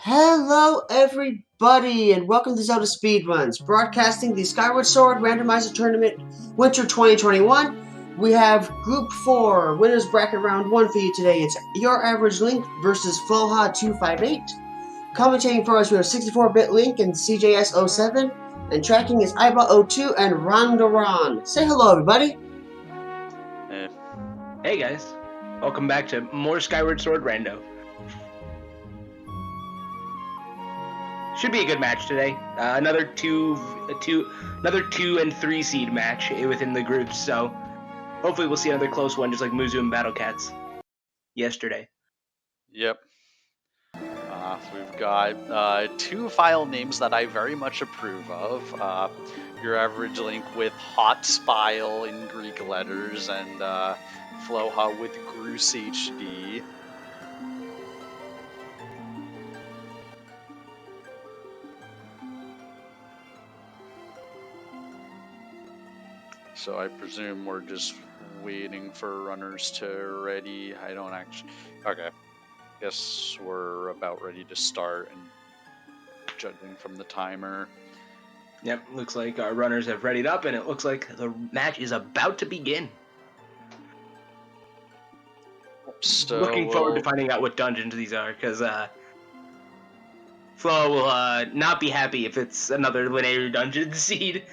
Hello, everybody, and welcome to ZeldaSpeedRuns, broadcasting the Skyward Sword Randomizer Tournament Winter 2021. We have Group 4, Winners Bracket Round 1 for you today. It's YourAverageLink versus Floha258. Commentating for us, we have 64-bit Link and CJS07, and tracking is Iba02 and Rondoron. Say hello, everybody. Hey guys, welcome back to more Skyward Sword Rando. Should be a good match today. Another two and 3 seed match within the groups. So hopefully we'll see another close one, just like Muzu and Battle Cats yesterday. Yep. We've got two file names that I very much approve of. YourAverageLink with Hot Spile in Greek letters, and Floha with Groose HD. So I presume we're just waiting for runners to ready. I don't actually... Okay. Guess we're about ready to start, and judging from the timer. Yep, looks like our runners have readied up, and it looks like the match is about to begin. So looking forward to finding out what dungeons these are, because Flo will not be happy if it's another linear dungeon seed.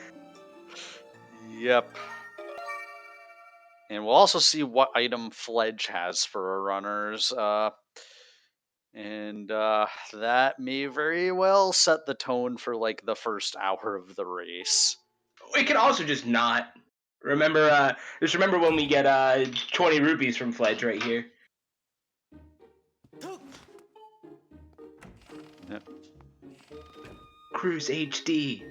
Yep. And we'll also see what item Fledge has for our runners. And that may very well set the tone for like the first hour of the race. It could also just not. Remember, just remember when we get 20 rupees from Fledge right here. Yep. Cruise HD.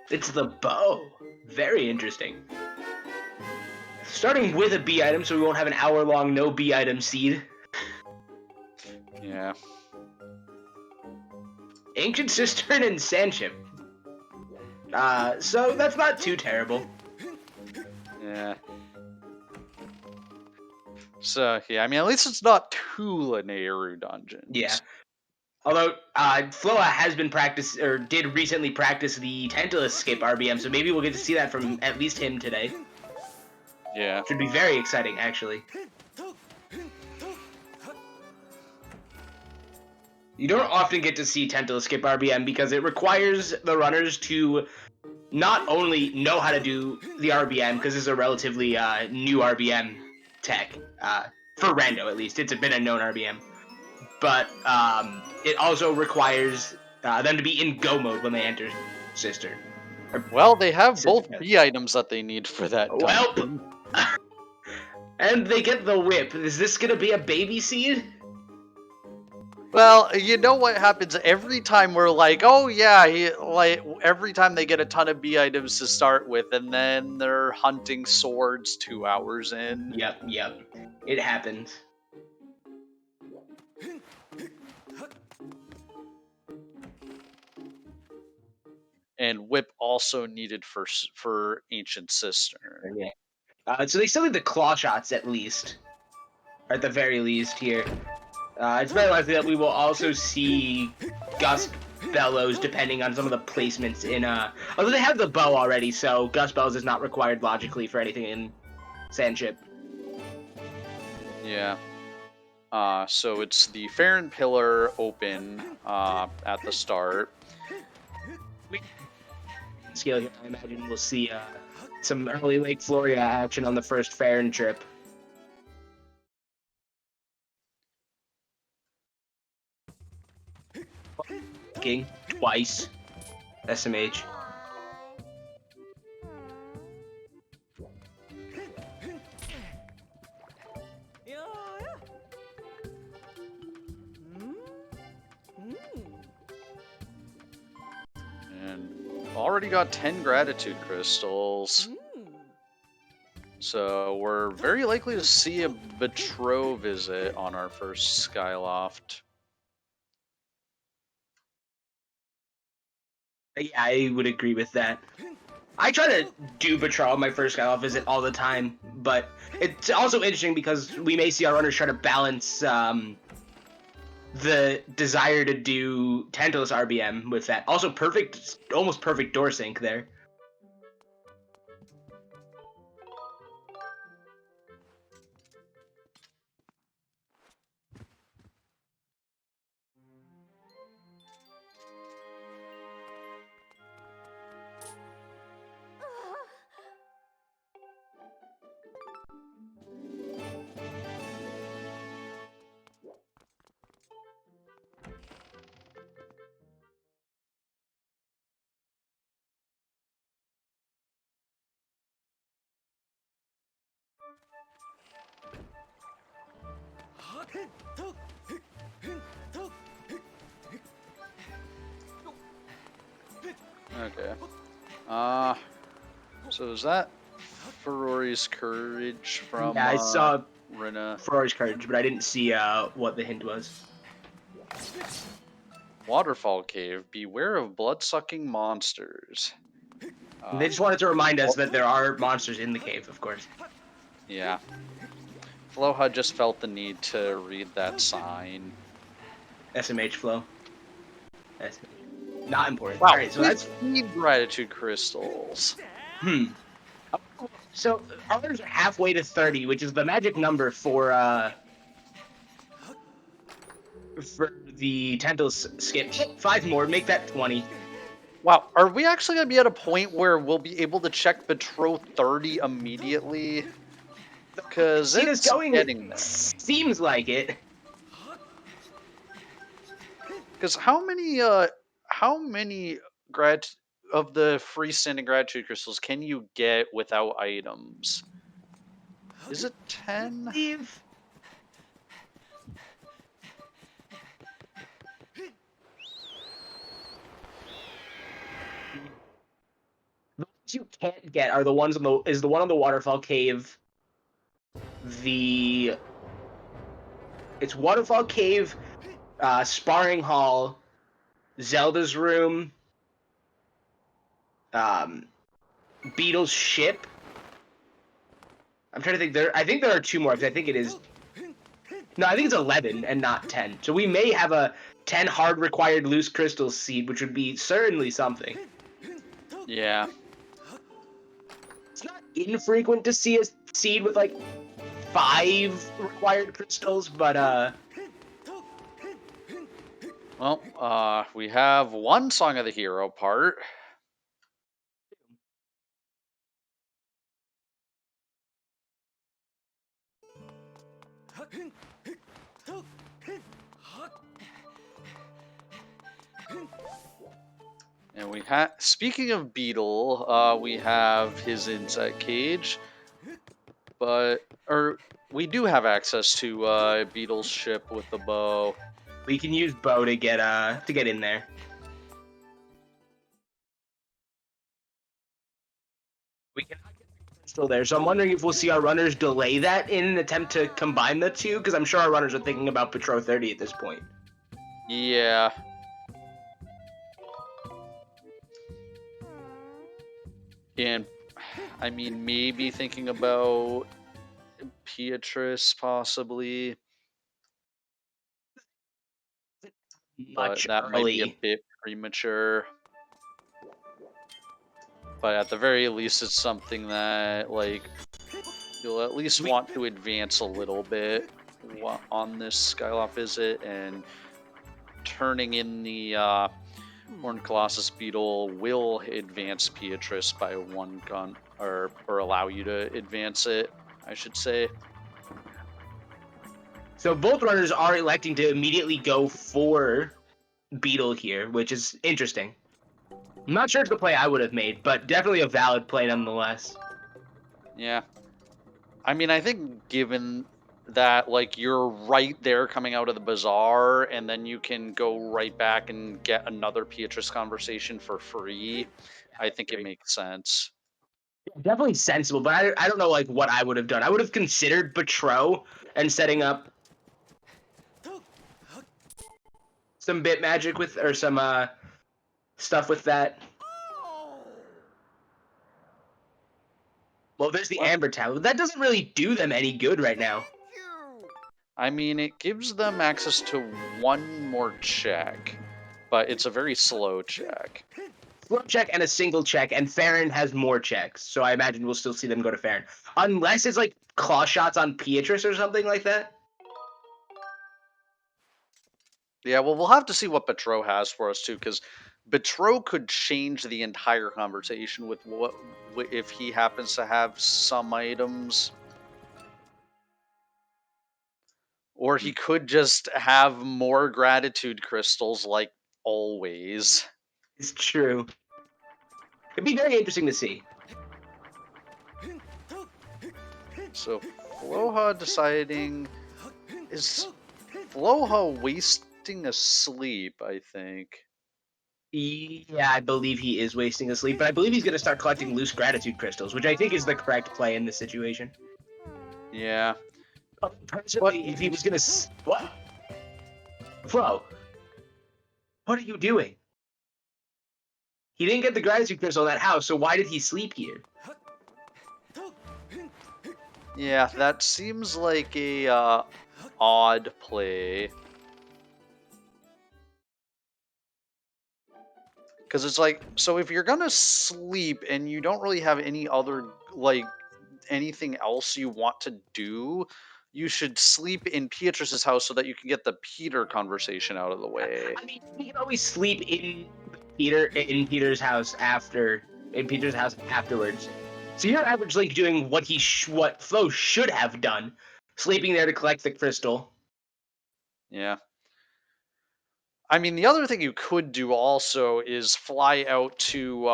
It's the bow. Very interesting. Starting with a B item, so we won't have an hour-long no B item seed. Yeah. Ancient Cistern and Sandship. So that's not too terrible. Yeah. So, yeah, I mean, at least it's not too linear dungeons. Yeah. Although, Floa has been did recently practice the Tantalus Escape RBM, so maybe we'll get to see that from at least him today. Yeah. Should be very exciting, actually. You don't often get to see Tantalus Escape RBM because it requires the runners to not only know how to do the RBM, because it's a relatively new RBM tech, for Rando at least. It's been a known RBM. But it also requires them to be in go mode when they enter Cistern. Well, they have both B items that they need for that dungeon. Well, and they get the whip. Is this gonna be a baby seed? Well, you know what happens every time we're like, oh yeah, every time they get a ton of B items to start with, and then they're hunting swords 2 hours in. Yep. It happens. And whip also needed for Ancient Cistern. Yeah. So they still need the claw shots at least, or at the very least here. It's very likely that we will also see Gust Bellows depending on some of the placements in although they have the bow already, so Gust Bellows is not required logically for anything in Sandship. Yeah. So it's the Farron Pillar open at the start. Scale here, I imagine we'll see some early Lake Floria action on the first Farron trip. King twice. SMH. And already got 10 gratitude crystals. So we're very likely to see a Betro visit on our first Skyloft. Yeah, I would agree with that. I try to do Patrol on my first Skyloft visit all the time, but it's also interesting because we may see our runners try to balance the desire to do Tantalus RBM with that. Also, perfect, almost perfect door sync there. Okay. So is that Ferrari's Courage from Yeah, I saw Rina? Ferrari's Courage, but I didn't see what the hint was. Waterfall Cave. Beware of blood-sucking monsters. They just wanted to remind us that there are monsters in the cave, of course. Yeah. Floha just felt the need to read that sign. SMH flow. Not important. Wow, Alright, so that's... 15 gratitude crystals. So, ours are halfway to 30, which is the magic number for the Tantalus skip. 5 more, make that 20. Wow, are we actually going to be at a point where we'll be able to check Betroth 30 immediately? Because See this it's going? getting there. Seems like it. Because how many of the freestanding gratitude crystals can you get without items? Is it 10? Leave. The ones you can't get are the ones on the one on the waterfall cave. It's waterfall cave, sparring hall, Zelda's room, Beetle's ship. I'm trying to think. I think there are 2 more because I think it is. No, I think it's 11 and not 10. So we may have a 10 hard required loose crystal seed, which would be certainly something. Yeah. It's not infrequent to see a seed with like 5 required crystals, but Well, we have one Song of the Hero part. And we have, speaking of Beetle, we have his insect cage, or we do have access to Beetle's ship with the bow. we can use bow to get in there. We cannot get the crystal there, so I'm wondering if we'll see our runners delay that in an attempt to combine the two, because I'm sure our runners are thinking about Patrol 30 at this point. Yeah. And, I mean, maybe thinking about Beatrice, possibly. Much But that might be a early. bit premature. But at the very least, it's something that, like, you'll at least want to advance a little bit on this Skyloft visit, and turning in the Horned Colossus Beetle will advance Beatrice by 1 gun, or allow you to advance it, I should say. So both runners are electing to immediately go for Beetle here, which is interesting. I'm not sure it's the play I would have made, but definitely a valid play nonetheless. Yeah. I mean, I think given that, like, you're right there coming out of the bazaar, and then you can go right back and get another Beatrice conversation for free, I think it makes sense. Definitely sensible, but I don't know like what I would have done. I would have considered Betrow and setting up some bit magic with, or some stuff with that. Well, there's the Amber Tablet. That doesn't really do them any good right now. I mean, it gives them access to one more check, but it's a very slow check. Slow check and a single check, and Farron has more checks, so I imagine we'll still see them go to Farron. Unless it's like claw shots on Beatrice or something like that. Yeah, well, we'll have to see what Betro has for us, too, because Betro could change the entire conversation with what if he happens to have some items. Or he could just have more gratitude crystals, like always. It's true. It'd be very interesting to see. So, Floha deciding... Is Floha wasting a sleep, I think? Yeah, I believe he is wasting his sleep, but I believe he's going to start collecting loose gratitude crystals, which I think is the correct play in this situation. Yeah. Personally, if he was going to... What? Flo, what are you doing? He didn't get the gratitude crystal in that house, so why did he sleep here? Yeah, that seems like a odd play. Because it's like, so if you're gonna sleep and you don't really have any other, like, anything else you want to do, you should sleep in Beatrice's house so that you can get the Peter conversation out of the way. I mean, he can always sleep in Peter's house afterwards. So your average Link doing what Flo should have done, sleeping there to collect the crystal. Yeah. I mean, the other thing you could do also is fly out to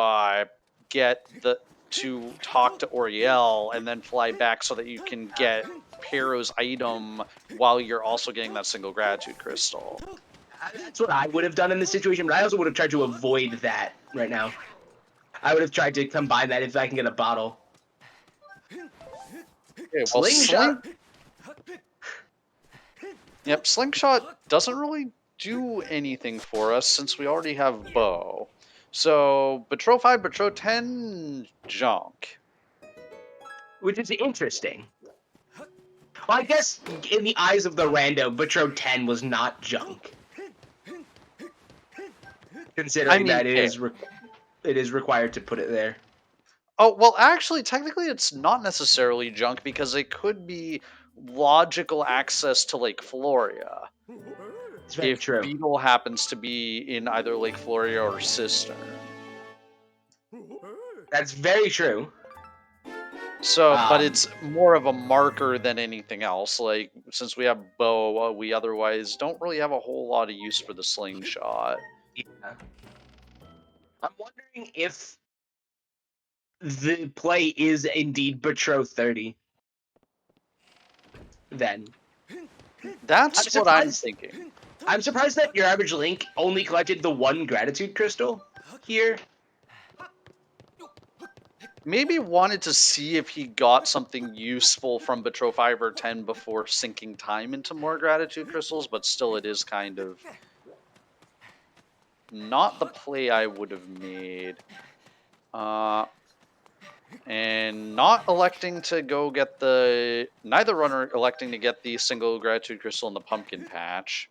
to talk to Oriel and then fly back so that you can get Pero's item while you're also getting that single gratitude crystal. That's what I would have done in this situation, but I also would have tried to avoid that right now. I would have tried to combine that if I can get a bottle. Okay, well, Slingshot. Yep, Slingshot doesn't really do anything for us since we already have Bow. So, Betro 5, Betro 10, junk. Which is interesting. Well, I guess in the eyes of the rando, Betro 10 was not junk. Considering that it is required to put it there. Oh, well, actually, technically it's not necessarily junk because it could be logical access to Lake Floria. It's very If true. Beetle happens to be in either Lake Floria or Cistern. That's very true. So, but it's more of a marker than anything else. Like, since we have Bow, we otherwise don't really have a whole lot of use for the Slingshot. Yeah. I'm wondering if the play is indeed Betro 30. Then. That's what I'm thinking. I'm surprised that your average Link only collected the one gratitude crystal here. Maybe wanted to see if he got something useful from Betro 5 or 10 before sinking time into more gratitude crystals, but still it is kind of not the play I would have made. And not electing to go get neither runner electing to get the single gratitude crystal in the pumpkin patch.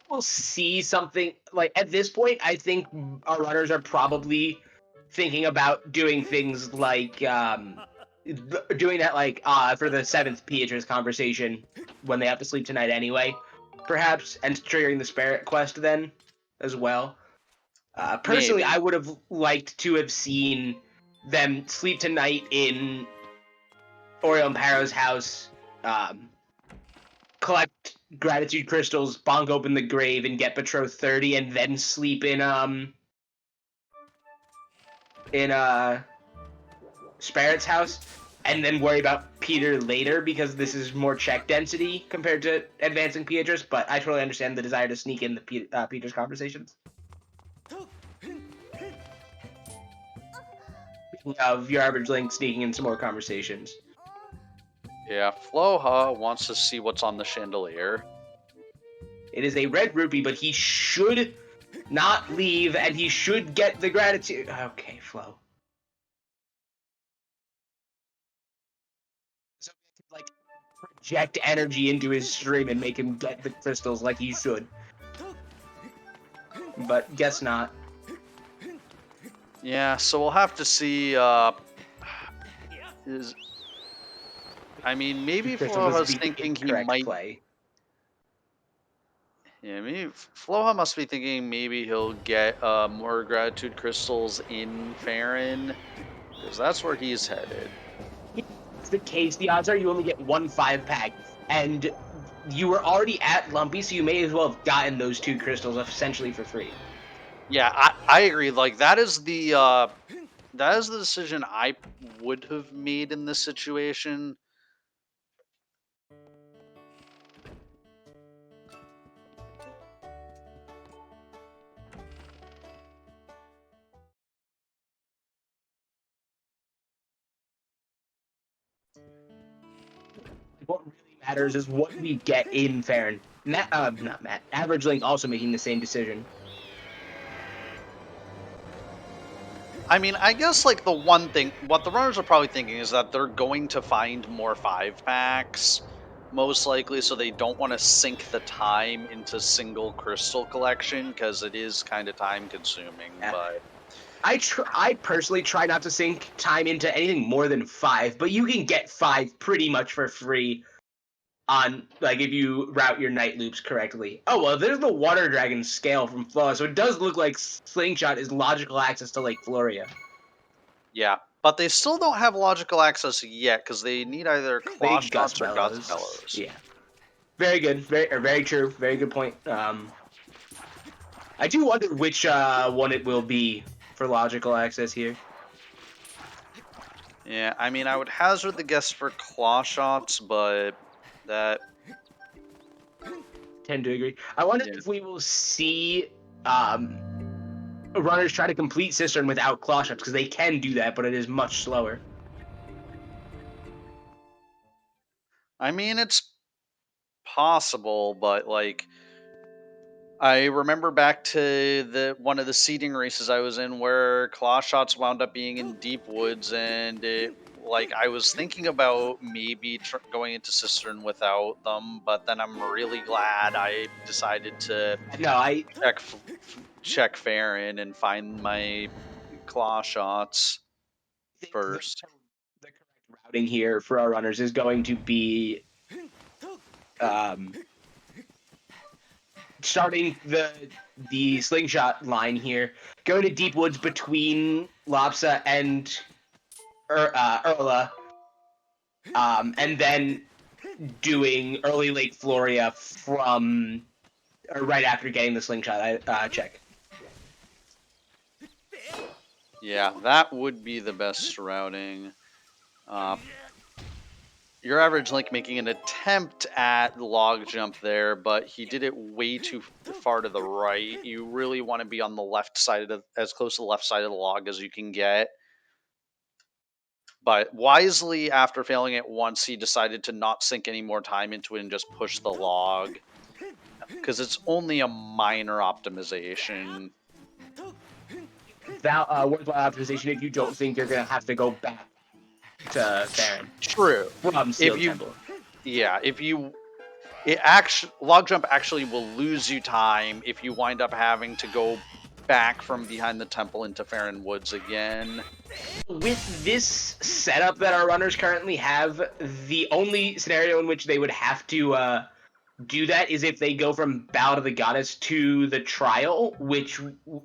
We'll see something, like, at this point, I think our runners are probably thinking about doing things like, doing that, like, for the 7th Beatrice conversation, when they have to sleep tonight anyway, perhaps, and triggering the Spirit quest then, as well. Personally, Maybe. I would have liked to have seen them sleep tonight in Oriel and Paro's house, collect gratitude crystals, bonk open the grave, and get Betro 30, and then sleep in Spirit's house, and then worry about Peter later, because this is more check density compared to advancing Beatrice, but I totally understand the desire to sneak in the Peter's conversations. Of your average Link sneaking in some more conversations. Yeah, Floha wants to see what's on the chandelier. It is a red rupee, but he should not leave, and he should get the gratitude. Okay, Flo. like project energy into his stream and make him get the crystals like he should. But guess not. Yeah, so we'll have to see. I mean, maybe Crystals Floha was was the thinking he incorrect might. play. Yeah, maybe Floha must be thinking maybe he'll get more gratitude crystals in Farron, because that's where he's headed. If that's the case, the odds are you only get 1 5-pack, and you were already at Lumpy, so you may as well have gotten those 2 crystals essentially for free. Yeah, I agree. Like that is the decision I would have made in this situation. What really matters is what we get in Farron. Not Matt. Average Link also making the same decision. I mean, I guess like the one thing, what the runners are probably thinking is that they're going to find more 5-packs, most likely, so they don't want to sink the time into single crystal collection because it is kind of time consuming. Yeah. But I personally try not to sink time into anything more than 5, but you can get 5 pretty much for free on, like, if you route your night loops correctly. Oh, well, there's the Water Dragon scale from Floha, so it does look like Slingshot is logical access to Lake Floria. yeah, but they still don't have logical access yet because they need either claw shots or Gust Bellows. Yeah. Very good. Very true. Very good point. I do wonder which one it will be for logical access here. Yeah, I mean, I would hazard the guess for claw shots, but that. Tend to agree. I wonder if we will see runners try to complete Cistern without claw shots, because they can do that, but it is much slower. I mean, it's possible, but like, I remember back to the one of the seeding races I was in where claw shots wound up being in deep woods, and like I was thinking about maybe going into Cistern without them, but then I'm really glad I decided to check Farron and find my claw shots first. The correct routing here for our runners is going to be starting the slingshot line here, going to deep woods between Lopsa and Erla, and then doing early Lake Floria from right after getting the slingshot check. Yeah, that would be the best routing. Your average Link making an attempt at log jump there, but he did it way too far to the right. You really want to be on the left side of as close to the left side of the log as you can get. But wisely, after failing it once, he decided to not sink any more time into it and just push the log. Because it's only a minor optimization. Worthwhile optimization if you don't think you're going to have to go back to Farron. True. From Steel Temple. Yeah, log jump actually will lose you time if you wind up having to go back from behind the temple into Farron Woods again. With this setup that our runners currently have, the only scenario in which they would have to do that is if they go from Ballad of the Goddess to the Trial,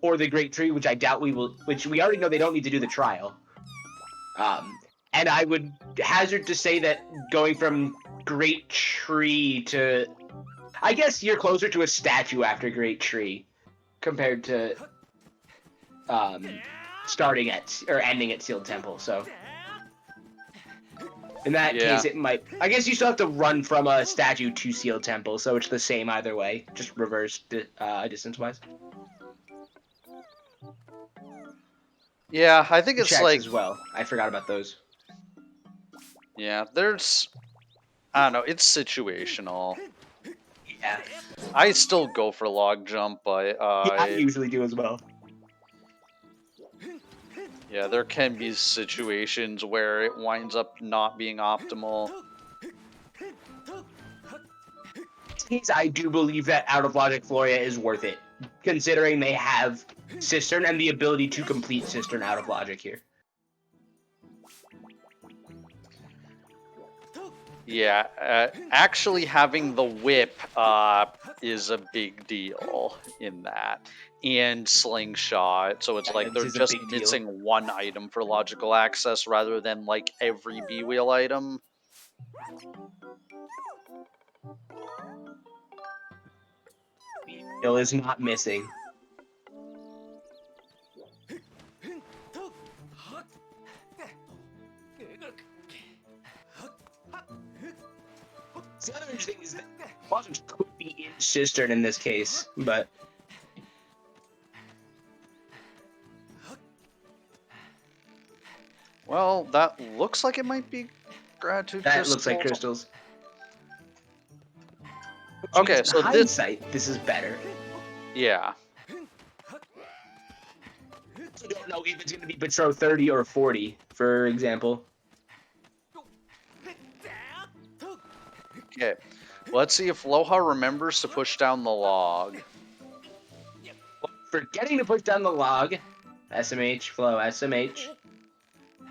or the Great Tree, which I doubt we will. Which we already know they don't need to do the Trial. And I would hazard to say that going from Great Tree to, I guess you're closer to a statue after Great Tree, compared to starting at or ending at Sealed Temple. So in that case, it might. I guess you still have to run from a statue to Sealed Temple, so it's the same either way, just reversed distance-wise. Yeah, I think it's Checks like as well. I forgot about those. Yeah, I don't know, it's situational. Yeah. I still go for log jump, but I usually do as well. Yeah, there can be situations where it winds up not being optimal. case, I do believe that Out of Logic Floria is worth it, considering they have Cistern and the ability to complete Cistern out of Logic here. Yeah, actually having the whip is a big deal in that. And slingshot, so it's like they're This is a just big deal. missing one item for logical access rather than like every B-wheel item. Bill is not missing. The other interesting is that Logic could be in Cistern in this case, but Well, that looks like it might be gratitude that crystals. looks like crystals. Okay, In so hindsight, this is better. Yeah. I don't know if it's going to be Betrow 30 or 40, for example. Okay, let's see if Floha remembers to push down the log. Forgetting to push down the log, SMH, Flow, SMH.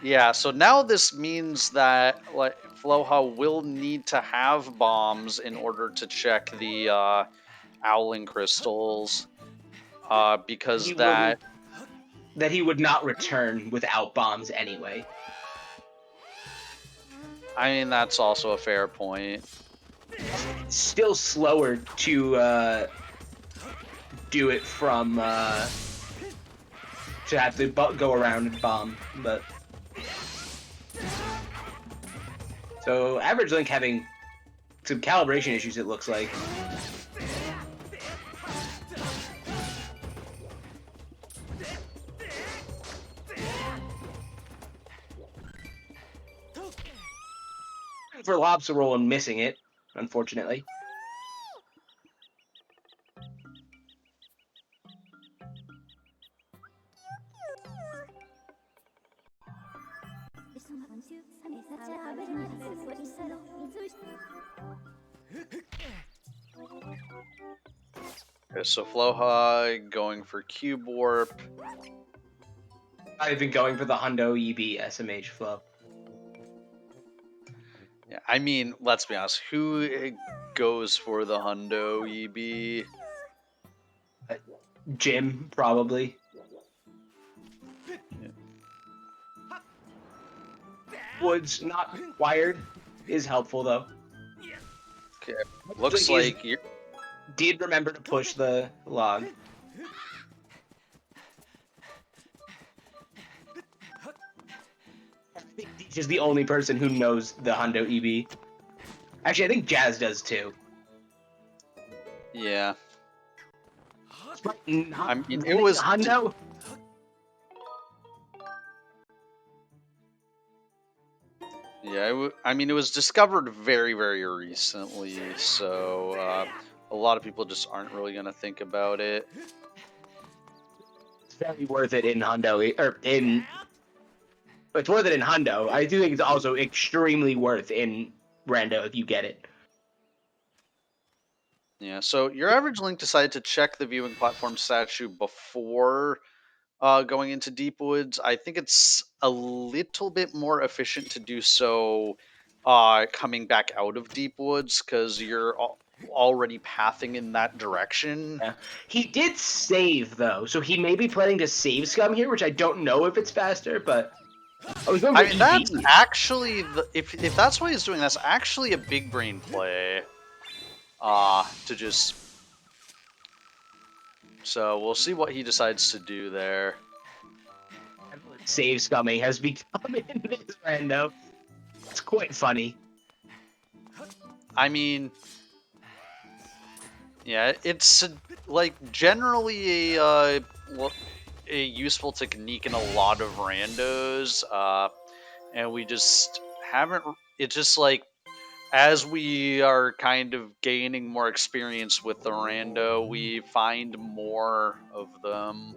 Yeah, so now this means that like Floha will need to have bombs in order to check the owling crystals, because that he would not return without bombs anyway. I mean, that's also a fair point. It's still slower to do it from to have to go around and bomb, but so Average Link having some calibration issues, it looks like. For Lobster Roll and missing it, unfortunately. Okay, so Floha going for Cube Warp. I've been going for the Hundo EB SMH Flow. Yeah, I mean, let's be honest, who goes for the Hundo EB? Jim, probably. Yeah. Woods not required is helpful though. Okay, looks like you did remember to push the log. I think Deech is the only person who knows the Hundo EB. Actually, I think Jazz does too. Yeah. I mean, it was Hundo. Yeah, I mean, it was discovered very, very recently, so a lot of people just aren't really going to think about it. It's very worth it in Hundo, or in... It's worth it in Hundo. I do think it's also extremely worth in Rando if you get it. Yeah, so YourAverageLink decided to check the viewing platform statue before going into Deep Woods. I think it's a little bit more efficient to do so coming back out of Deep Woods, because you're already pathing in that direction. Yeah. He did save, though, so he may be planning to save Scum here, which I don't know if it's faster, but... I mean, that's actually... If that's what he's doing, that's actually a big brain play. To just... So, we'll see what he decides to do there. Save Scummy has become in this rando. It's quite funny. I mean... Yeah, it's, like, generally a useful technique in a lot of randos, and we just haven't... It's just, like, as we are kind of gaining more experience with the rando, we find more of them.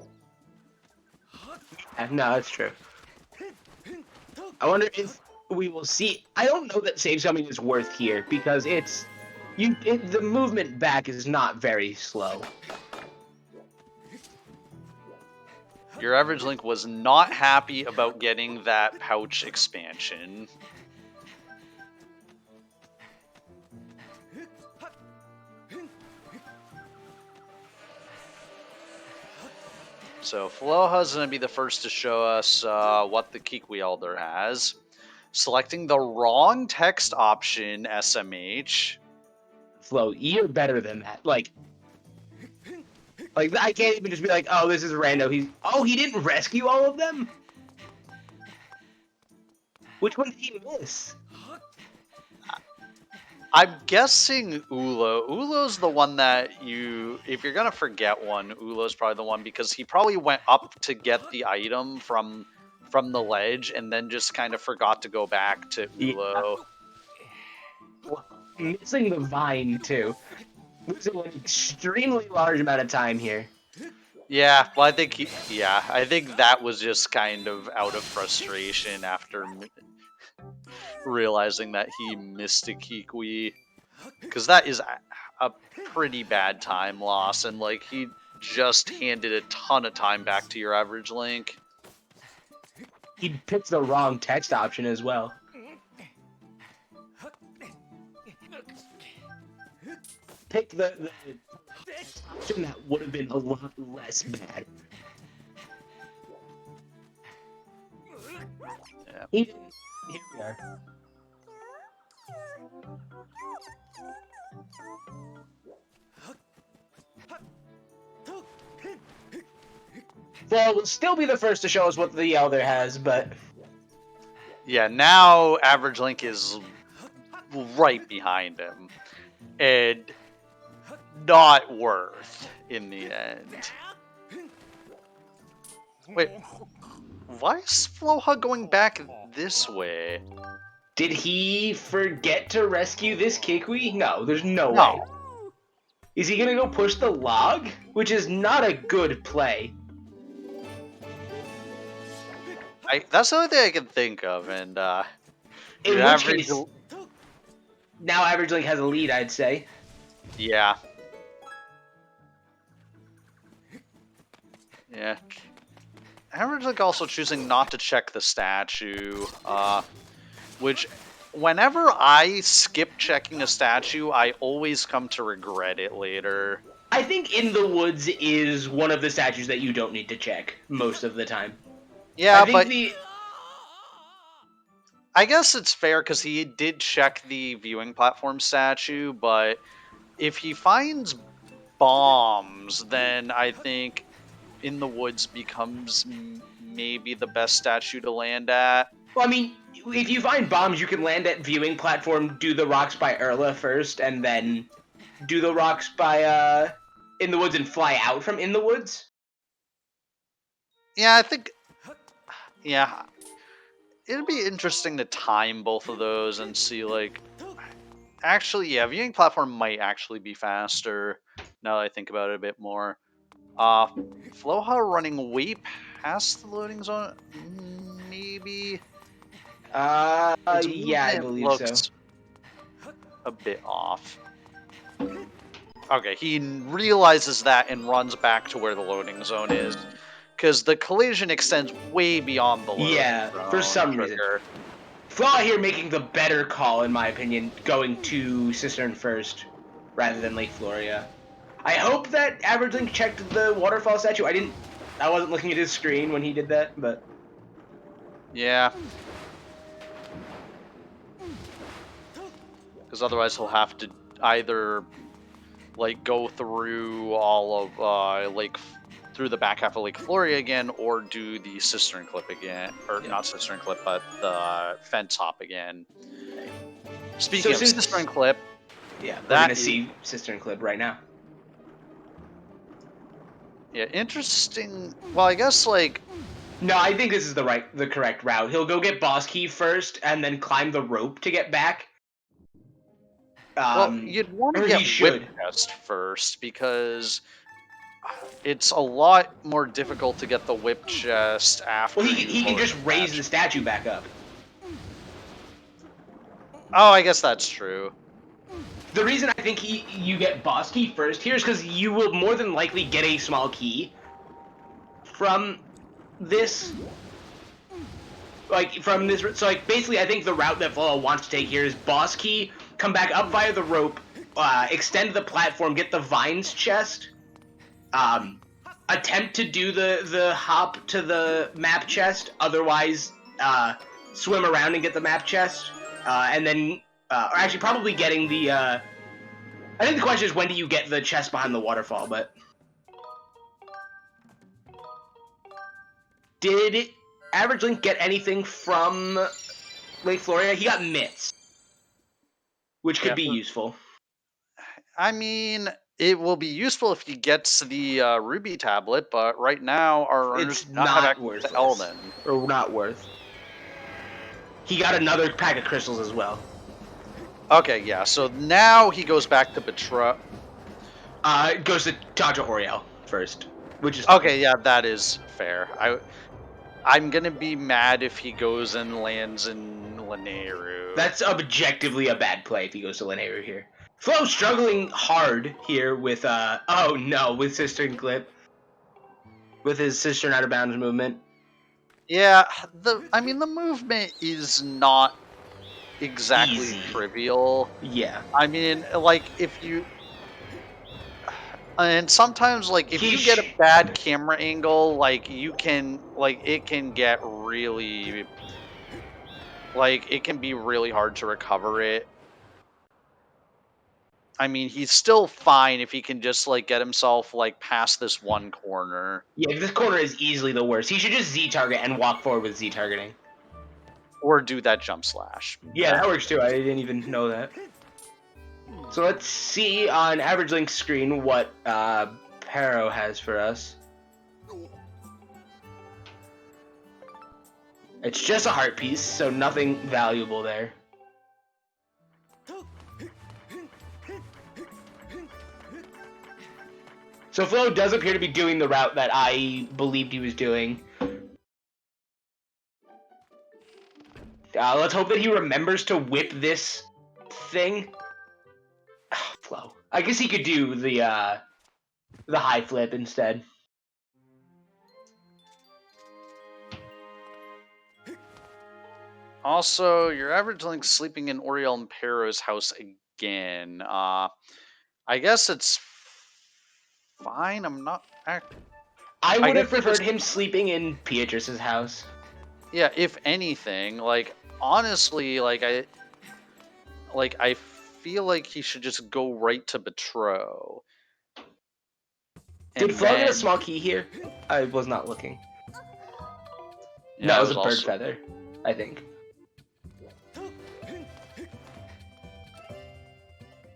No, that's true. I wonder if we will see... I don't know that Save Scummy is worth here, because it's The movement back is not very slow. Your average Link was not happy about getting that pouch expansion. So Floha's going to be the first to show us what the Kikwi Elder has. Selecting the wrong text option, SMH. Flo, you're better than that. Like I can't even just be like, oh, this is rando. He didn't rescue all of them? Which one did he miss? I'm guessing Ulo. Ulo's the one that if you're gonna forget one, Ulo's probably the one because he probably went up to get the item from the ledge and then just kind of forgot to go back to Ulo. Yeah. Well, missing the vine too. Losing an extremely large amount of time here. Yeah, well, I think I think that was just kind of out of frustration after realizing that he missed a Kikwi, because that is a pretty bad time loss, and like he just handed a ton of time back to your average Link. He picked the wrong text option as well. Pick the option that would have been a lot less bad. Yeah. Here we are. Well, we'll still be the first to show us what the Elder has, but... Yeah, now average Link is right behind him. And not worth in the end. Wait, why is Floha going back this way? Did he forget to rescue this Kikwi? No, there's no way. Is he gonna go push the log? Which is not a good play. That's the only thing I can think of, and In which case, now Average Link has a lead, I'd say. Yeah. Yeah. Average Link also choosing not to check the statue, which whenever I skip checking a statue, I always come to regret it later. I think In the Woods is one of the statues that you don't need to check most of the time. Yeah, but I guess it's fair because he did check the viewing platform statue, but if he finds bombs, then I think In the Woods becomes maybe the best statue to land at. Well, I mean, if you find bombs, you can land at viewing platform, do the rocks by Erla first, and then do the rocks by In the Woods and fly out from In the Woods. Yeah, I think... Yeah. It'd be interesting to time both of those and see, like... Actually, yeah, viewing platform might actually be faster, now that I think about it a bit more. Floha running way past the loading zone? Maybe? Yeah, I believe so. A bit off. Okay, he realizes that and runs back to where the loading zone is. Because the collision extends way beyond the loading zone. For some reason. Floha here making the better call, in my opinion, going to Cistern first, rather than Lake Floria. I hope that Average Link checked the waterfall statue. I wasn't looking at his screen when he did that, but... Yeah. Because otherwise he'll have to either, like, go through all of, through the back half of Lake Floria again, or do the Cistern Clip again. Or, not Cistern Clip, but the Fence Hop again. Speaking of Cistern Clip... Yeah, we're gonna see Cistern Clip right now. Yeah, interesting. Well, I guess, like... No, I think this is the correct route. He'll go get Boss Key first, and then climb the rope to get back. Well, you'd want to get Whip Chest first, because it's a lot more difficult to get the Whip Chest after. Well, he can just raise the statue back up. Oh, I guess that's true. The reason I think you get boss key first here is because you will more than likely get a small key from this. So like basically I think the route that Floha wants to take here is boss key, come back up via the rope, extend the platform, get the vines chest, attempt to do the hop to the map chest, otherwise swim around and get the map chest, and then or actually probably getting the I think the question is when do you get the chest behind the waterfall, but did Average Link get anything from Lake Floria? He got mitts, which could be useful. I mean, it will be useful if he gets the Ruby tablet, but right now our runners It's do not have not access worthless. to Elden. Or not worth. He got another pack of crystals as well. Okay, yeah, so now he goes back to Betra. Goes to talk to Oriel first, which is fine. Okay, yeah, that is fair. I'm gonna be mad if he goes and lands in Lanayru. That's objectively a bad play if he goes to Lanayru here. Flo struggling hard here with oh no, with Cistern Clip. With his Cistern Out of Bounds movement. Yeah, the movement is not exactly Easy. trivial. Yeah. I mean, like if you and sometimes like if you get a bad camera angle, like you can it can get really it can be really hard to recover it. I mean, he's still fine if he can just get himself past this one corner. Yeah, this corner is easily the worst. He should just Z target and walk forward with Z targeting. Or do that jump slash. Yeah, that works too. I didn't even know that. So let's see on Average Link's screen what Pero has for us. It's just a heart piece, so nothing valuable there. So Flo does appear to be doing the route that I believed he was doing. Let's hope that he remembers to whip this thing. Oh, Flo. I guess he could do the high flip instead. Also, your Average Link sleeping in Oriel and Pero's house again. I guess it's fine. I'm not. I would have preferred him sleeping in Beatrice's house. Yeah, if anything, honestly, I feel like he should just go right to Betro. Did Flo get a small key here? I was not looking. Yeah, no, it was a bird feather, I think.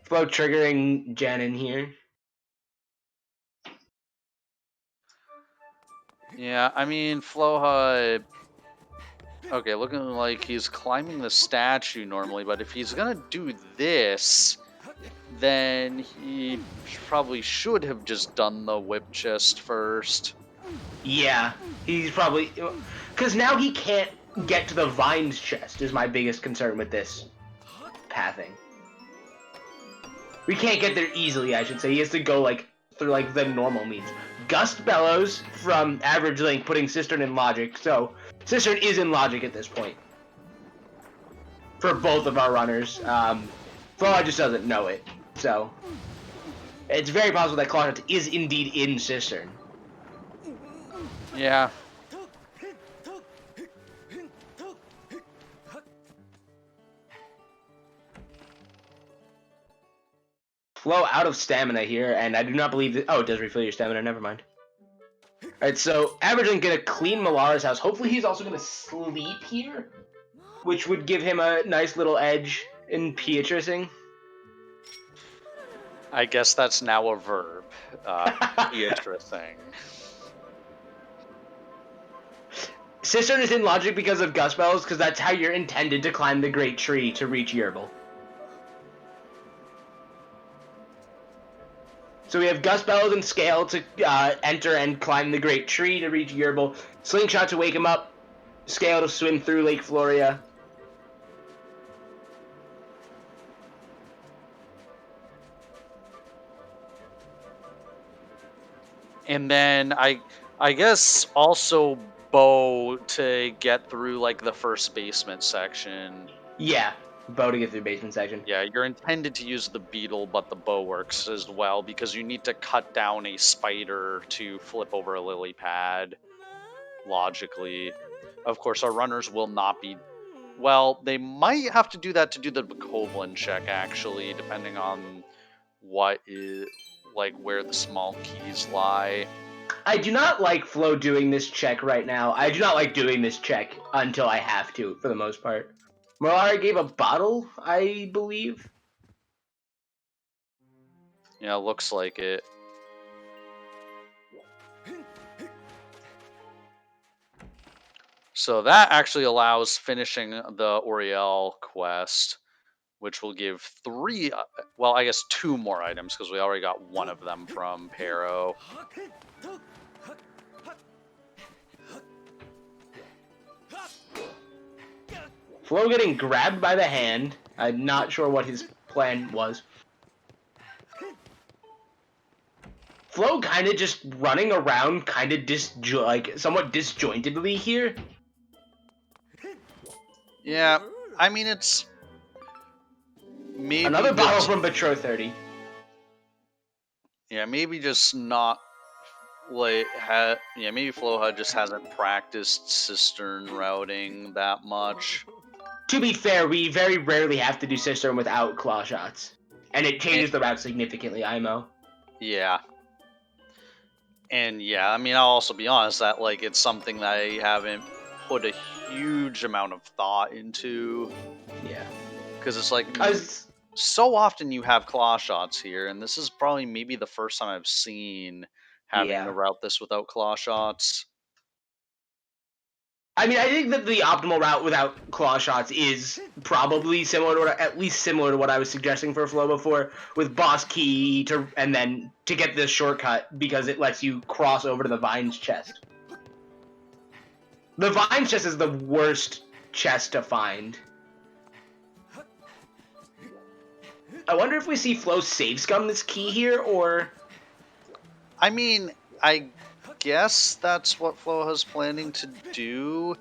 Flo triggering Jen in here. Yeah, I mean, Floha... Okay, looking like he's climbing the statue normally, but if he's gonna do this, then he probably should have just done the whip chest first. Yeah, he's probably... Because now he can't get to the vines chest is my biggest concern with this pathing. We can't get there easily, I should say. He has to go, through, the normal means. Gust Bellows from Average Link putting Cistern in logic, so Cistern is in logic at this point. For both of our runners. Floha just doesn't know it, so... It's very possible that Clawshot is indeed in Cistern. Yeah. Flow out of stamina here, and I do not believe that... Oh, it does refill your stamina, never mind. Alright, so Average Link gonna clean Malara's house. Hopefully he's also gonna sleep here, which would give him a nice little edge in Beatricing. I guess that's now a verb. Beatricing. Cistern is in logic because of Gust Bells, because that's how you're intended to climb the Great Tree to reach Yerbal. So we have Gust Bellows and Scale to enter and climb the Great Tree to reach Yerbal. Slingshot to wake him up. Scale to swim through Lake Floria. And then I guess also bow to get through like the first basement section. Yeah, bow to get through basement section. Yeah, you're intended to use the beetle, but the bow works as well because you need to cut down a spider to flip over a lily pad. Logically, of course, our runners will not be. Well, they might have to do that to do the Beethoven check, actually, depending on what is like where the small keys lie. I do not like Flo doing this check right now. I do not like doing this check until I have to, for the most part. Morari gave a bottle, I believe. Yeah, looks like it. So that actually allows finishing the Oriel quest, which will give 3, well, I guess 2 more items because we already got one of them from Pero. Flo getting grabbed by the hand. I'm not sure what his plan was. Flo kind of just running around, kind of somewhat disjointedly here. Yeah, I mean, it's maybe Another bottle from Betro 30. Yeah, maybe just not like yeah, maybe Floha just hasn't practiced cistern routing that much. To be fair, we very rarely have to do cistern without claw shots, and it changes the route significantly. IMO. Yeah. And yeah, I mean, I'll also be honest that like it's something that I haven't put a huge amount of thought into. Yeah. Because it's like so often you have claw shots here, and this is probably maybe the first time I've seen having to route this without claw shots. I mean, I think that the optimal route without claw shots is probably similar to at least similar to what I was suggesting for Flow before, with boss key and then to get this shortcut because it lets you cross over to the Vines chest. The Vines chest is the worst chest to find. I wonder if we see Flo save scum this key here, or... I mean, I guess that's what Floha's planning to do.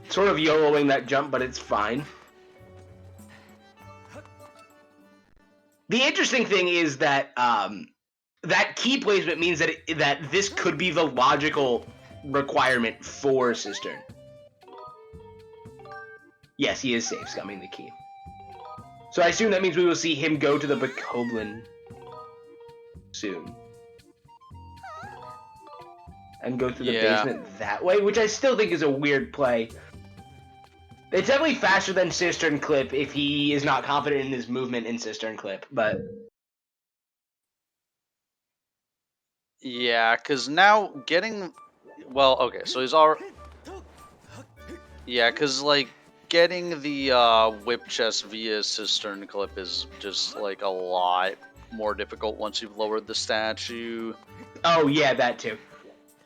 Sort of YOLOing that jump, but it's fine. The interesting thing is that that key placement means that that this could be the logical requirement for Cistern. Yes, he is safe scumming the key. So I assume that means we will see him go to the Bokoblin soon. And go through the basement that way, which I still think is a weird play. It's definitely faster than Cistern Clip if he is not confident in his movement in Cistern Clip, but... Yeah, because now getting... Well, okay, so he's already... Yeah, because, like, getting the whip chest via Cistern Clip is just, like, a lot more difficult once you've lowered the statue. Oh, yeah, that too.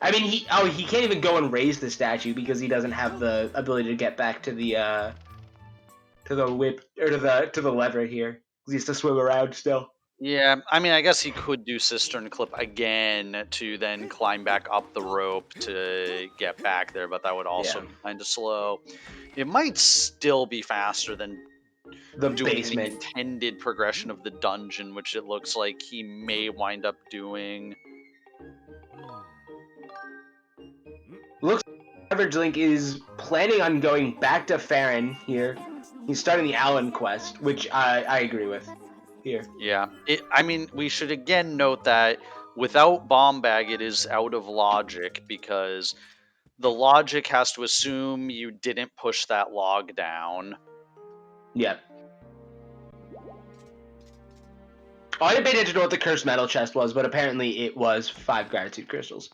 I mean, he can't even go and raise the statue because he doesn't have the ability to get back to the whip or to the lever here. He has to swim around still. Yeah, I mean, I guess he could do Cistern Clip again to then climb back up the rope to get back there, but that would also be kind of slow. It might still be faster than the doing basement. the intended progression of the dungeon, which it looks like he may wind up doing. Looks like YourAverageLink is planning on going back to Farron here. He's starting the Allen quest, which I agree with here. Yeah, I mean, we should again note that without Bomb Bag, it is out of logic because the logic has to assume you didn't push that log down. Yep. Oh, I didn't pay attention to what the cursed metal chest was, but apparently it was 5 gratitude crystals.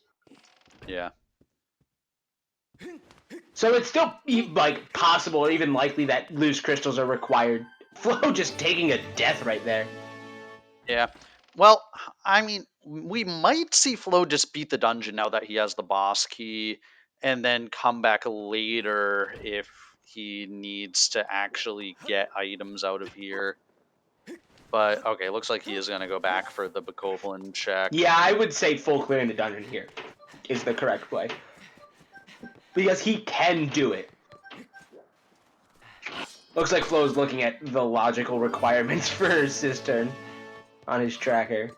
Yeah. So it's still like possible or even likely that loose crystals are required. Flo just taking a death right there. Yeah. Well, I mean, we might see Flo just beat the dungeon now that he has the boss key, and then come back later if he needs to actually get items out of here. But, okay, looks like he is going to go back for the Bokoblin check. Yeah, I would say full clearing the dungeon here is the correct play. Because he can do it. Looks like Flo's looking at the logical requirements for Cistern on his tracker.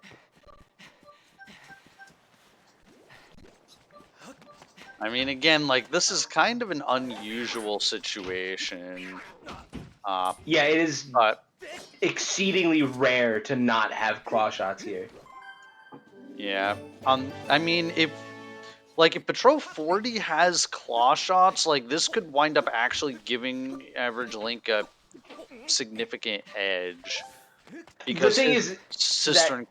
I mean, again, like, this is kind of an unusual situation. Yeah, it is But, exceedingly rare to not have claw shots here. yeah. I mean, if Patrol 40 has claw shots, like, this could wind up actually giving Average Link a significant edge. Because the thing is Cistern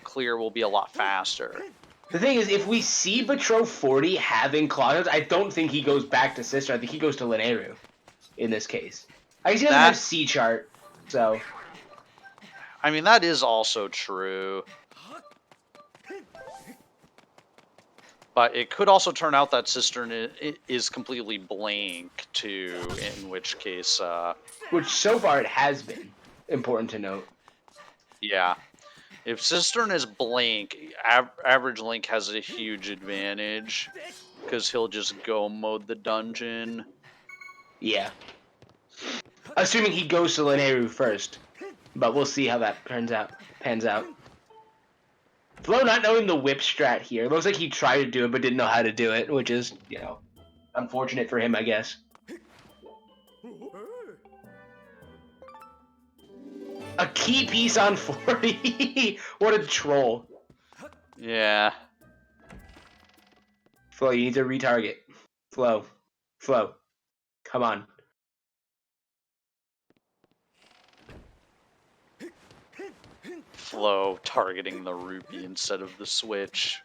clear will be a lot faster. The thing is, if we see Betro 40 having claw shots, I don't think he goes back to Sister. I think he goes to Lineru in this case. I guess he doesn't have C chart, so. I mean, that is also true. But it could also turn out that Cistern is completely blank, too, in which case... Which, so far, it has been. Important to note. Yeah. If Cistern is blank, Average Link has a huge advantage, because he'll just go mode the dungeon. Yeah. Assuming he goes to Lineru first. But we'll see how that pans out. Flo not knowing the whip strat here. It looks like he tried to do it, but didn't know how to do it, which is, you know, unfortunate for him, I guess. A key piece on 40. What a troll. Yeah. Flo, you need to retarget. Flo. Come on. Flo targeting the rupee instead of the switch.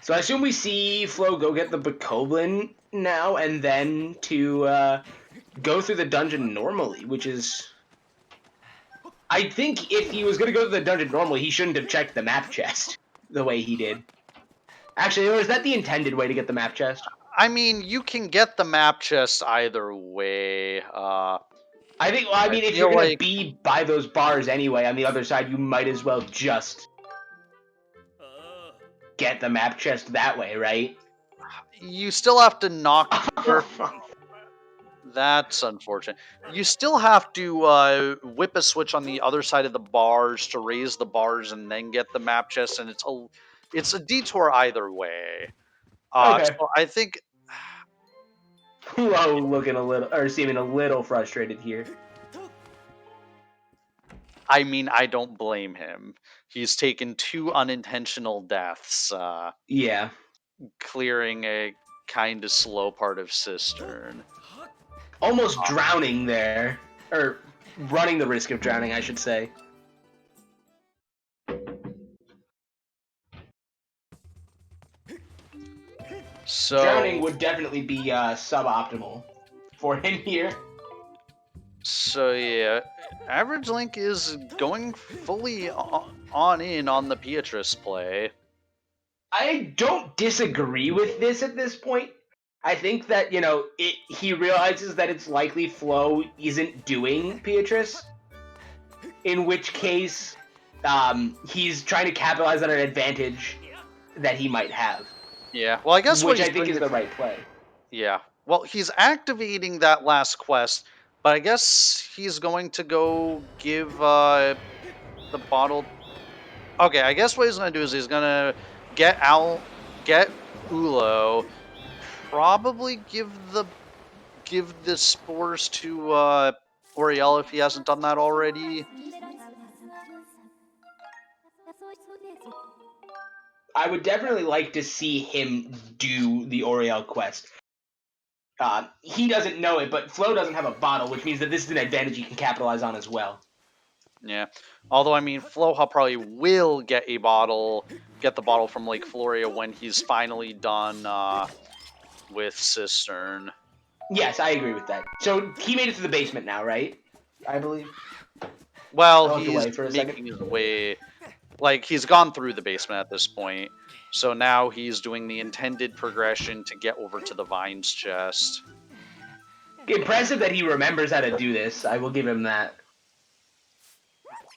So I assume we see Flo go get the Bokoblin now, and then to go through the dungeon normally, which is... I think if he was going to go to the dungeon normally, he shouldn't have checked the map chest the way he did. Actually, or is that the intended way to get the map chest? I mean, you can get the map chest either way. I mean, if you're going to be by those bars anyway on the other side, you might as well just get the map chest that way, right? You still have to knock... That's unfortunate. You still have to whip a switch on the other side of the bars to raise the bars and then get the map chest, and it's a detour either way. Okay. So I think... Flo looking seeming a little frustrated here. I mean, I don't blame him. He's taken 2 unintentional deaths. Yeah. Clearing a kind of slow part of Cistern. Almost drowning there. Or running the risk of drowning, I should say. So drowning would definitely be suboptimal for him here. So yeah, Average Link is going fully on the Beatrice play. I don't disagree with this at this point. I think that, you know, he realizes that it's likely Flo isn't doing Beatrice, in which case he's trying to capitalize on an advantage that he might have. Yeah, well, I guess which I think is the right play. Yeah, well, he's activating that last quest, but I guess he's going to go give the bottle. Okay, I guess what he's going to do is he's going to get Ulo, probably give the spores to Oriel if he hasn't done that already. I would definitely like to see him do the Oriel quest. He doesn't know it, but Flo doesn't have a bottle, which means that this is an advantage he can capitalize on as well. Yeah, although I mean, Floha probably will get the bottle from Lake Floria when he's finally done with Cistern. Yes, I agree with that. So he made it to the basement now, right? I believe. Well, he's making his way. like, he's gone through the basement at this point. So now he's doing the intended progression to get over to the Vines chest. Impressive that he remembers how to do this. I will give him that.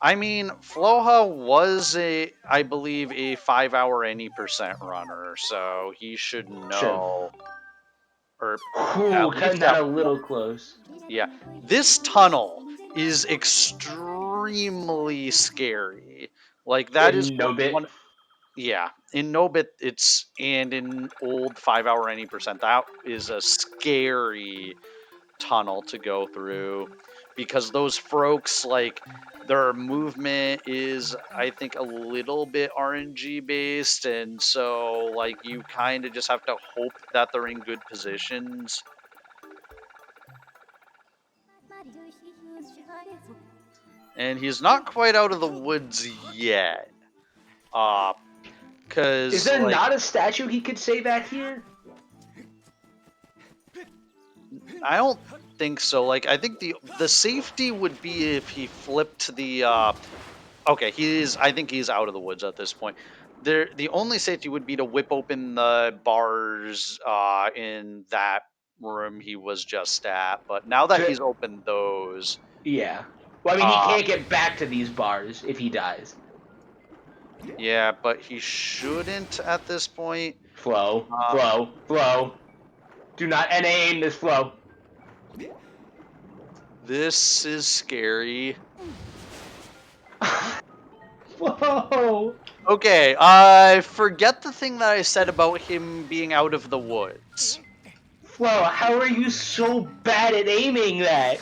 I mean, Floha was I believe, a 5-hour any percent runner, so he should know. Or at Ooh, cutting least that at a little close. Yeah, this tunnel is extremely scary. Like, that is In no bit. one. Yeah, in Nobit, and in old 5-hour any percent, that is a scary tunnel to go through because those Frokes, like, their movement is, I think, a little bit RNG based, and so, like, you kind of just have to hope that they're in good positions. And he's not quite out of the woods yet. Cause Is there like, not a statue he could say back here? I don't think so. Like, I think the safety would be if he flipped the okay, I think he's out of the woods at this point. The only safety would be to whip open the bars in that room he was just at. But now that he's opened those, Yeah. Well, I mean, he can't get back to these bars if he dies. yeah, but he shouldn't at this point. Flow. Do not NA aim this flow. This is scary. Whoa. Okay, I forget the thing that I said about him being out of the woods. Flow, how are you so bad at aiming that?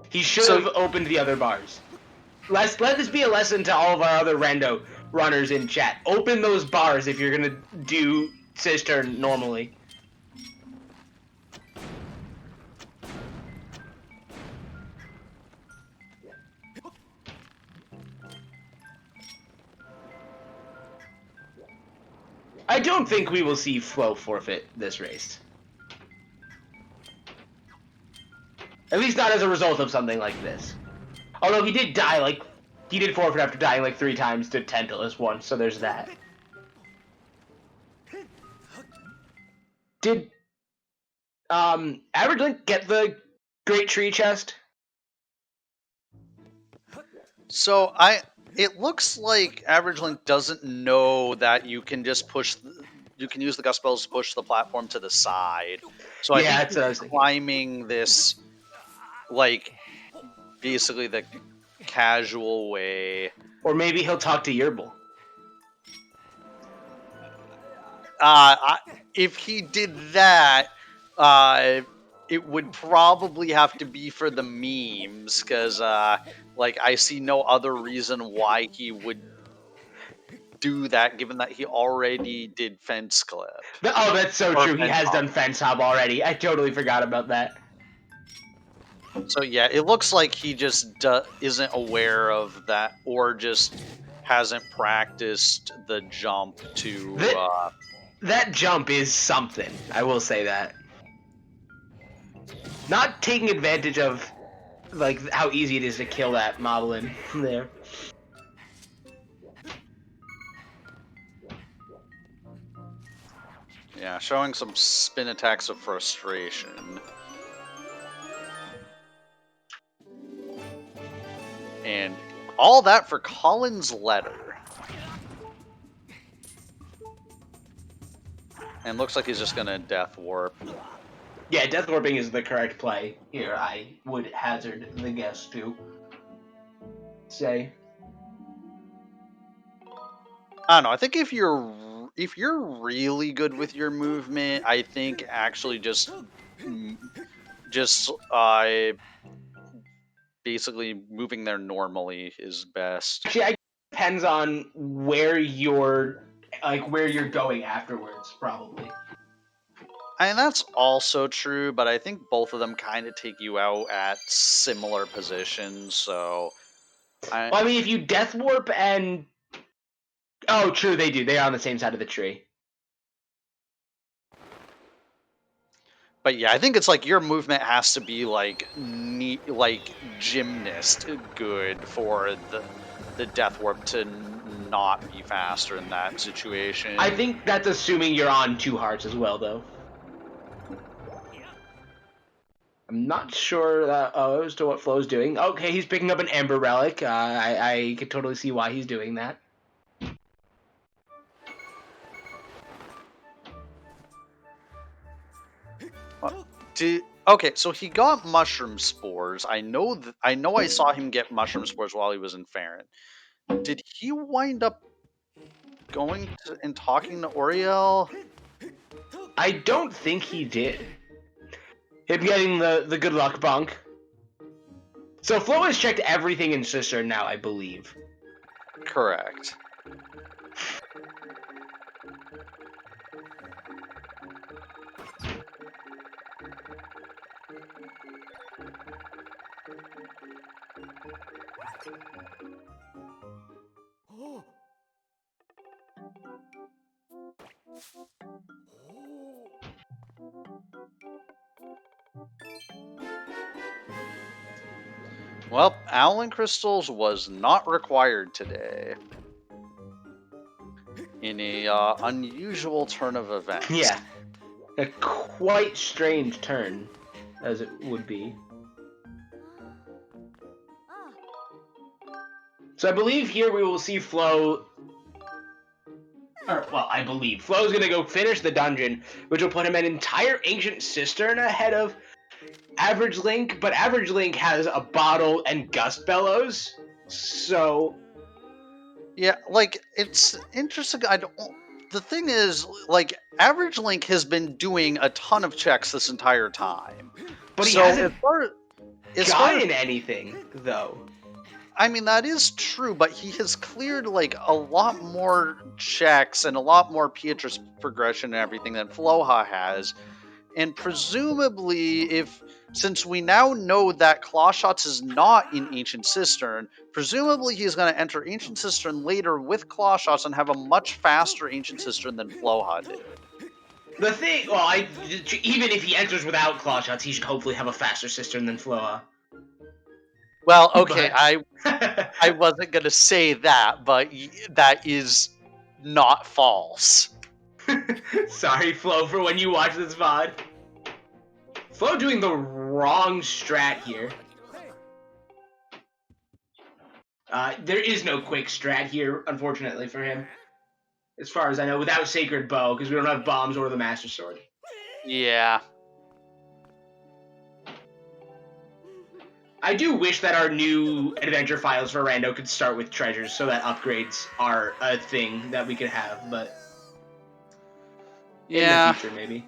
He should have opened the other bars. Let this be a lesson to all of our other rando runners in chat. Open those bars if you're gonna do Cistern normally. I don't think we will see Flow forfeit this race. At least not as a result of something like this. Although he did die, he did forfeit after dying 3 times to Tantalus once, so there's that. Did, AverageLink get the Great Tree Chest? So, it looks like AverageLink doesn't know that you can just you can use the gust spells to push the platform to the side. So Yeah, I think he's climbing this, like, basically the casual way. Or maybe he'll talk to Yerbil. If he did that, it would probably have to be for the memes, because, like, I see no other reason why he would do that, given that he already did Fence Clip. Oh, that's so true. He has done Fence Hop already. I totally forgot about that. So yeah, it looks like he just isn't aware of that, or just hasn't practiced the jump to... That jump is something, I will say that. Not taking advantage of, like, how easy it is to kill that Moblin there. Yeah, showing some spin attacks of frustration. And all that for Colin's letter. And looks like he's just gonna Death Warp. Yeah, Death Warping is the correct play here. I would hazard the guess to say. I don't know. I think if you're really good with your movement, I think actually just basically moving there normally is best. Actually, it depends on where you're going afterwards, probably. And that's also true, but I think both of them kind of take you out at similar positions, so... I mean, if you Death Warp and... Oh, true, they do. They are on the same side of the tree. But yeah, I think it's like your movement has to be like neat, like gymnast good for the death warp to not be faster in that situation. I think that's assuming you're on 2 hearts as well, though. I'm not sure as to what Flo's doing. Okay, he's picking up an Amber Relic. I could totally see why he's doing that. Okay, so he got mushroom spores. I know I saw him get mushroom spores while he was in Farron. Did he wind up going and talking to Oriel? I don't think he did. Him getting the good luck bunk. So Flo has checked everything in Cistern now, I believe. Correct. Well, Allen Crystals was not required today. In a unusual turn of events. Yeah. A quite strange turn, as it would be. So I believe here we will see Flo... I believe. Flo's gonna go finish the dungeon, which will put him an entire Ancient Cistern ahead of AverageLink, but AverageLink has a bottle and gust bellows, so... Yeah, like, it's interesting. The thing is, like, AverageLink has been doing a ton of checks this entire time. But he so hasn't as gotten anything, though. I mean, that is true, but he has cleared, like, a lot more checks and a lot more Beatrice progression and everything than Floha has. And presumably, since we now know that Clawshots is not in Ancient Cistern, presumably he's going to enter Ancient Cistern later with Clawshots and have a much faster Ancient Cistern than Floha did. The thing, even if he enters without Clawshots, he should hopefully have a faster Cistern than Floha. Well, okay, I wasn't going to say that, but that is not false. Sorry, Flo, for when you watch this VOD. Flo doing the wrong strat here. There is no quick strat here, unfortunately for him. As far as I know, without Sacred Bow, because we don't have bombs or the Master Sword. Yeah. I do wish that our new adventure files for Rando could start with treasures, so that upgrades are a thing that we could have, but... Yeah. In the future, maybe.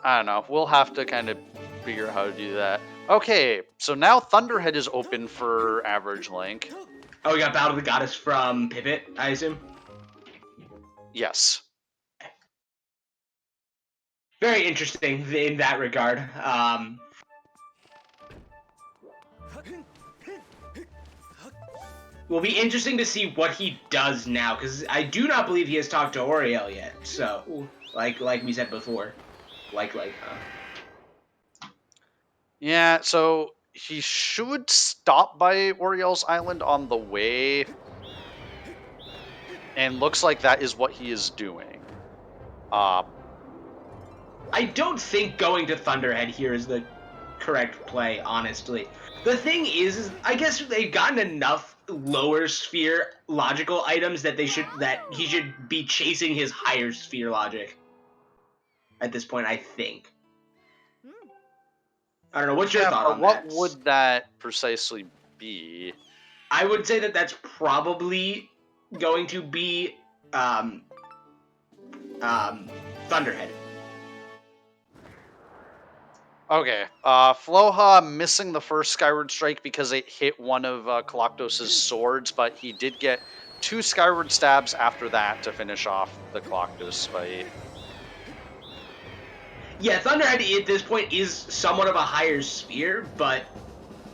I don't know. We'll have to kind of figure out how to do that. Okay, so now Thunderhead is open for AverageLink. Oh, we got Battle of the Goddess from Pivot, I assume? Yes. Very interesting in that regard. Will be interesting to see what he does now, because I do not believe he has talked to Oriel yet. So, like we said before, Yeah, so he should stop by Oriel's Island on the way, and looks like that is what he is doing. I don't think going to Thunderhead here is the correct play, honestly. The thing is I guess they've gotten enough lower sphere logical items that he should be chasing his higher sphere logic at this point, I think. I don't know, what's your thought on that? What would that precisely be? I would say that that's probably going to be Thunderhead. Okay, Floha missing the first Skyward Strike because it hit one of Koloktos' swords, but he did get 2 Skyward Stabs after that to finish off the Koloktos fight. Yeah, Thunderhead at this point is somewhat of a higher sphere, but,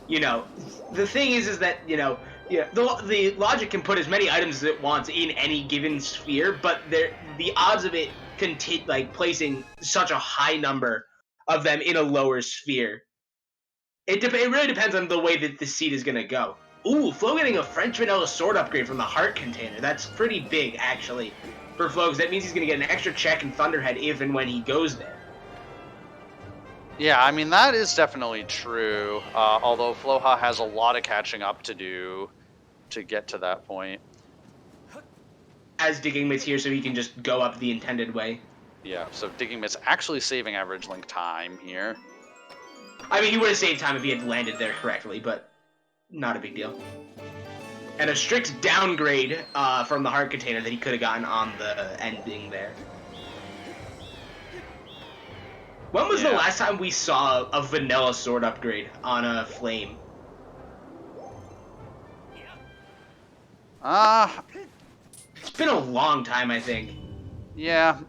you know, the thing is that, the logic can put as many items as it wants in any given sphere, but the odds of it placing such a high number of them in a lower sphere. It really depends on the way that the seed is going to go. Ooh, Flo getting a French vanilla sword upgrade from the heart container. That's pretty big, actually, for Flo, because that means he's going to get an extra check in Thunderhead if and when he goes there. Yeah, I mean, that is definitely true, although Floha has a lot of catching up to do to get to that point. As Digging Mitts here, so he can just go up the intended way. Yeah, so Digging Mitts actually saving average link time here. I mean, he would have saved time if he had landed there correctly, but not a big deal. And a strict downgrade from the heart container that he could have gotten on the ending there. When was the last time we saw a vanilla sword upgrade on a flame? It's been a long time, I think. Yeah,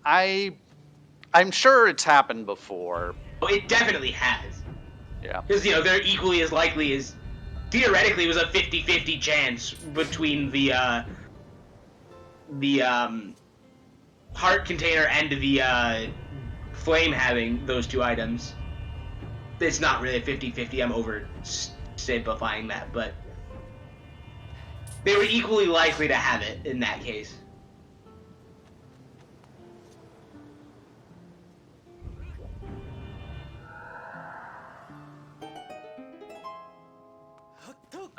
I'm sure it's happened before. Oh, it definitely has. Yeah. Because, they're equally as likely as... Theoretically, it was a 50-50 chance between the heart container and the flame having those two items. It's not really a 50-50, I'm oversimplifying that, but they were equally likely to have it in that case.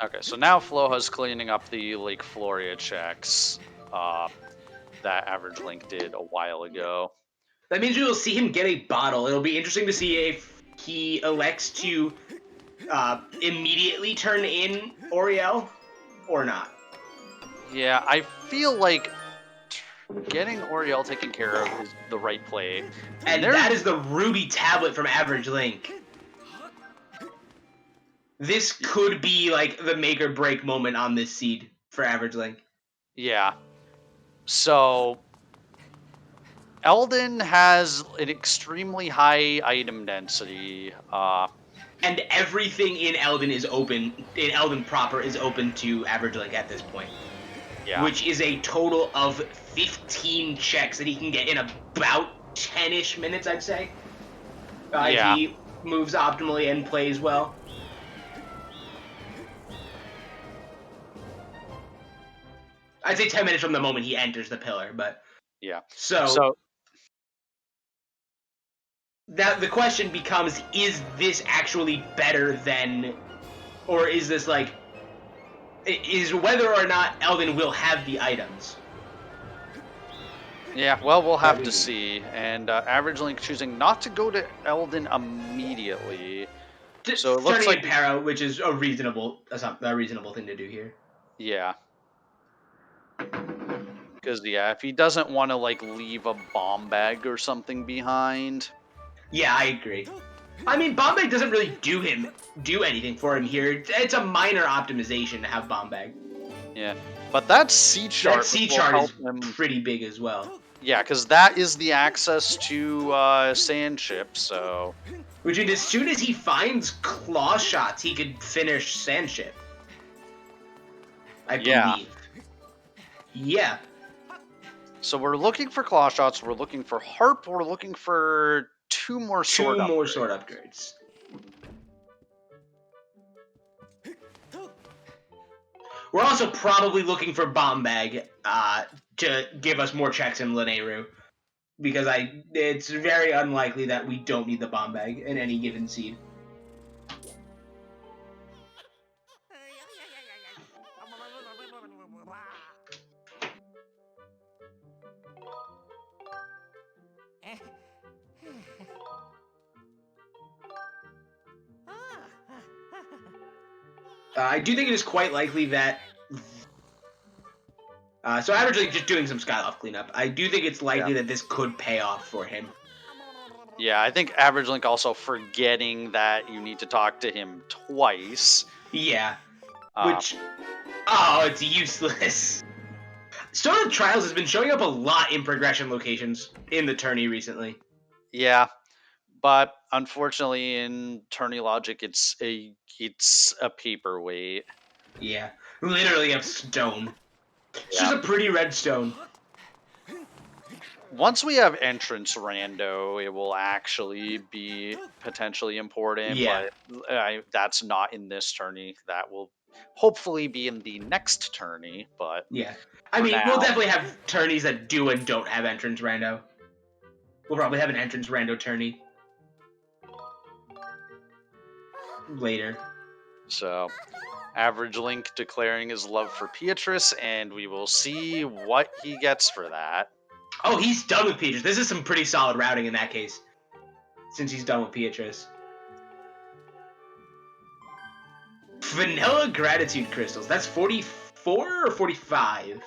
Okay, so now Floha's cleaning up the Lake Floria checks that Average Link did a while ago. That means we will see him get a bottle. It'll be interesting to see if he elects to immediately turn in Oriel or not. Yeah, I feel like getting Oriel taken care of is the right play. And that is the Ruby tablet from Average Link. This could be like the make or break moment on this seed for Average Link. Yeah. So Eldin has an extremely high item density. And everything in Eldin is open. In Eldin proper is open to Average Link at this point. Yeah. Which is a total of 15 checks that he can get in about 10-ish minutes, I'd say. If he moves optimally and plays well. I'd say 10 minutes from the moment he enters the pillar, but... Yeah. So that the question becomes, is this actually better than... Or is this like... Is whether or not Eldin will have the items. Yeah, well, we'll have to see. And Average Link choosing not to go to Eldin immediately. So it looks like Para, which is a reasonable thing to do here. Yeah. Because, if he doesn't want to, leave a bomb bag or something behind. Yeah, I agree. I mean, bomb bag doesn't really do anything for him here. It's a minor optimization to have bomb bag. Yeah, but that C chart. That C chart is pretty big as well. Yeah, because that is the access to Sand Ship, so... Which means as soon as he finds claw shots, he could finish Sand Ship. I believe. Yeah. So we're looking for claw shots, we're looking for harp, we're looking for two more sword upgrades. We're also probably looking for bomb bag to give us more checks in Lanayru. Because it's very unlikely that we don't need the bomb bag in any given seed. I do think it is quite likely that... so Average Link just doing some Skyloft cleanup. I do think it's likely that this could pay off for him. Yeah, I think Average Link also forgetting that you need to talk to him twice. Yeah. Which... Oh, it's useless. Stone of Trials has been showing up a lot in progression locations in the tourney recently. Yeah, but unfortunately in tourney logic, it's a paperweight. Yeah, literally a stone. It's just a pretty red stone. once we have entrance rando, it will actually be potentially important, Yeah. but that's not in this tourney. That will hopefully be in the next tourney, but Yeah. I for mean, we'll now, definitely have tourneys that do and don't have entrance rando. We'll probably have an entrance rando tourney later. so Average Link declaring his love for Beatrice, and we will see what he gets for that. Oh, he's done with Beatrice. This is some pretty solid routing in that case, since he's done with Beatrice. Vanilla Gratitude Crystals. That's 44 or 45?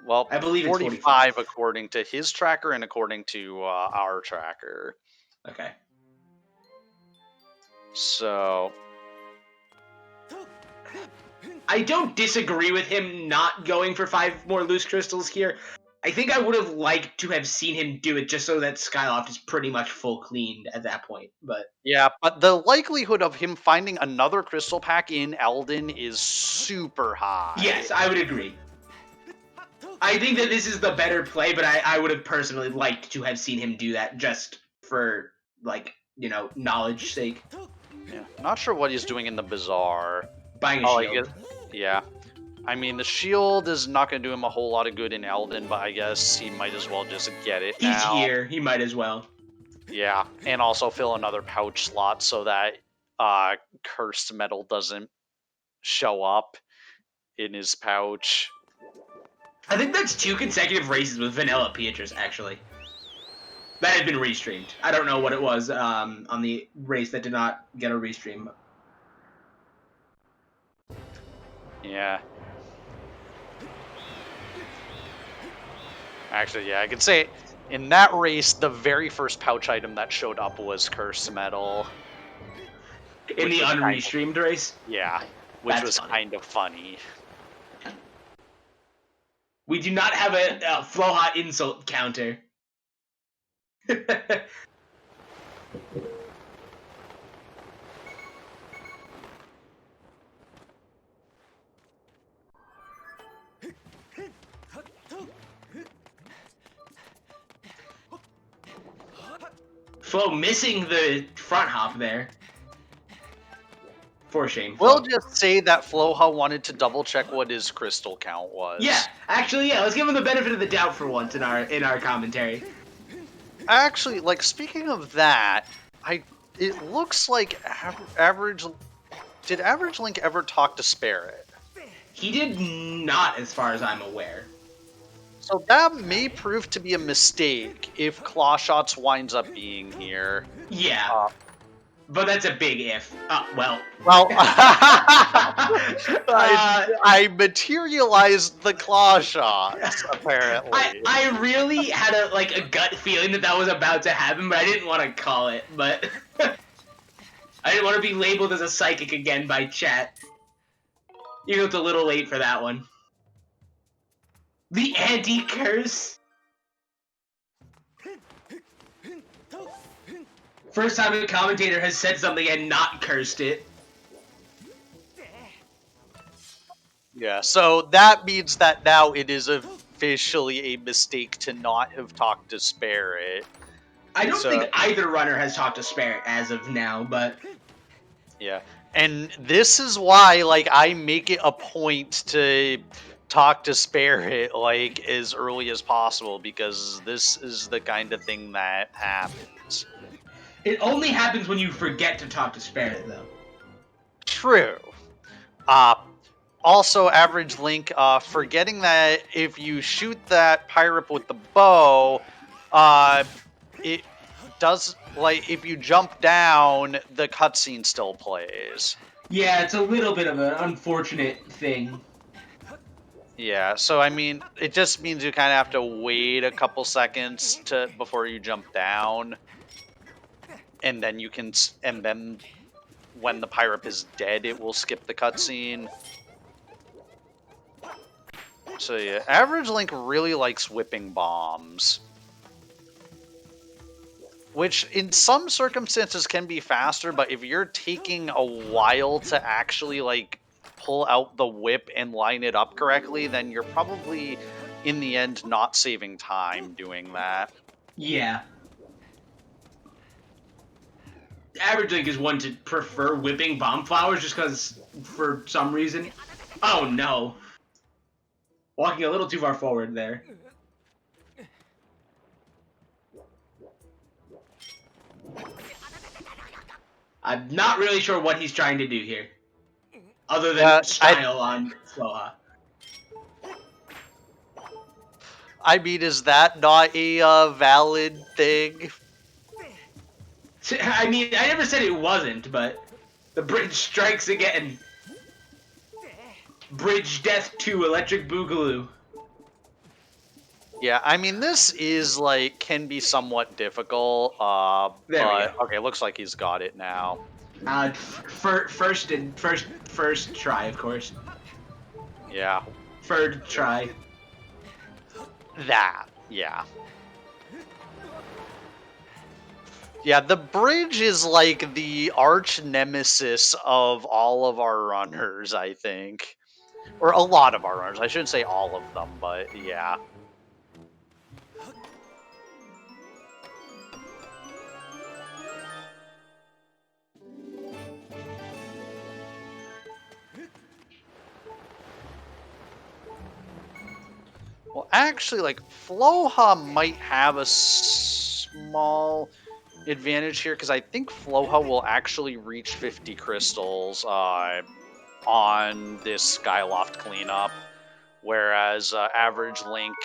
Well, I believe it's 45 according to his tracker and according to our tracker. Okay. So I don't disagree with him not going for 5 more loose crystals here. I think I would have liked to have seen him do it just so that Skyloft is pretty much full cleaned at that point. But yeah, but the likelihood of him finding another crystal pack in Eldin is super high. yes, I would agree. I think that this is the better play, but I would have personally liked to have seen him do that just for, like, you know, knowledge sake. Yeah, not sure what he's doing in the bazaar. Buying a shield. Yeah. I mean, the shield is not going to do him a whole lot of good in Eldin, but I guess he might as well just get it He's now. here. He might as well. Yeah, and also fill another pouch slot so that cursed metal doesn't show up in his pouch. I think that's 2 consecutive races with Vanilla Beatrice, actually. That had been restreamed. I don't know what it was on the race that did not get a restream. Yeah. Actually, yeah, I could say in that race, the very first pouch item that showed up was Cursed Metal. In the unrestreamed race? Yeah, which That's was funny. kind of funny. We do not have a Floha insult counter. Flo missing the front hop there. For shame. We'll just say that Floha wanted to double check what his crystal count was. Yeah, actually, yeah. Let's give him the benefit of the doubt for once in our commentary. Actually, like speaking of that, it looks like did Average Link ever talk to Spirit? He did not, as far as I'm aware. So that may prove to be a mistake if Clawshots winds up being here. Yeah. But that's a big if. Well. Well, I materialized the Clawshots, apparently. I really had a gut feeling that was about to happen, but I didn't want to call it. But I didn't want to be labeled as a psychic again by chat. Even though it's a little late for that one. The anti-curse. First time a commentator has said something and not cursed it. Yeah, so that means that now it is officially a mistake to not have talked to Spirit. I don't think either runner has talked to Spirit as of now, but... Yeah, and this is why, like, I make it a point to talk to Spirit, like, as early as possible, because this is the kind of thing that happens. It only happens when you forget to talk to Spirit, though. True. Also, Average Link, forgetting that if you shoot that Pyrup with the bow, it does, like, if you jump down, the cutscene still plays. Yeah, it's a little bit of an unfortunate thing. Yeah, so I mean, it just means you kind of have to wait a couple seconds before you jump down. And then you can, and then when the Pyrup is dead, it will skip the cutscene. So yeah, Average Link really likes whipping bombs. Which, in some circumstances, can be faster, but if you're taking a while to actually, like, pull out the whip and line it up correctly, then you're probably in the end not saving time doing that. Yeah. Average Link is one to prefer whipping bomb flowers just because, for some reason. Oh no. Walking a little too far forward there. I'm not really sure what he's trying to do here. Other than style on Floha. I mean, is that not a valid thing? I mean, I never said it wasn't, but the bridge strikes again. Bridge death 2, Electric Boogaloo. Yeah, I mean, this is, like, can be somewhat difficult, There we but, go. okay, looks like he's got it now. First try, of course. Yeah. Third try. That, yeah. Yeah, the bridge is like the arch nemesis of all of our runners, I think. Or a lot of our runners. I shouldn't say all of them, but yeah. Well, actually, like, Floha might have a small advantage here, because I think Floha will actually reach 50 crystals on this Skyloft cleanup, whereas Average Link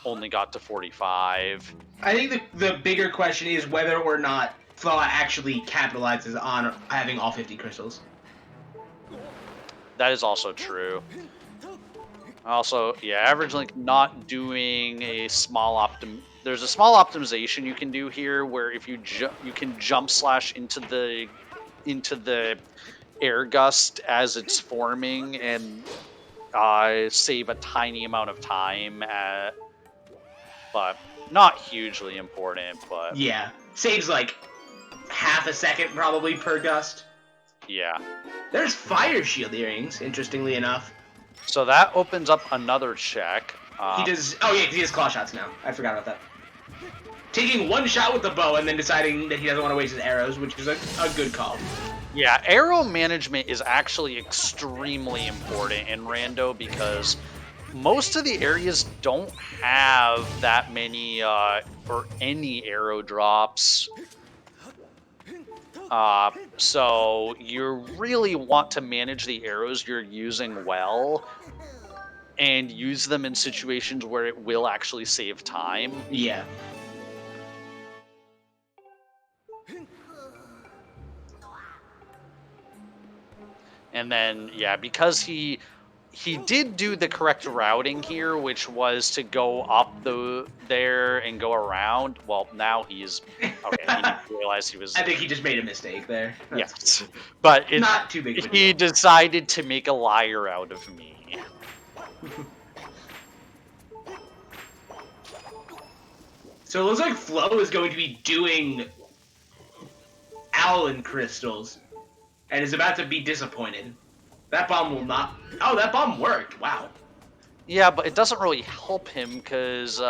only got to 45. I think the bigger question is whether or not Floha actually capitalizes on having all 50 crystals. That is also true. Also, yeah, Average Link not doing a small there's a small optimization you can do here where if you you can jump slash into the air gust as it's forming and save a tiny amount of time, but not hugely important. But yeah, saves like half a second probably per gust. Yeah. There's fire shield earrings, interestingly enough. So that opens up another check. He does. Oh yeah, because he has claw shots now. I forgot about that. Taking one shot with the bow and then deciding that he doesn't want to waste his arrows, which is a good call. Yeah, arrow management is actually extremely important in Rando because most of the areas don't have that many or any arrow drops. So you really want to manage the arrows you're using well and use them in situations where it will actually save time. Yeah. And then, yeah, because he did do the correct routing here, which was to go up there and go around. Well, now he's okay. He didn't realize he was. I think he just made a mistake there. Yes, but not too big. He decided to make a liar out of me. So it looks like Flo is going to be doing Owlin crystals, and is about to be disappointed. That bomb will not. Oh, that bomb worked. Wow. Yeah, but it doesn't really help him because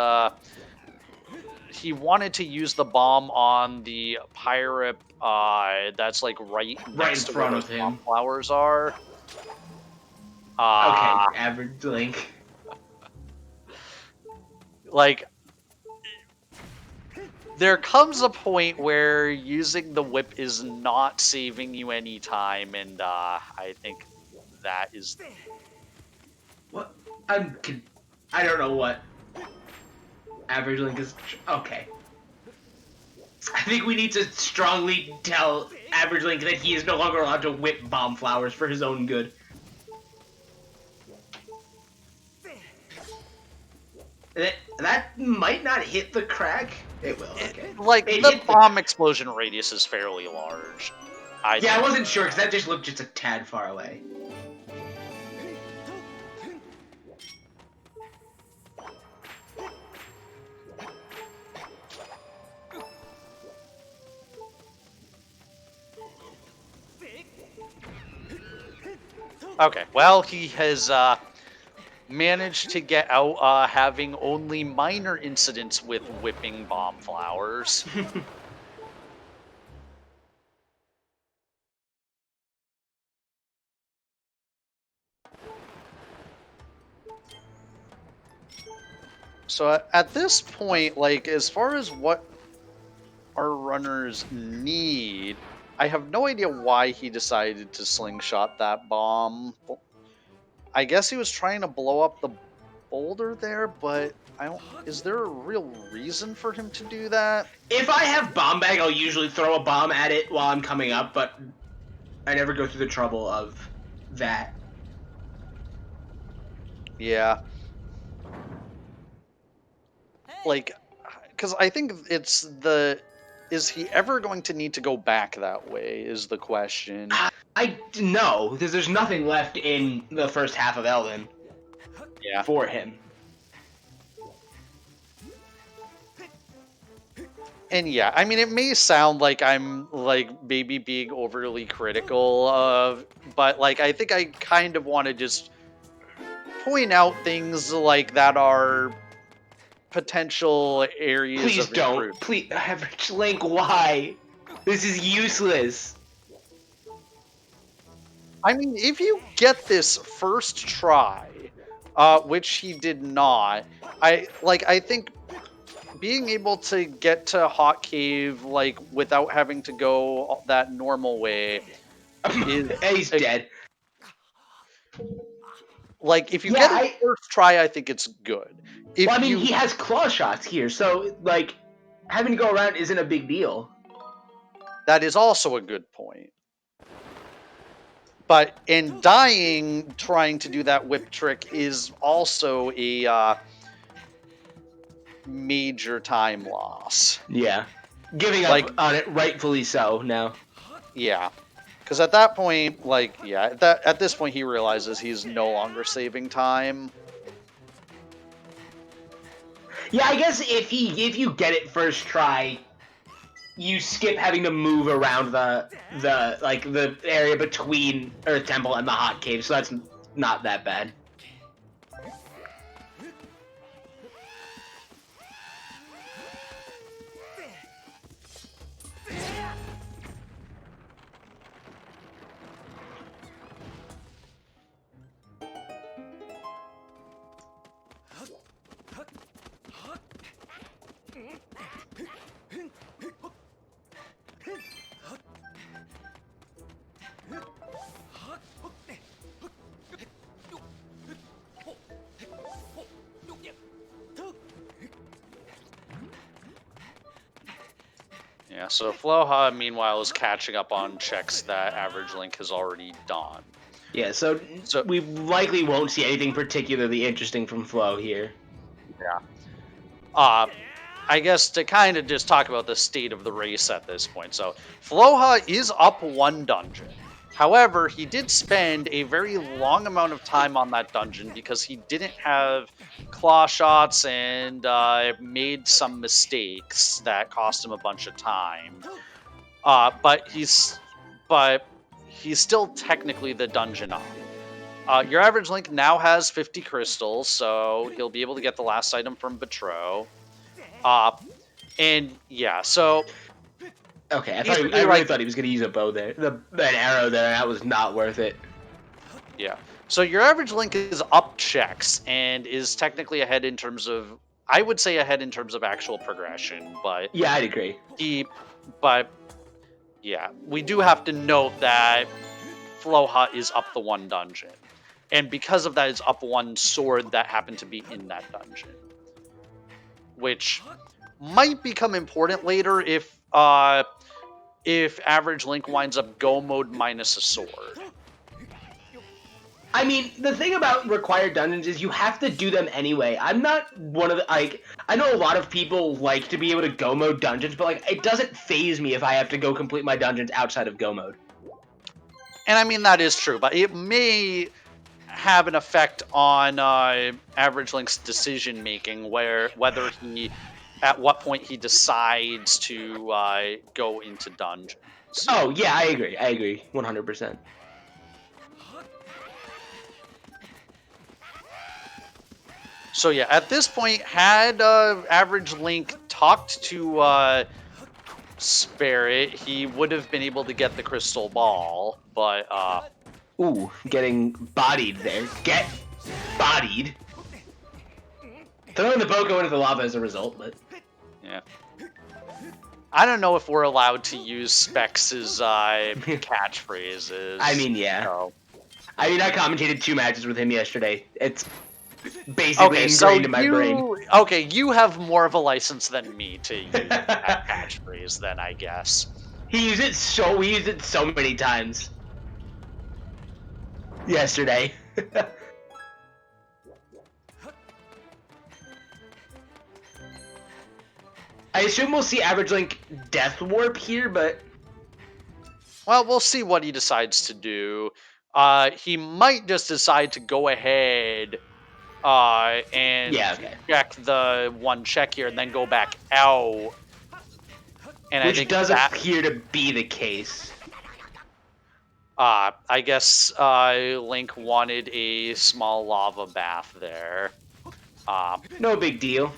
he wanted to use the bomb on the pirate that's like right next in front to of him. Bomb flowers are. Okay, Average Link. Like, there comes a point where using the whip is not saving you any time, and I think that is... What? I don't know what Average Link is... Okay. I think we need to strongly tell Average Link that he is no longer allowed to whip bomb flowers for his own good. That might not hit the crack. It will, okay. The bomb explosion radius is fairly large. I wasn't sure, because that just looked just a tad far away. Okay, well, he has managed to get out having only minor incidents with whipping bomb flowers. So at this point, like, as far as what our runners need, I have no idea why he decided to slingshot that bomb. I guess he was trying to blow up the boulder there, but I don't. Is there a real reason for him to do that? If I have bomb bag, I'll usually throw a bomb at it while I'm coming up, but I never go through the trouble of that. Yeah. Like, because I think it's the. Is he ever going to need to go back that way? Is the question. I know, because there's nothing left in the first half of Elden for him. And yeah, I mean, it may sound like I'm like maybe being overly critical of, but like I think I kind of want to just point out things like that are potential areas Please of don't. improvement. Please, Average Link, why? This is useless. I mean, if you get this first try, which he did not, I think being able to get to Hot Cave like without having to go that normal way is He's dead. Like, if you get it first try, I think it's good. If well, I mean, he has claw shots here, so like having to go around isn't a big deal. That is also a good point. But in dying, trying to do that whip trick is also a major time loss. Yeah. Giving up on it, rightfully so, now. Yeah. Because at that point, like, yeah, at this point he realizes he's no longer saving time. Yeah, I guess if you get it first try, you skip having to move around the area between Earth Temple and the Hot Cave, so that's not that bad. Yeah, so Floha, meanwhile, is catching up on checks that Average Link has already done. Yeah, so we likely won't see anything particularly interesting from Flo here. Yeah. I guess to kind of just talk about the state of the race at this point. So, Floha is up one dungeon. However, he did spend a very long amount of time on that dungeon because he didn't have claw shots and made some mistakes that cost him a bunch of time. But he's still technically the dungeon up. Your average Link now has 50 crystals, so he'll be able to get the last item from Betrow. And yeah, so okay, I really thought he was going to use a bow there, an arrow there. That was not worth it. Yeah, so your average Link is up checks and is technically ahead in terms of, I would say ahead in terms of actual progression, but yeah, I'd agree. But yeah, we do have to note that Floha is up the one dungeon, and because of that, is up one sword that happened to be in that dungeon, which might become important later if Average Link winds up go mode minus a sword. I mean, the thing about required dungeons is you have to do them anyway. I'm not one of the, like, I know a lot of people like to be able to go mode dungeons, but like, it doesn't phase me if I have to go complete my dungeons outside of go mode. And I mean, that is true, but it may have an effect on Average Link's decision making, whether he, at what point he decides to go into dungeons. Oh yeah, I agree, 100%. So yeah, at this point, had Average Link talked to Spirit, he would have been able to get the crystal ball, but Ooh, getting bodied there. Get bodied. Throwing the Boko into the lava as a result, but yeah. I don't know if we're allowed to use Specs' catchphrases. I mean, yeah. So. I mean, I commentated 2 matches with him yesterday. It's basically ingrained in my brain. Okay, you have more of a license than me to use that catchphrase, then I guess. We used it so many times yesterday. I assume we'll see Average Link Death Warp here, but Well, we'll see what he decides to do. He might just decide to go ahead and check the one check here and then go back out. And which I think does appear to be the case. I guess Link wanted a small lava bath there. No big deal.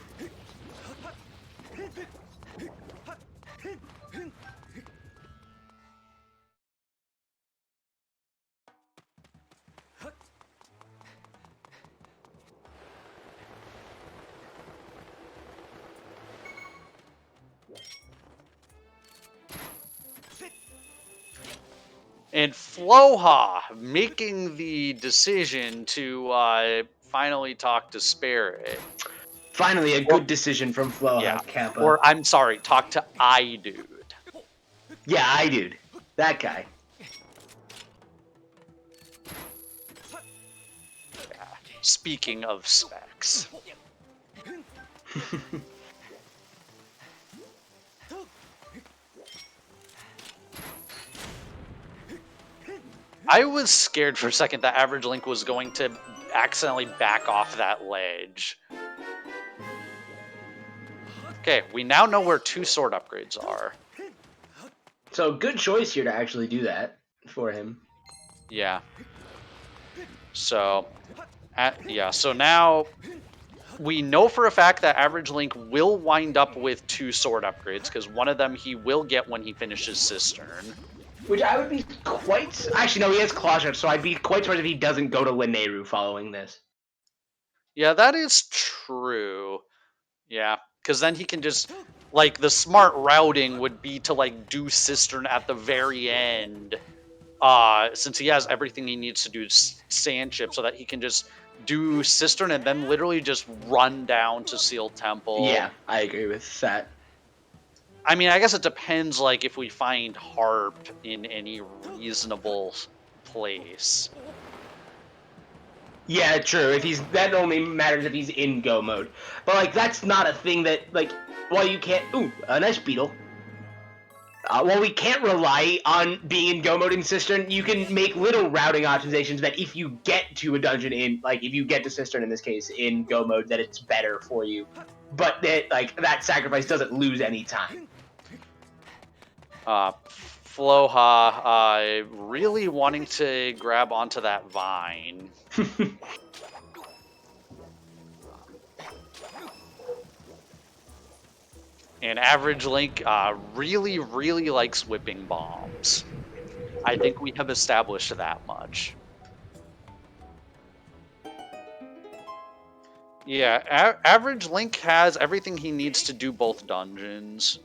And Floha making the decision to finally talk to Spirit. Finally, a good decision from Floha. Yeah. Kappa. Or, I'm sorry, talk to iDude. Yeah, iDude. That guy. Yeah. Speaking of Specs. I was scared for a second that Average Link was going to accidentally back off that ledge. Okay, we now know where 2 sword upgrades are. So, good choice here to actually do that for him. Yeah. So, so now we know for a fact that Average Link will wind up with 2 sword upgrades, because one of them he will get when he finishes Cistern. Which I would be quite... Actually, no, he has Claw Shot, so I'd be quite surprised if he doesn't go to Lineru following this. Yeah, that is true. Yeah, because then he can just... Like, the smart routing would be to, like, do Cistern at the very end. Since he has everything he needs to do Sand Chip, so that he can just do Cistern and then literally just run down to Seal Temple. Yeah, I agree with that. I mean, I guess it depends, like, if we find Harp in any reasonable place. Yeah, true. If he's... That only matters if he's in Go mode. But, like, that's not a thing that, like... While you can't... Ooh, a nice beetle. While we can't rely on being in Go mode in Cistern, you can make little routing optimizations that if you get to a dungeon in... Like, if you get to Cistern, in this case, in Go mode, that it's better for you. But, that sacrifice doesn't lose any time. Floha, really wanting to grab onto that vine. And Average Link really, really likes whipping bombs. I think we have established that much. Yeah, Average Link has everything he needs to do both dungeons.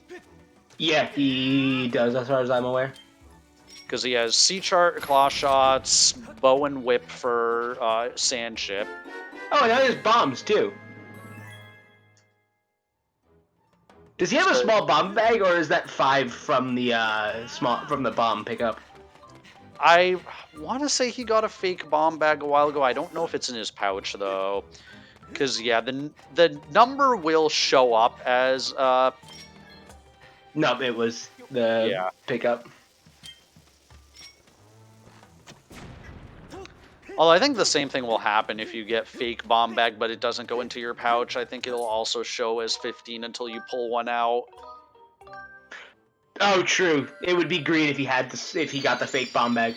Yeah, he does, as far as I'm aware. Because he has C-Chart, Claw Shots, Bow and Whip for Sand Ship. Oh, and now he has bombs, too. Does he have a small bomb bag, or is that 5 from the from the bomb pickup? I want to say he got a fake bomb bag a while ago. I don't know if it's in his pouch, though. Because, yeah, the number will show up as... No, it was the pickup. Although I think the same thing will happen if you get fake bomb bag, but it doesn't go into your pouch. I think it'll also show as 15 until you pull one out. Oh, true. It would be green if he had if he got the fake bomb bag.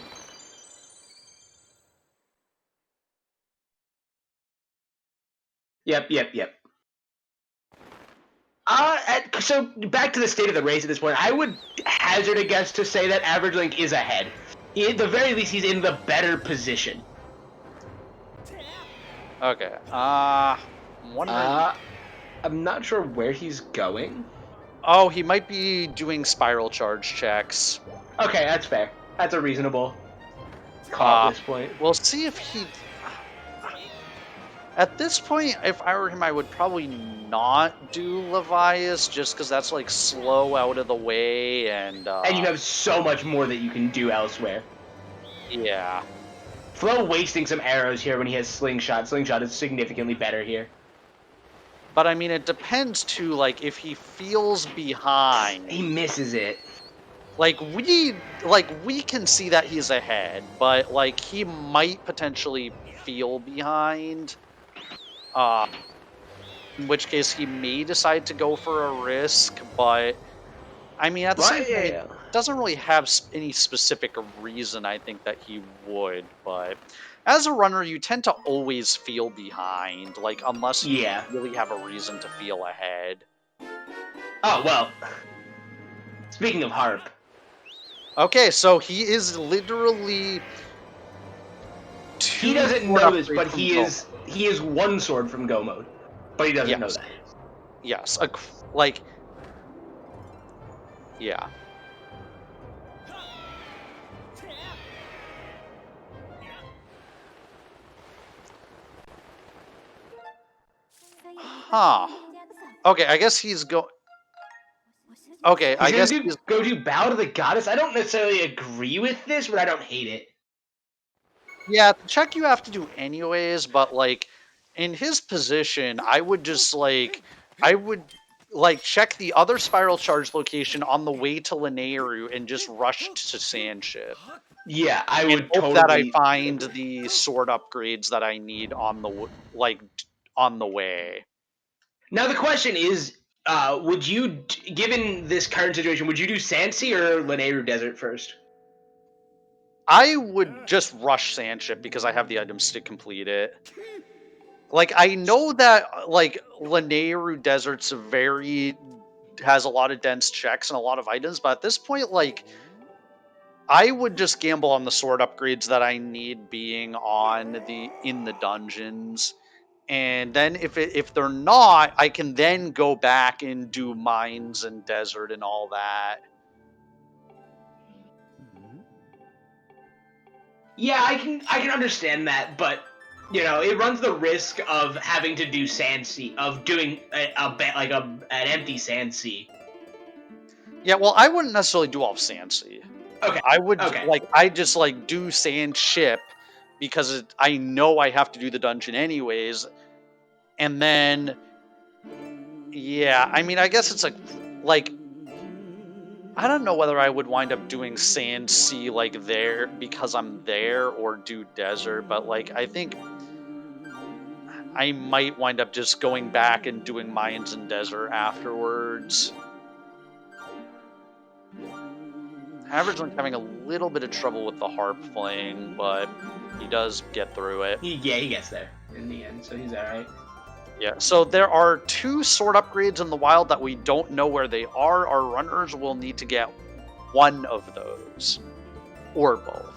Yep. So back to the state of the race at this point, I would hazard a guess to say that AverageLink is ahead. At the very least, he's in the better position. Okay. I'm wondering. I'm not sure where he's going. Oh, he might be doing spiral charge checks. Okay, that's fair. That's a reasonable call at this point. We'll see if he. At this point, if I were him, I would probably not do Levias just because that's like slow out of the way and. And you have so much more that you can do elsewhere. Yeah. Flo wasting some arrows here when he has Slingshot. Slingshot is significantly better here. But I mean, it depends too. Like, if he feels behind, he misses it. Like we can see that he's ahead, but like he might potentially feel behind. In which case he may decide to go for a risk, but I mean, at the same time, it doesn't really have any specific reason I think that he would, but as a runner, you tend to always feel behind, like, unless you really have a reason to feel ahead. Oh, well. Speaking of Harp. Okay, so he is literally... He doesn't know this, but he is one sword from Go mode. But he doesn't know that. Yes, yeah. Huh. Okay, I guess he's Okay, I guess he's... go do Bow to the Goddess. I don't necessarily agree with this, but I don't hate it. Yeah, the check you have to do anyways, but like in his position, I would just check the other spiral charge location on the way to Lanayru and just rush to Sandship. Yeah, I would hope that I find the sword upgrades that I need on the way. Now the question is, would you, given this current situation, would you do Sansi or Lanayru Desert first? I would just rush Sandship because I have the items to complete it. Like, I know that, like, Lanayru Desert's has a lot of dense checks and a lot of items, but at this point, like, I would just gamble on the sword upgrades that I need being in the dungeons. And then if they're not, I can then go back and do mines and desert and all that. Yeah, I can understand that, but you know, it runs the risk of having to do Sansi, of doing an empty Sansi. Yeah, well, I wouldn't necessarily do all of Sansi. Okay. I would I just do Sandship because I know I have to do the dungeon anyways, and then yeah, I mean, I guess it's like I don't know whether I would wind up doing Sansi there because I'm there or do desert, but like I think I might wind up just going back and doing mines and desert afterwards. AverageLink having a little bit of trouble with the harp playing, but he does get through it. He gets there in the end, so he's alright. Yeah, so there are 2 sword upgrades in the wild that we don't know where they are. Our runners will need to get one of those, or both.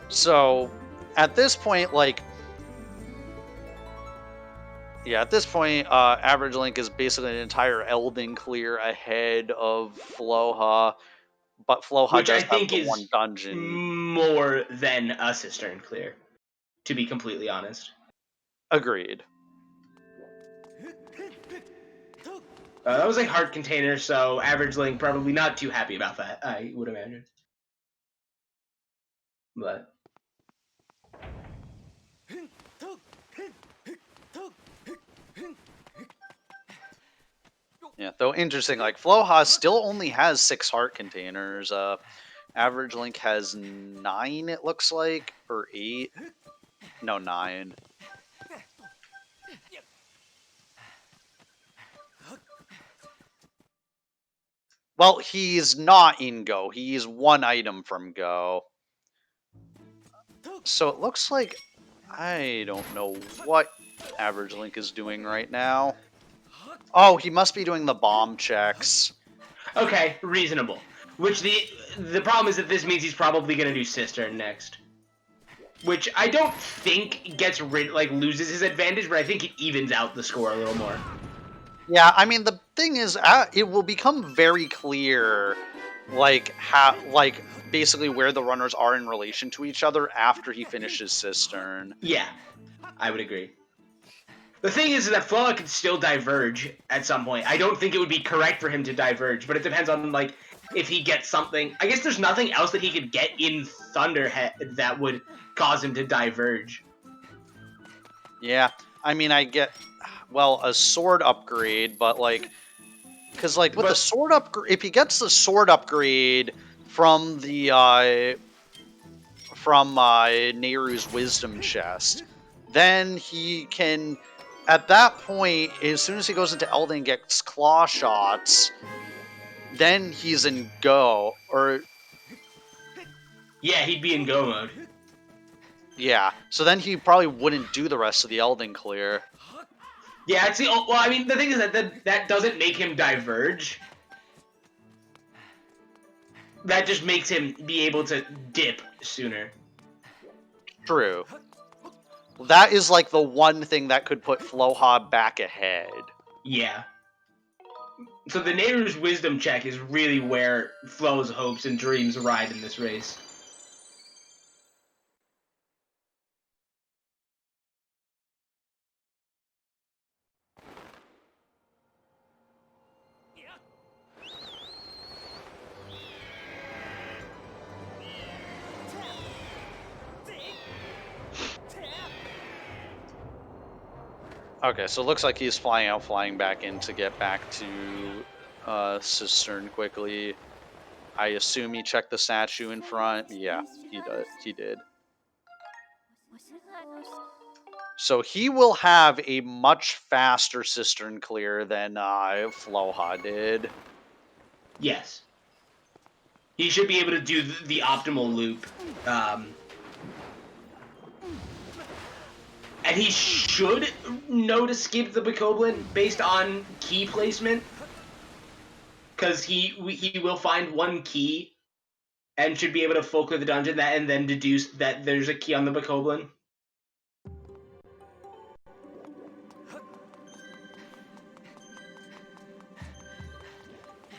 So, at this point, AverageLink is basically an entire Elding clear ahead of Floha, but Floha does have the one dungeon. More than a Cistern clear, to be completely honest. Agreed. That was a heart container, so AverageLink probably not too happy about that, I would imagine. But... Yeah, though interesting, Floha still only has 6 heart containers. AverageLink has 9, it looks like, or 8. No, 9. Well, he's not in Go. He's one item from Go. So it looks like I don't know what Average Link is doing right now. Oh, he must be doing the bomb checks. Okay, reasonable. Which the problem is that this means he's probably gonna do Cistern next. Which I don't think loses his advantage, but I think it evens out the score a little more. Yeah, I mean the thing is, it will become very clear, basically where the runners are in relation to each other after he finishes Cistern. Yeah, I would agree. The thing is that Floha could still diverge at some point. I don't think it would be correct for him to diverge, but it depends on, like, if he gets something. I guess there's nothing else that he could get in Thunderhead that would cause him to diverge. Yeah, I mean, I get, well, a sword upgrade, but, like, because, like, with the sword upgrade, if he gets the sword upgrade from Nehru's wisdom chest, then he can, at that point, as soon as he goes into Elden and gets claw shots, then he's in go, or... Yeah, he'd be in go mode. Yeah, so then he probably wouldn't do the rest of the Elden clear. Yeah, it's well, I mean, the thing is that doesn't make him diverge. That just makes him be able to dip sooner. True. That is, like, the one thing that could put Floha back ahead. Yeah. So the Nehru's wisdom check is really where Flo's hopes and dreams ride in this race. Okay, so it looks like he's flying out, flying back in to get back to Cistern quickly. I assume he checked the statue in front. Yeah, he did. So he will have a much faster Cistern clear than Floha did. Yes. He should be able to do the optimal loop. And he should know to skip the Bokoblin based on key placement. Because he will find one key and should be able to full clear the dungeon and then deduce that there's a key on the Bokoblin.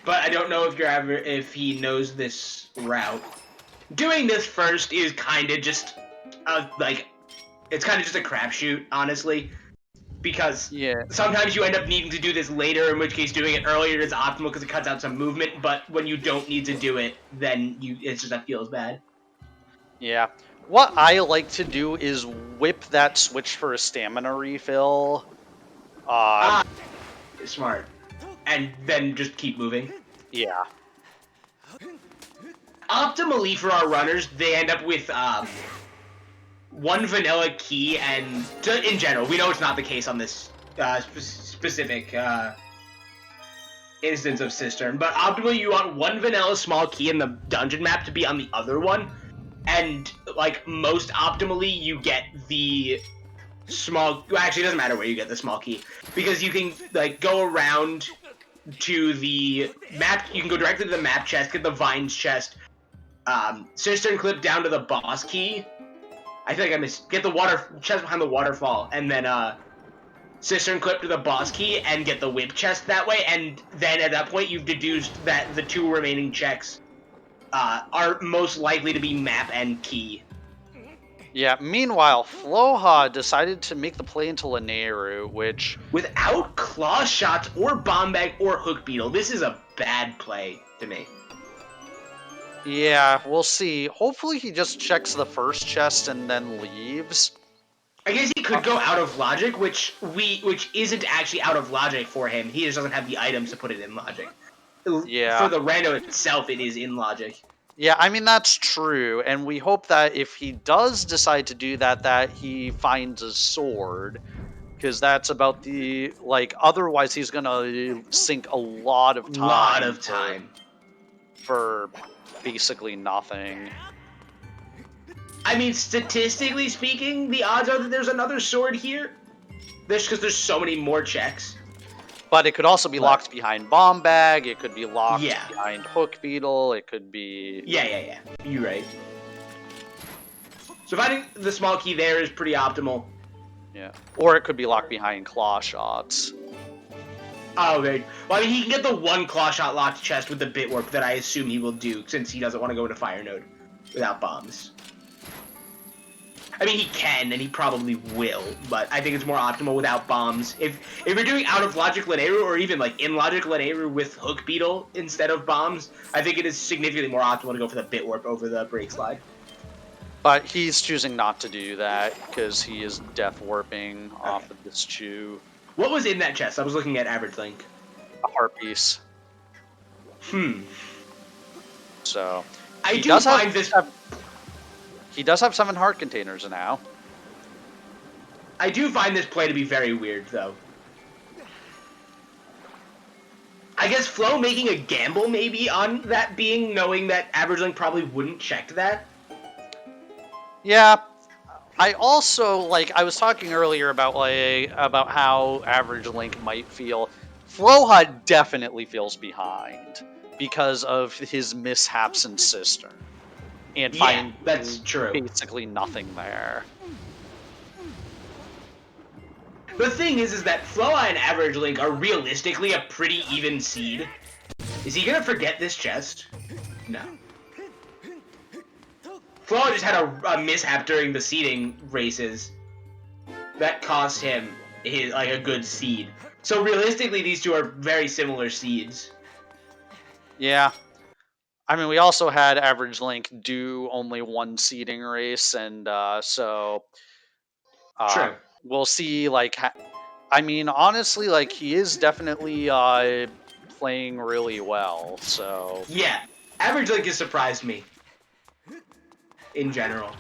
But I don't know if he knows this route. Doing this first is kind of just it's kind of just a crapshoot, honestly, because sometimes you end up needing to do this later, in which case doing it earlier is optimal because it cuts out some movement. But when you don't need to do it, then it's just that feels bad. Yeah. What I like to do is whip that switch for a stamina refill. Smart. And then just keep moving. Yeah. Optimally for our runners, they end up with one vanilla key, and in general, we know it's not the case on this specific instance of Cistern, but optimally you want one vanilla small key in the dungeon map to be on the other one, and like most optimally you get the small, well, actually it doesn't matter where you get the small key, because you can like go around to the map, you can go directly to the map chest, get the vines chest, Cistern clip down to the boss key. I feel like I missed. Get the water chest behind the waterfall, and then Cistern clip to the boss key and get the whip chest that way. And then at that point, you've deduced that the two remaining checks are most likely to be map and key. Yeah. Meanwhile, Floha decided to make the play into Nehru, which without claw shots or bomb bag or hook beetle, this is a bad play to me. Yeah, we'll see. Hopefully he just checks the first chest and then leaves. I guess he could go out of logic, which isn't actually out of logic for him. He just doesn't have the items to put it in logic. Yeah. For the rando itself, it is in logic. Yeah, I mean, that's true. And we hope that if he does decide to do that, that he finds a sword. Because that's about the, like, otherwise he's going to sink a lot of time. For basically nothing. I mean, statistically speaking, the odds are that there's another sword here. Because there's so many more checks. But it could also be locked behind Bomb Bag. It could be locked Yeah. behind Hook Beetle. It could be... Yeah. You're right. So finding the small key there is pretty optimal. Yeah. Or it could be locked behind Claw Shots. Oh, okay. Well, I mean, he can get the one claw shot locked chest with the bit warp that I assume he will do, since he doesn't want to go into Fire Node without bombs. I mean, he can, and he probably will, but I think it's more optimal without bombs. If you're doing out of logic Lineru, or even like in logic Lineru with Hook Beetle instead of bombs, I think it is significantly more optimal to go for the bit warp over the break slide. But he's choosing not to do that because he is death warping off of this Chew. What was in that chest? I was looking at AverageLink. A heart piece. So I do find this. He does have 7 heart containers now. I do find this play to be very weird, though. I guess Flo making a gamble maybe on that being, knowing that AverageLink probably wouldn't check that. Yeah. I also, like, I was talking earlier about how AverageLink might feel. Floha definitely feels behind because of his mishaps in Cistern. And finding that's true. Basically nothing there. The thing is that Floha and AverageLink are realistically a pretty even seed. Is he gonna forget this chest? No. Floha just had a mishap during the seeding races that cost him a good seed. So realistically, these two are very similar seeds. Yeah. I mean, we also had AverageLink do only one seeding race, and so True. We'll see. Like, I mean, honestly, like he is definitely playing really well. So yeah, AverageLink has surprised me in general.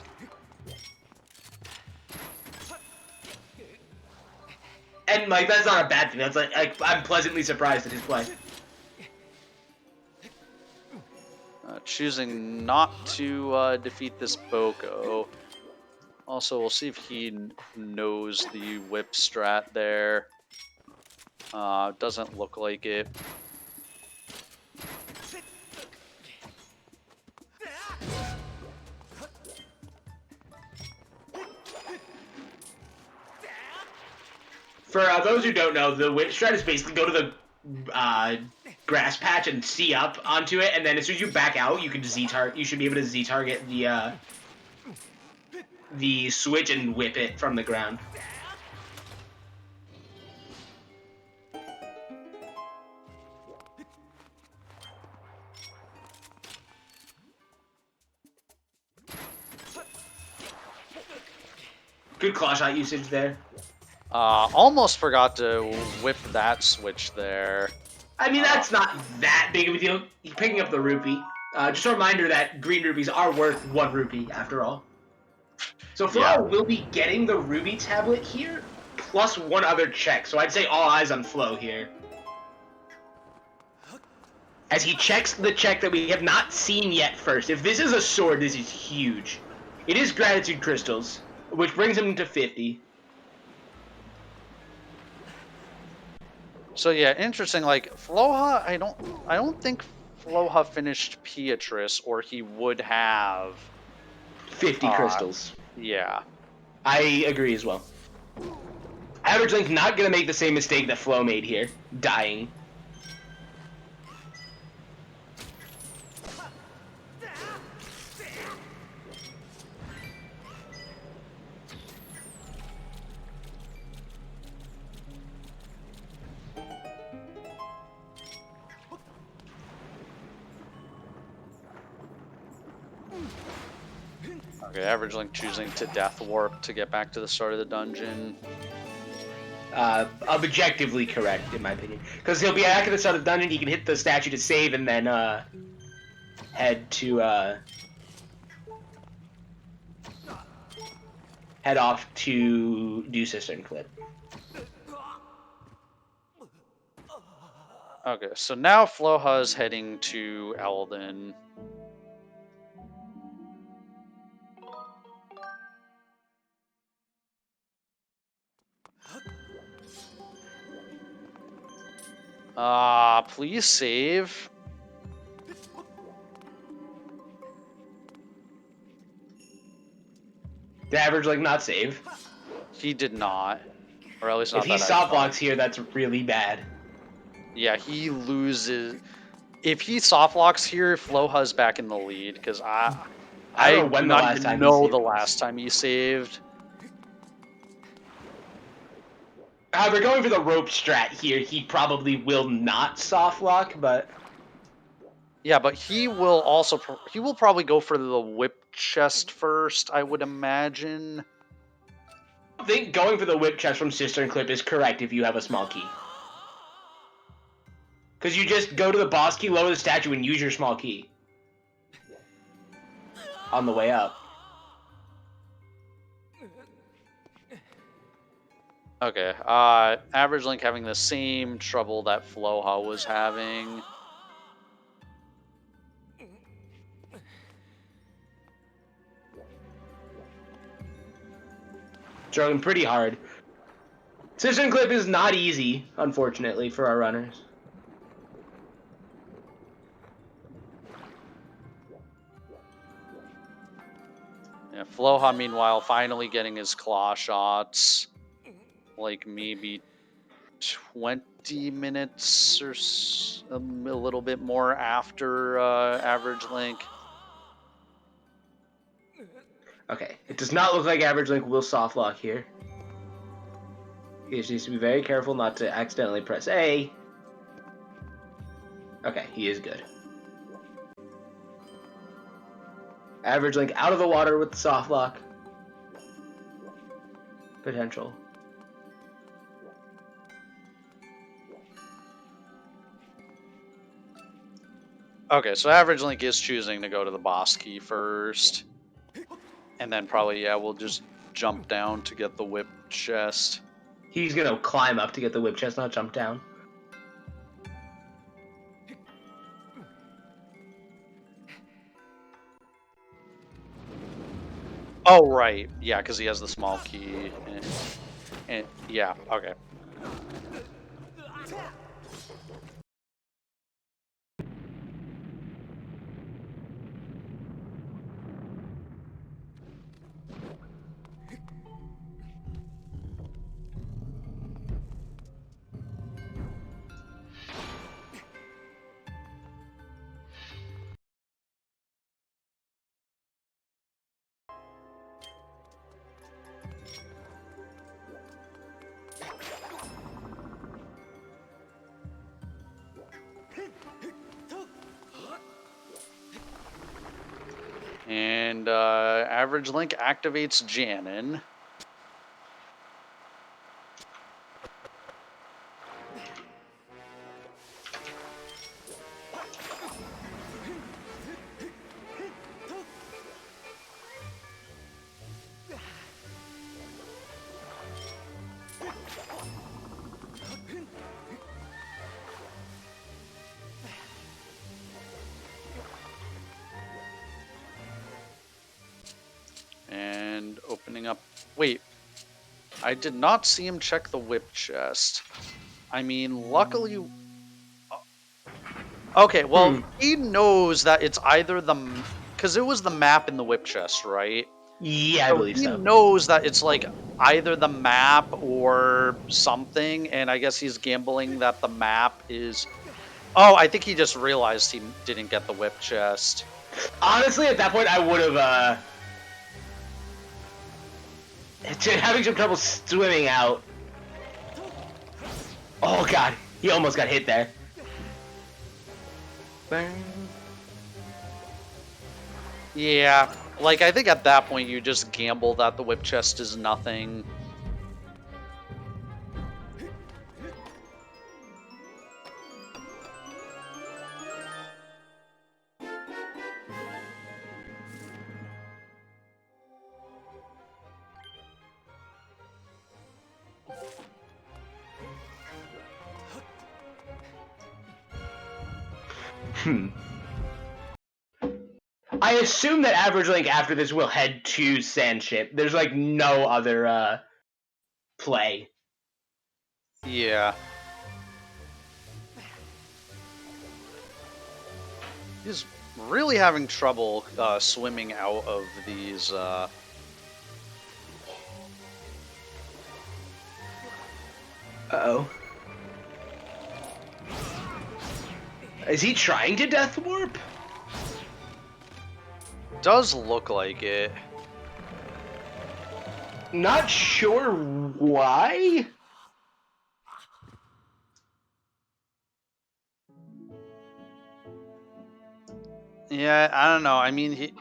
And like that's not a bad thing. That's like I'm pleasantly surprised at his play. Choosing not to defeat this Boko. Also, we'll see if he knows the whip strat there. Doesn't look like it. For those who don't know, the whip strat is basically go to the grass patch and C up onto it, and then as soon as you back out, you can Z-target. You should be able to Z-target the switch and whip it from the ground. Good claw shot usage there. Almost forgot to whip that switch there. I mean, that's not that big of a deal. You're picking up the rupee. Just a reminder that green rupees are worth 1 rupee, after all. So Flo will be getting the ruby tablet here, plus 1 other check. So I'd say all eyes on Flo here. As he checks the check that we have not seen yet first. If this is a sword, this is huge. It is Gratitude Crystals, which brings him to 50. So yeah, interesting. Like Floha, I don't think Floha finished Beatrice, or he would have 50 crystals. Yeah, I agree as well. AverageLink not gonna make the same mistake that Flo made here, dying. Okay, AverageLink choosing to Death Warp to get back to the start of the dungeon. Objectively correct, in my opinion. Because he'll be back at the start of the dungeon, he can hit the statue to save, and then head off to do Cistern Clip. Okay, so now Floha is heading to Eldon. Please save. Did Average Link not save? He did not. Or at least not If he that I soft thought. blocks here, that's really bad. Yeah, he loses. If he soft locks here, Floha's back in the lead, because I I don't know when do the not last even time he know saved the was. last time he saved. We're going for the rope strat here. He probably will not soft lock, but Yeah, but he will also he will probably go for the whip chest first, I would imagine. I think going for the whip chest from Cistern Clip is correct if you have a small key. Because you just go to the boss key, lower the statue, and use your small key. On the way up. Okay, Average Link having the same trouble that Floha was having. Struggling pretty hard. Cistern Clip is not easy, unfortunately, for our runners. Yeah, Floha, meanwhile, finally getting his claw shots. Like maybe 20 minutes or a little bit more after Average Link. Okay, it does not look like Average Link will soft lock here. He just needs to be very careful not to accidentally press A. Okay, he is good. Average Link out of the water with the soft lock. Potential. Okay, so Average Link is choosing to go to the boss key first. And then probably, yeah, we'll just jump down to get the whip chest. He's gonna climb up to get the whip chest, not jump down. Oh, right. Yeah, because he has the small key. And yeah, okay. And Average Link activates Janin. And opening up... Wait. I did not see him check the whip chest. I mean, luckily... Okay, well, he knows that it's either the... Because it was the map in the whip chest, right? Yeah, I So believe he so. knows that it's like either the map or something, and I guess he's gambling that the map is... Oh, I think he just realized he didn't get the whip chest. Honestly, at that point, I would have, having some trouble swimming out. Oh god, he almost got hit there. Yeah, like I think at that point you just gamble that the whip chest is nothing. I assume that Average Link after this will head to Sandship. There's like no other play. Yeah. He's really having trouble swimming out of these. Uh-oh. Is he trying to death warp? Does look like it. Not sure why. Yeah, I don't know. I mean,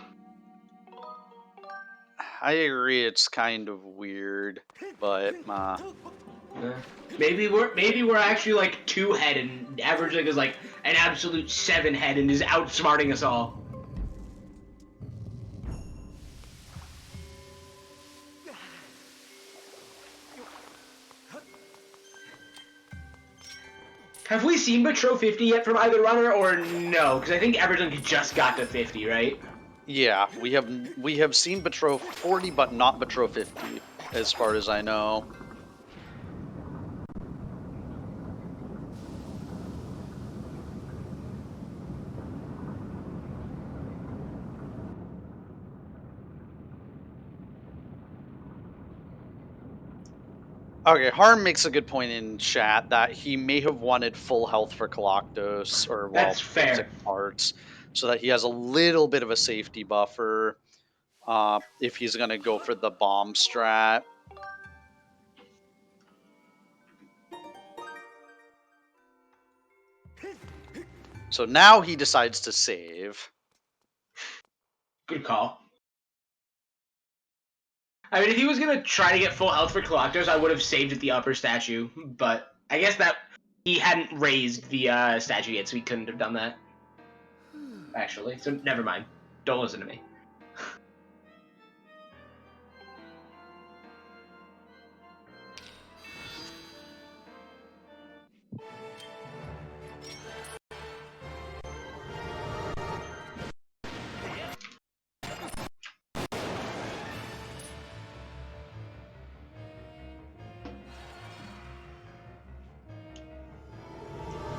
I agree. It's kind of weird, but Maybe we're actually like 2 head and AverageLink is like an absolute 7 head and is outsmarting us all. Have we seen Metro 50 yet from either runner, or no? Because I think AverageLink just got to 50, right? yeah, we have seen Betro 40, but not Betro 50, as far as I know. Okay, Harm makes a good point in chat that he may have wanted full health for Coloctos, or well, That's fair. 6 parts, so that he has a little bit of a safety buffer if he's going to go for the bomb strat. So now he decides to save. Good call. I mean, if he was gonna try to get full health for Collectors, I would have saved at the upper statue, but I guess that he hadn't raised the statue yet, so he couldn't have done that. Actually, so never mind. Don't listen to me.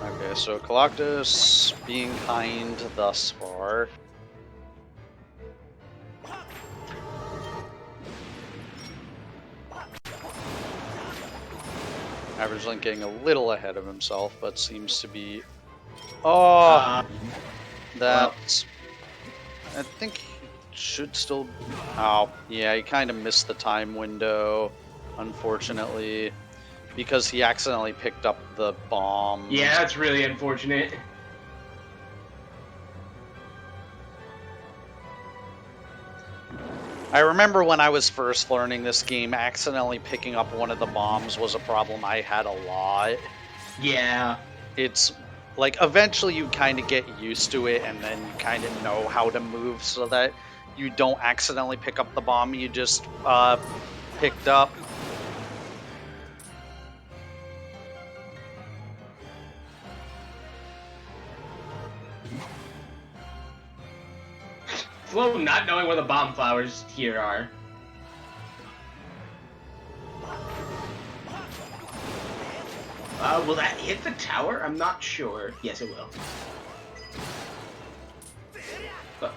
Okay, so Coloctos being kind thus far. AverageLink getting a little ahead of himself, but seems to be... Oh! That's... Well, I think he should still... Oh, yeah, he kind of missed the time window, unfortunately, because he accidentally picked up the bomb. Yeah, that's really unfortunate. I remember when I was first learning this game, accidentally picking up one of the bombs was a problem I had a lot. Yeah. It's like eventually you kind of get used to it, and then you kind of know how to move so that you don't accidentally pick up the bomb you just picked up. Flo not knowing where the bomb flowers here are. Will that hit the tower? I'm not sure. Yes, it will. But...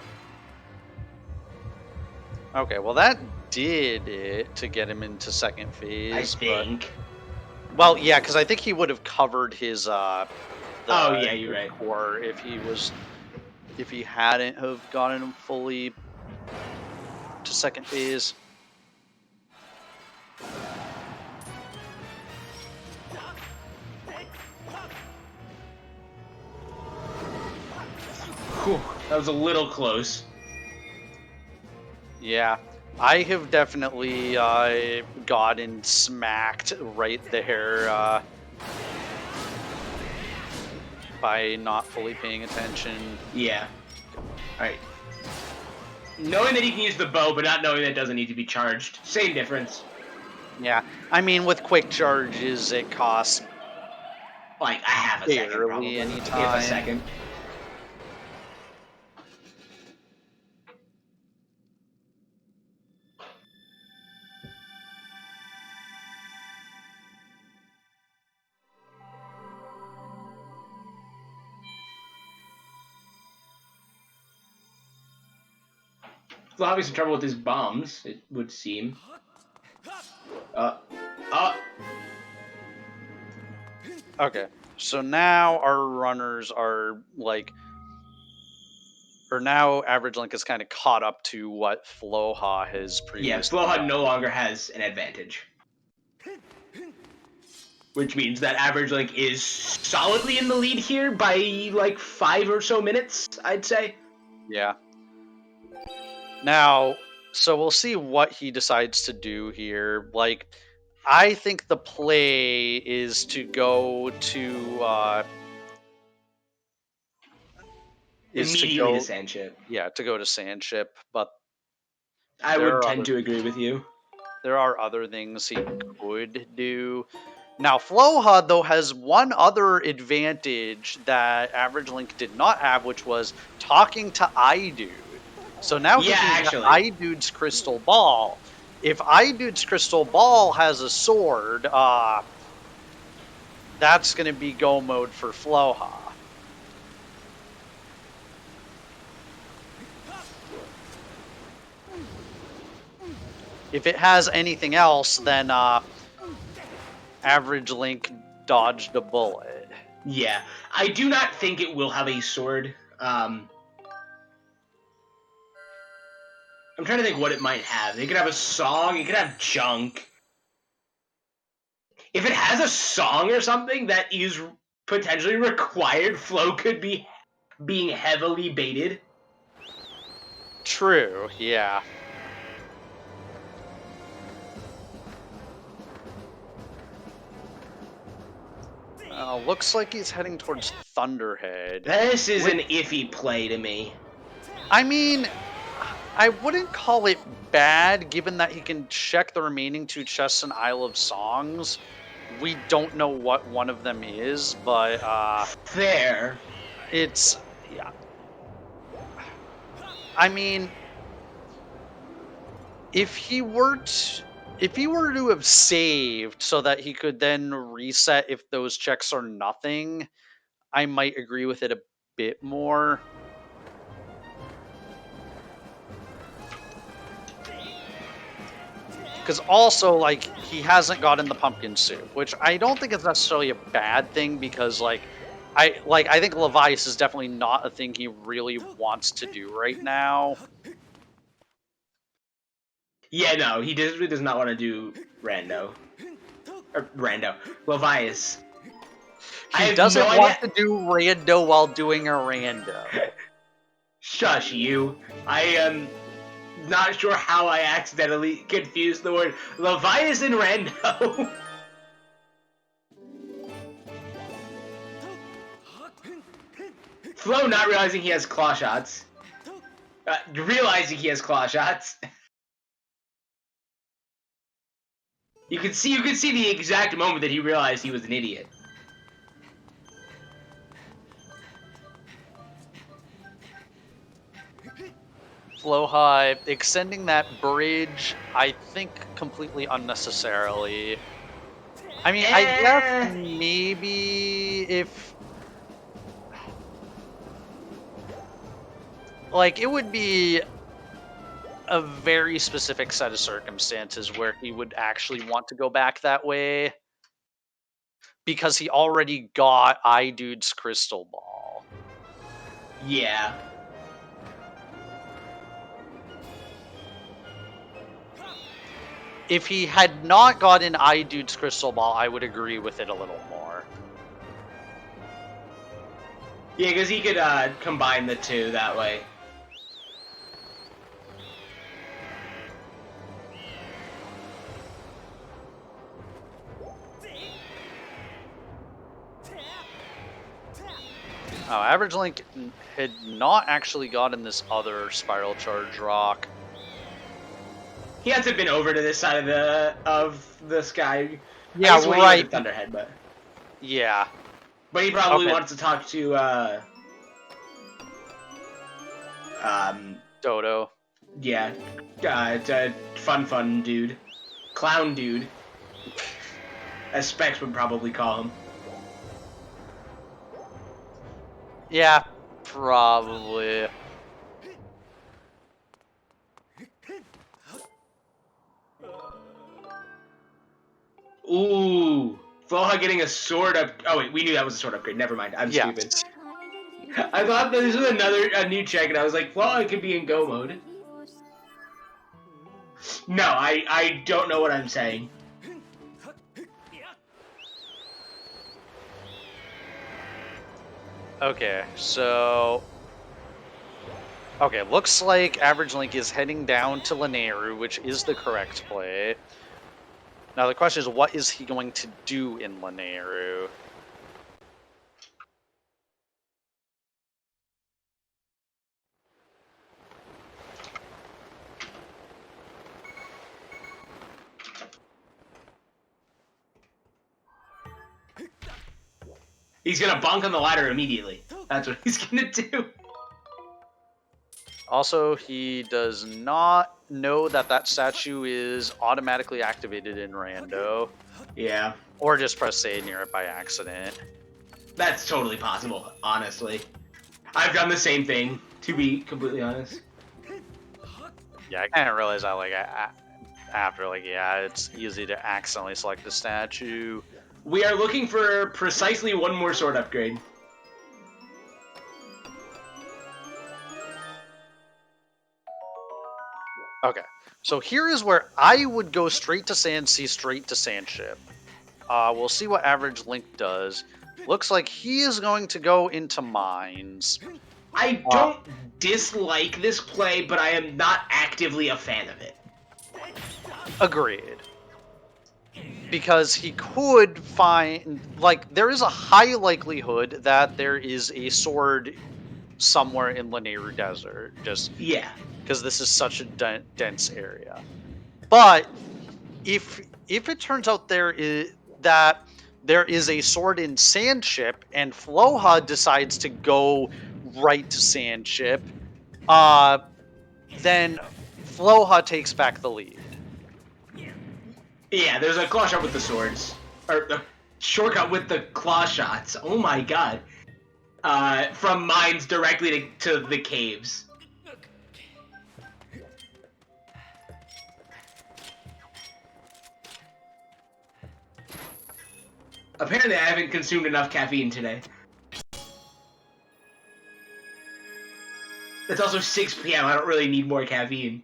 Okay, well that did it to get him into second phase. I think. But, well, yeah, because I think he would have covered his oh yeah, you're right. Core if he hadn't have gotten him fully to second phase. Whew, that was a little close. Yeah, I have definitely gotten smacked right there by not fully paying attention. Yeah. Alright. Knowing that he can use the bow, but not knowing that it doesn't need to be charged. Same difference. Yeah, I mean, with quick charges, it costs like a half a second, probably. Anytime. If a second. He's having some trouble with his bombs, it would seem. Okay, so now our runners are like, or now Average Link is kind of caught up to what Floha has Yeah, previously Floha done. no longer has an advantage. Which means that Average Link is solidly in the lead here by like 5 or so minutes, I'd say. Yeah. Now, so we'll see what he decides to do here. Like, I think the play is to go to Immediately to Sandship. Yeah, to go to Sandship, but I there would are tend to agree with you. there are other things he could do. Now, Floha, though, has one other advantage that Average Link did not have, which was talking to iDude. So now he Yeah, can get actually. iDude's crystal ball. If iDude's crystal ball has a sword, that's going to be go mode for Floha. If it has anything else, then Average Link dodged a bullet. Yeah, I do not think it will have a sword. I'm trying to think what it might have. It could have a song. It could have junk. If it has a song or something that is potentially required, Flo could be being heavily baited. True, yeah. Looks like he's heading towards Thunderhead. This is an iffy play to me. I mean, I wouldn't call it bad, given that he can check the remaining 2 chests in Isle of Songs. We don't know what one of them is, but Fair. It's, yeah. I mean, if he were to have saved so that he could then reset if those checks are nothing, I might agree with it a bit more. Because also, like, he hasn't gotten the pumpkin soup, which I don't think is necessarily a bad thing, because I think Levias is definitely not a thing he really wants to do right now. Yeah, no, he really does not want to do Rando. Levias. He doesn't want to do rando while doing a rando. Shush, you. I am not sure how I accidentally confused the word Levias and Rando. Flo not realizing he has claw shots. Realizing he has claw shots. You could see the exact moment that he realized he was an idiot. Floha extending that bridge, I think, completely unnecessarily. I mean, I guess maybe if... Like, it would be a very specific set of circumstances where he would actually want to go back that way, because he already got iDude's crystal ball. Yeah. If he had not gotten iDude's crystal ball, I would agree with it a little more. Yeah, because he could combine the two that way. Oh, Average Link had not actually gotten this other Spiral Charge rock. He hasn't been over to this side of the sky. Yeah, right. Thunderhead, but yeah. But he probably wants to talk to Dodo. Yeah, fun dude, clown dude, as Specs would probably call him. Yeah, probably. Ooh. Floha getting a sword up. Oh, wait, we knew that was a sword upgrade. Never mind. I'm stupid. I thought that this was a new check, and I was like, Floha could be in go mode. No, I don't know what I'm saying. Okay, so... Okay, looks like AverageLink is heading down to Lanayru, which is the correct play. Now the question is, what is he going to do in Lanayru? He's gonna bonk on the ladder immediately. That's what he's gonna do. Also, he does not know that that statue is automatically activated in Rando. Yeah. Or just press A near it by accident. That's totally possible, honestly. I've done the same thing, to be completely honest. Yeah, I kind of realized that, like, after, like, yeah, it's easy to accidentally select the statue. We are looking for precisely one more sword upgrade. Okay, so here is where I would go straight to Sandsea, straight to Sandship. We'll see what AverageLink does. Looks like he is going to go into Mines. I don't dislike this play, but I am not actively a fan of it. Agreed. Because he could find, like, there is a high likelihood that there is a sword somewhere in Lanayru Desert. Just yeah, because this is such a dense area. But if it turns out there is a sword in Sandship and Floha decides to go right to Sandship, then Floha takes back the lead. Yeah, there's a claw shot with the swords. Or a shortcut with the claw shots. Oh my god. From mines directly to the caves. Apparently I haven't consumed enough caffeine today. It's also 6 p.m. I don't really need more caffeine.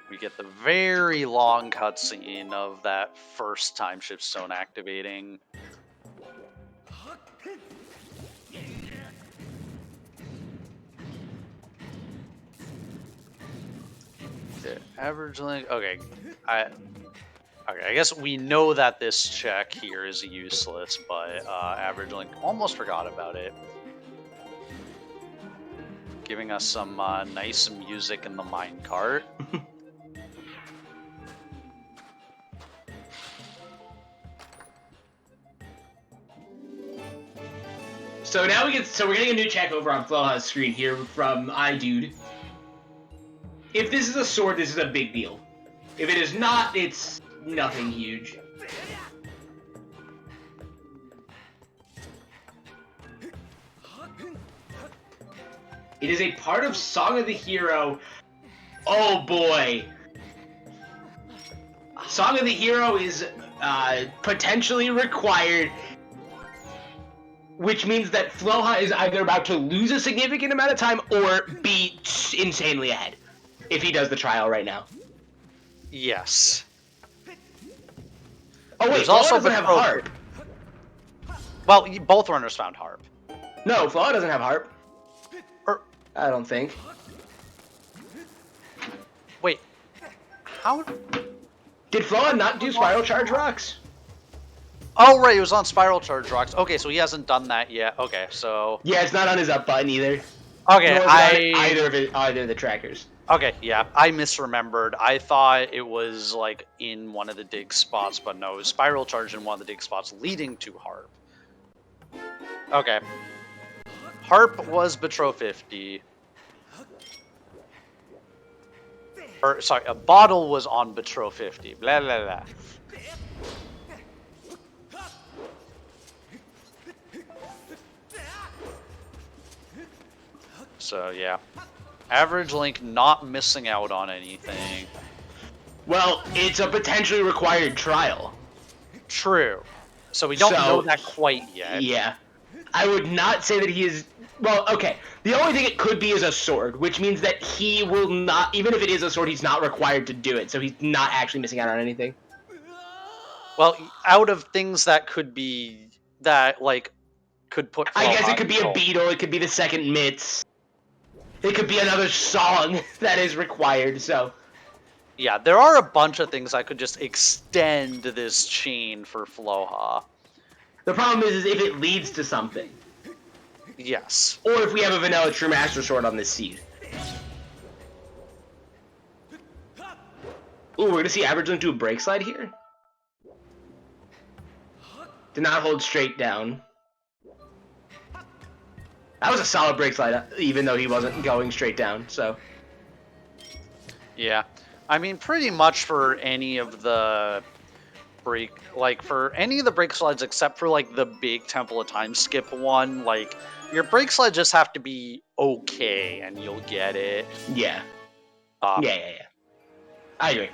We get the very long cutscene of that first time Shipstone activating. Okay, AverageLink. Okay, I guess we know that this check here is useless, but AverageLink almost forgot about it. Giving us some nice music in the minecart. So now we're getting a new check over on Floha's screen here from iDude. If this is a sword, this is a big deal. If it is not, it's nothing huge. It is a part of Song of the Hero. Oh boy. Song of the Hero is potentially required, which means that Floha is either about to lose a significant amount of time or be insanely ahead if he does the trial right now. Yes. Oh wait, There's Floha also doesn't have harp. Well, both runners found harp. No, Floha doesn't have harp. Or I don't think. wait, how? Did Floha not do Spiral Charge Rocks? Oh right, it was on Spiral Charge Rocks. Okay, so he hasn't done that yet. Okay, so Yeah, it's not on his up button either. okay, Nor is it on either of the trackers. Okay, yeah, I misremembered. I thought it was like in one of the dig spots, but no, it was Spiral Charge in one of the dig spots leading to Harp. Okay. Harp was Betro 50. Or, sorry, a bottle was on Betro 50. Blah, blah, blah. So yeah, Average Link not missing out on anything. Well, it's a potentially required trial. True. So we don't know that quite yet. Yeah. I would not say that he is... Well, okay. The only thing it could be is a sword, which means that he will not... Even if it is a sword, he's not required to do it, so he's not actually missing out on anything. Well, out of things that could be... That, like, could put... I guess it could be a beetle, it could be the second mitts. It could be another song that is required, so... Yeah, there are a bunch of things that could just extend this chain for Floha. The problem is if it leads to something. Yes. Or if we have a vanilla True Master Sword on this seed. Ooh, we're gonna see Average Link do a break slide here? Did not hold straight down. That was a solid break slide, even though he wasn't going straight down, so... Yeah. I mean, pretty much for any of the break, like, for any of the break slides except for, like, the big Temple of Time skip one, like, your break slides just have to be okay, and you'll get it. Yeah. Yeah. I agree.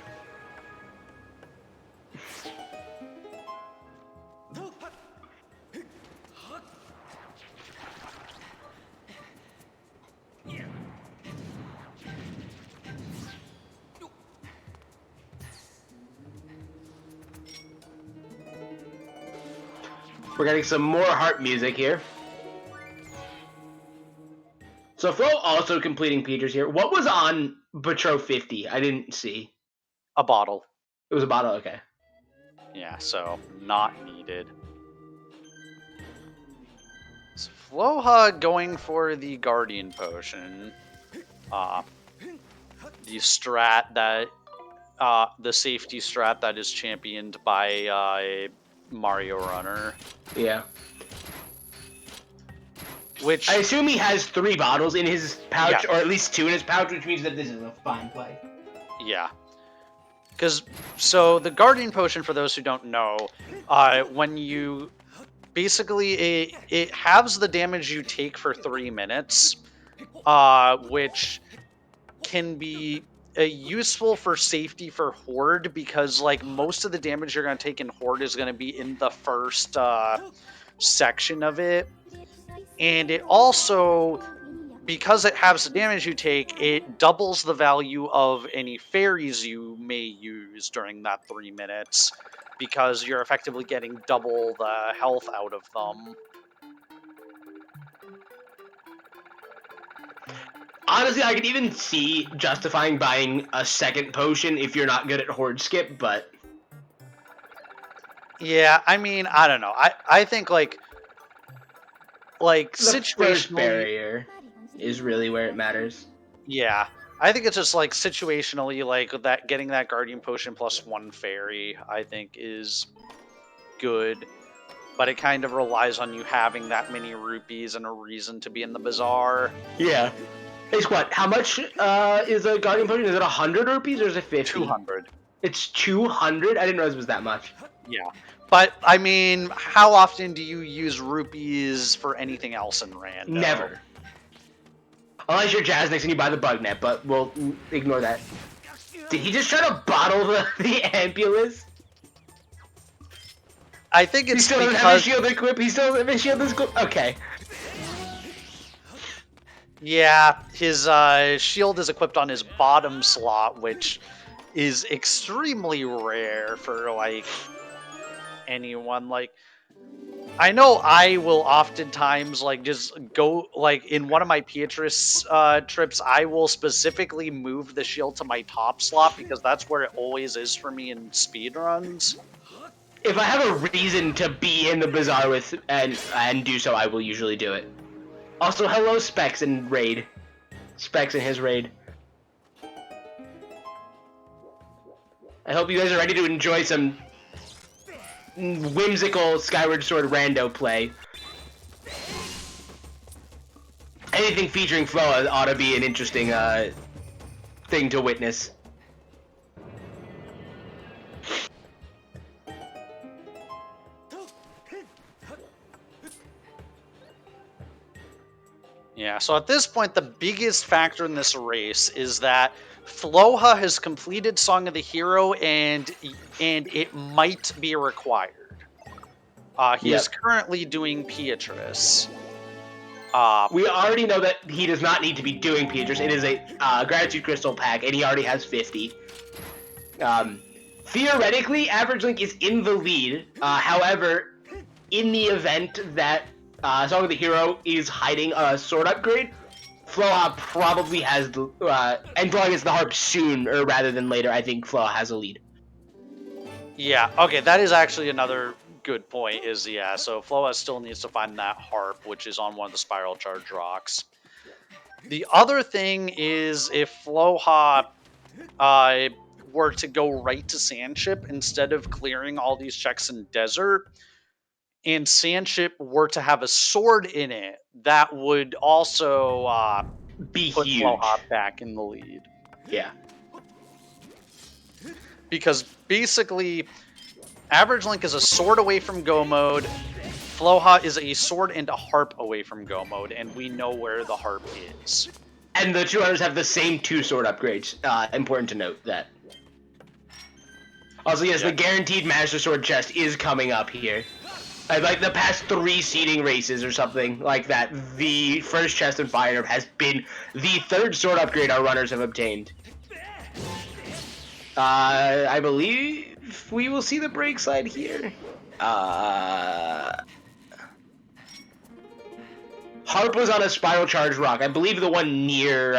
We're getting some more harp music here. So Flo also completing Peters here. What was on Betro 50? I didn't see. A bottle. It was a bottle, okay. Yeah, so not needed. So Floha going for the Guardian Potion. The strat that, the safety strat that is championed by Mario Runner. Yeah. Which I assume he has 3 bottles in his pouch, yeah. or at least 2 in his pouch, which means that this is a fine play. Yeah. So the Guardian Potion, for those who don't know, when you... Basically, it halves the damage you take for 3 minutes, which can be useful for safety for Horde, because like most of the damage you're going to take in Horde is going to be in the first section of it. And it also, because it halves the damage you take, it doubles the value of any fairies you may use during that 3 minutes, because you're effectively getting double the health out of them. Honestly, I could even see justifying buying a second potion if you're not good at Horde Skip, but... Yeah, I mean, I don't know. I think, like The situationally... first barrier is really where it matters. Yeah. I think it's just, like, situationally, like, that getting that Guardian Potion plus 1 fairy, I think, is good. But it kind of relies on you having that many rupees and a reason to be in the bazaar. Yeah. Hey, Squat, how much is a Guardian Potion? Is it 100 rupees or is it 50? 200. It's 200? I didn't realize it was that much. Yeah. But, I mean, how often do you use rupees for anything else in Rando? Never. Unless you're Jazznex and you buy the bug net, but we'll ignore that. Did he just try to bottle the Ampulus? I think it's he still doesn't have his shield equipped. He still doesn't have his shield equipped. Okay. Yeah, his shield is equipped on his bottom slot, which is extremely rare for, like, anyone. Like, I know I will oftentimes, like, just go, like, in one of my Beatrice trips, I will specifically move the shield to my top slot, because that's where it always is for me in speedruns. If I have a reason to be in the bazaar with and do so, I will usually do it. Also, hello Specs in raid. Specs in his raid. I hope you guys are ready to enjoy some whimsical Skyward Sword rando play. Anything featuring Floha ought to be an interesting thing to witness. Yeah, so at this point, the biggest factor in this race is that Floha has completed Song of the Hero, and it might be required. He is Yep. currently doing Beatrice. We already know that he does not need to be doing Beatrice. It is a Gratitude Crystal pack, and he already has 50. Theoretically, Average Link is in the lead. However, in the event that Song of the Hero is hiding a sword upgrade, Floha probably has the and Floha gets the harp sooner rather than later. I think Floha has a lead. Yeah, okay, that is actually another good point. So Floha still needs to find that harp, which is on one of the spiral charge rocks. The other thing is if Floha were to go right to Sandship instead of clearing all these checks in Desert, and Sandship were to have a sword in it, that would also Be put huge. Floha back in the lead. Yeah. Because basically, Average Link is a sword away from Go mode. Floha is a sword and a harp away from Go mode, and we know where the harp is. And the two others have the same 2 sword upgrades. Important to note that. Also, yes, the guaranteed Master Sword chest is coming up here. Like the past 3 seeding races or something like that, the first chest in Fire has been the 3rd sword upgrade our runners have obtained. I believe we will see the break slide here. Harp was on a spiral charge rock. I believe the one near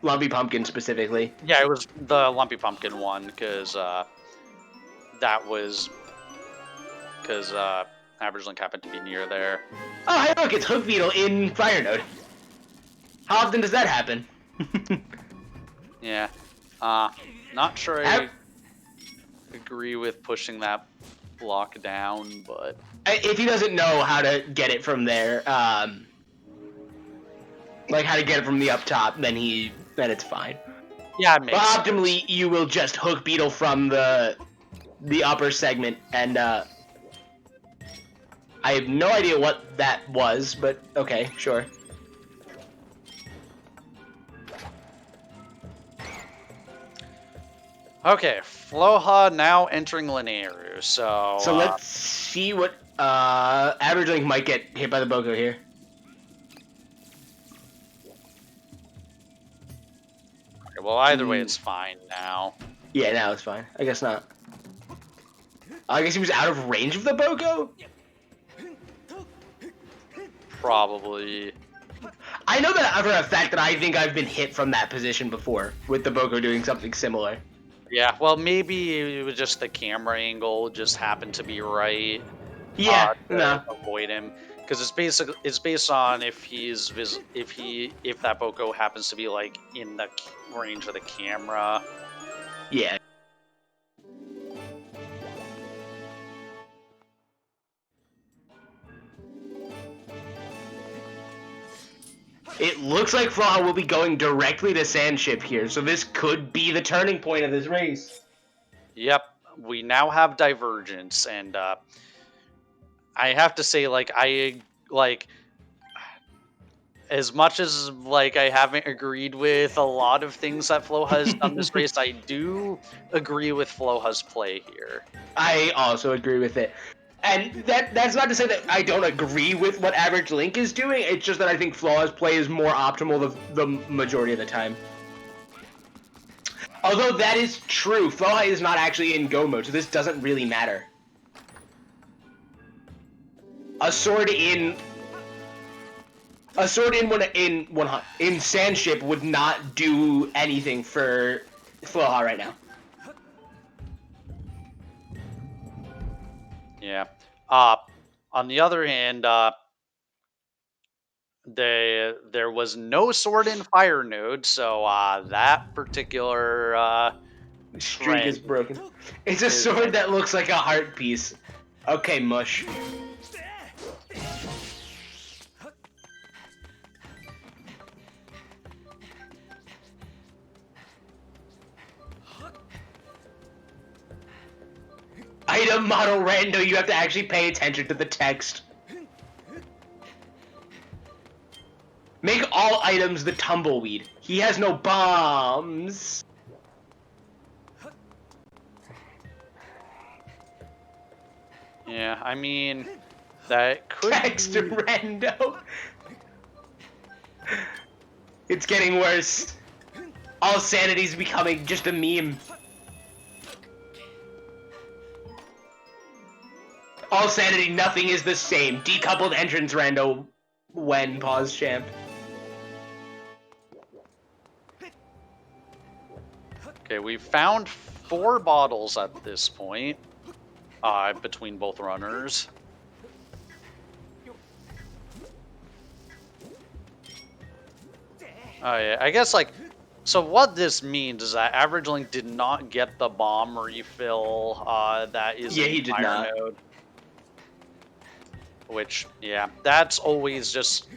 Lumpy Pumpkin specifically. Yeah, it was the Lumpy Pumpkin one, because Average Link happened to be near there. Oh, hey, look, it's Hook Beetle in Fire Node. How often does that happen? Yeah. Not sure I agree with pushing that block down, but... If he doesn't know how to get it from there, like how to get it from the up top, then it's fine. Yeah, it makes sense. But optimally, you will just Hook Beetle from the upper segment, and I have no idea what that was, but okay, sure. Okay, Floha now entering Linearu, so... So let's see what Average Link might get hit by the Boko here. Okay, well, either way, it's fine now. Yeah, now it's fine. I guess not. I guess he was out of range of the Boko? Probably. I know that for a fact that I think I've been hit from that position before, with the Boko doing something similar. Yeah, well, maybe it was just the camera angle just happened to be right. Yeah, to avoid him, because it's based on if that Boko happens to be like in the range of the camera. Yeah. It looks like Floha will be going directly to Sandship here, so this could be the turning point of this race. Yep, we now have Divergence, and I have to say, as much as I haven't agreed with a lot of things that Floha has done this race, I do agree with Floha's play here. I also agree with it. And that's not to say that I don't agree with what Average Link is doing, it's just that I think Floha's play is more optimal the majority of the time. Although that is true, Floha is not actually in Go mode, so this doesn't really matter. A sword in Sandship would not do anything for Floha right now. Yeah. On the other hand, there was no sword in Fire Node, so that particular streak is broken. It's a sword that looks like a heart piece. Okay, mush. Item model rando, you have to actually pay attention to the text. all items the tumbleweed. He has no bombs. Yeah, I mean, that could Text be... Rando. It's getting worse. All sanity's becoming just a meme. All sanity, nothing is the same. Decoupled entrance rando when pause champ. Okay, we've found 4 bottles at this point, between both runners. Yeah, I guess, like, so what this means is that AverageLink did not get the bomb refill that is Yeah, in he did Fire not. Node. Which, yeah, that's always just,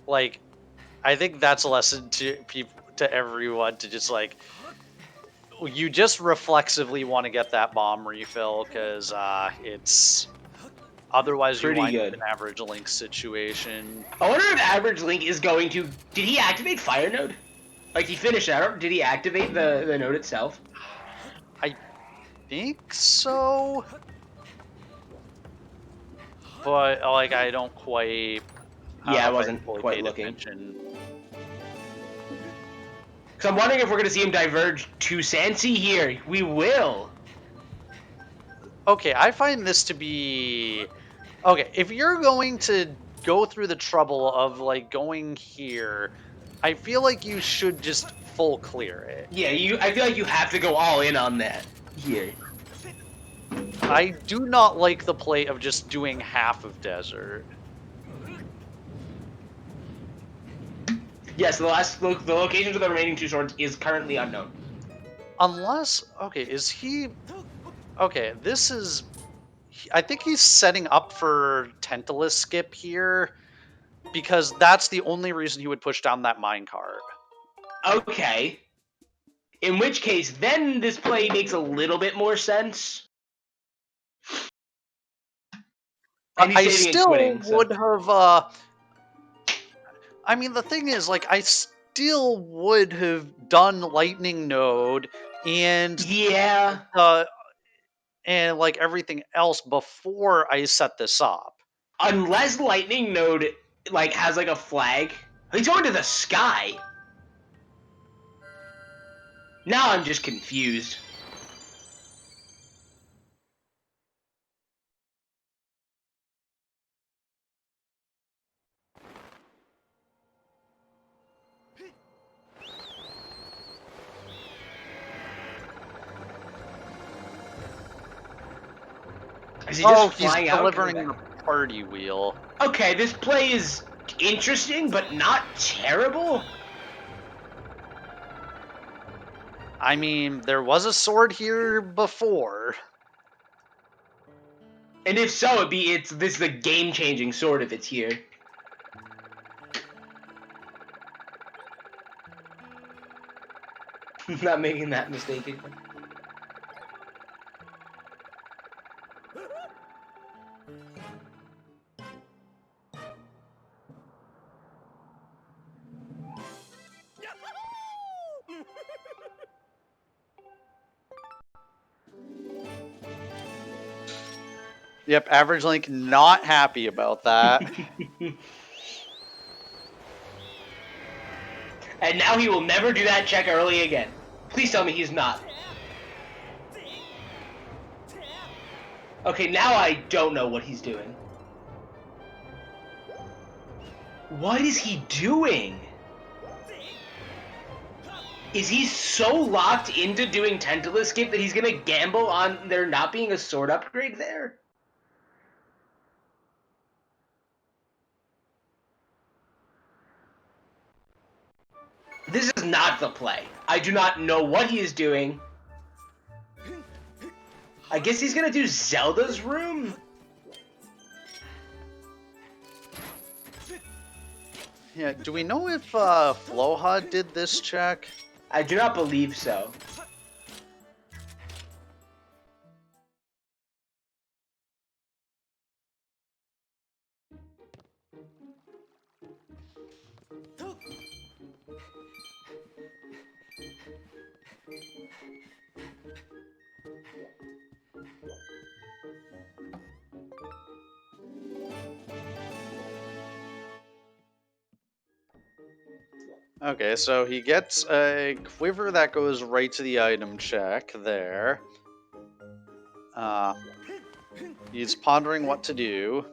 like, I think that's a lesson to people, to everyone, to just, like, you just reflexively want to get that bomb refill, because it's... Otherwise, you Pretty wind up good. in AverageLink situation. I wonder if AverageLink is going to... Did he activate Fire Node? Like, he finished out, did he activate the node itself? I think so. But, like, I don't quite... Yeah, I don't know if wasn't fully quite paid looking. attention. So I'm wondering if we're going to see him diverge to Sansi here. We will. Okay, I find this to be... Okay, if you're going to go through the trouble of, like, going here, I feel like you should just full clear it. Yeah, I feel like you have to go all in on that here. I do not like the play of just doing half of desert. Yes, the locations of the remaining 2 swords is currently unknown. Unless... Okay, is he... Okay, this is... I think he's setting up for Tentalis skip here, because that's the only reason he would push down that minecart. Okay. In which case, then this play makes a little bit more sense. And he's I saving and still quitting, so. would have... I mean, the thing is, like, I still would have done Lightning Node and... Yeah. And, like, everything else before I set this up. Unless Lightning Node, like, has, like, a flag. He's going to the sky. Now I'm just confused. Is he just He's flying out? delivering the party wheel. Okay, this play is interesting, but not terrible. I mean, there was a sword here before. And if so, this is a game-changing sword if it's here. Not making that mistake again. Yep, AverageLink not happy about that. And now he will never do that check early again. Please tell me he's not. Okay, now I don't know what he's doing. What is he doing? Is he so locked into doing Tentalis skip that he's gonna gamble on there not being a sword upgrade there? This is not the play. I do not know what he is doing. I guess he's gonna do Zelda's room? Yeah, do we know if Floha did this check? I do not believe so. Okay, so he gets a quiver that goes right to the item check there. He's pondering what to do.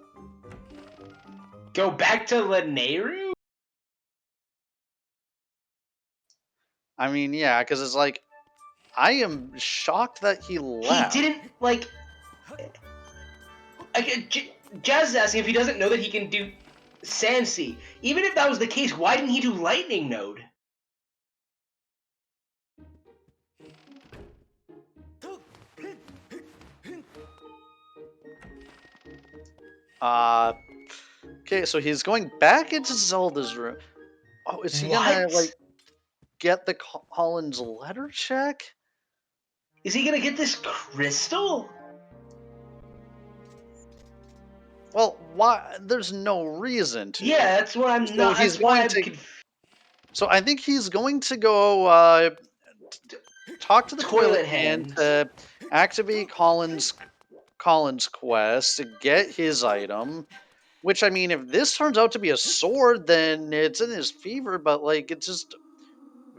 Go back to Lanayru? I mean, yeah, because it's like, I am shocked that he left. He didn't, like... Jazz is asking if he doesn't know that he can do Sansi. Even if that was the case, why didn't he do Lightning Node? Okay, so he's going back into Zelda's room. Oh, is he gonna, like, get the Collins letter check? Is he gonna get this crystal? Well, why? There's no reason to. Yeah, that's what I'm So not. he's That's why going I'm to. So I think he's going to go talk to the Toilet Hand to activate Collins' quest to get his item. Which, I mean, if this turns out to be a sword, then it's in his favor. But like, it's just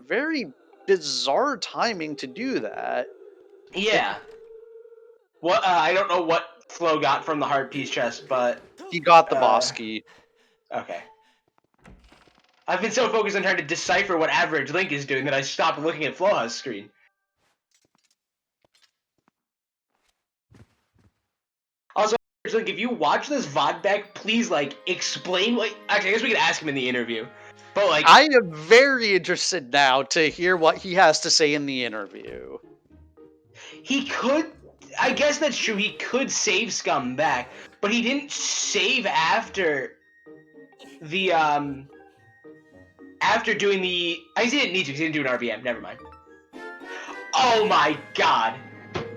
very bizarre timing to do that. Yeah. What I don't know what Flo got from the heart piece chest, but He got the boss key. Okay. I've been so focused on trying to decipher what Average Link is doing that I stopped looking at Floha's screen. Also, Average Link, if you watch this VOD back, please, like, explain what... Actually, I guess we could ask him in the interview. But, like... I am very interested now to hear what he has to say in the interview. He could... I guess that's true. He could save Scum back, but he didn't save after the, after doing the... I guess he didn't need to because he didn't do an RBM. Never mind. Oh my god.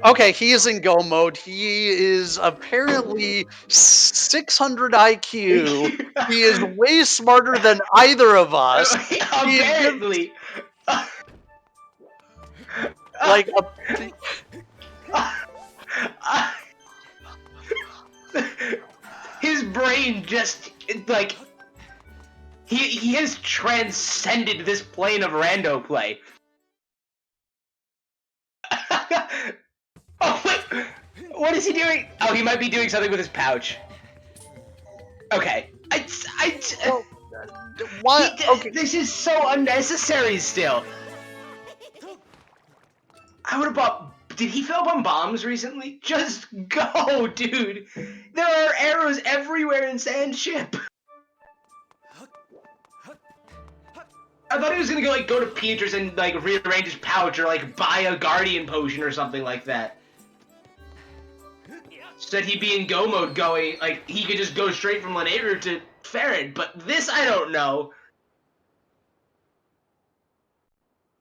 Okay, he is in go mode. He is apparently 600 IQ. He is way smarter than either of us. Apparently. Like, his brain just, like, he has transcended this plane of rando play. Oh, wait! What is he doing? Oh, he might be doing something with his pouch. Okay. what? Okay. This is so unnecessary still. I would have bought... Did he fill up on bombs recently? Just go, dude. There are arrows everywhere in Sandship. I thought he was gonna go to Peter's and like rearrange his pouch or like buy a Guardian potion or something like that. So that he'd be in go mode going, like he could just go straight from Lanayru to Farad, but this I don't know.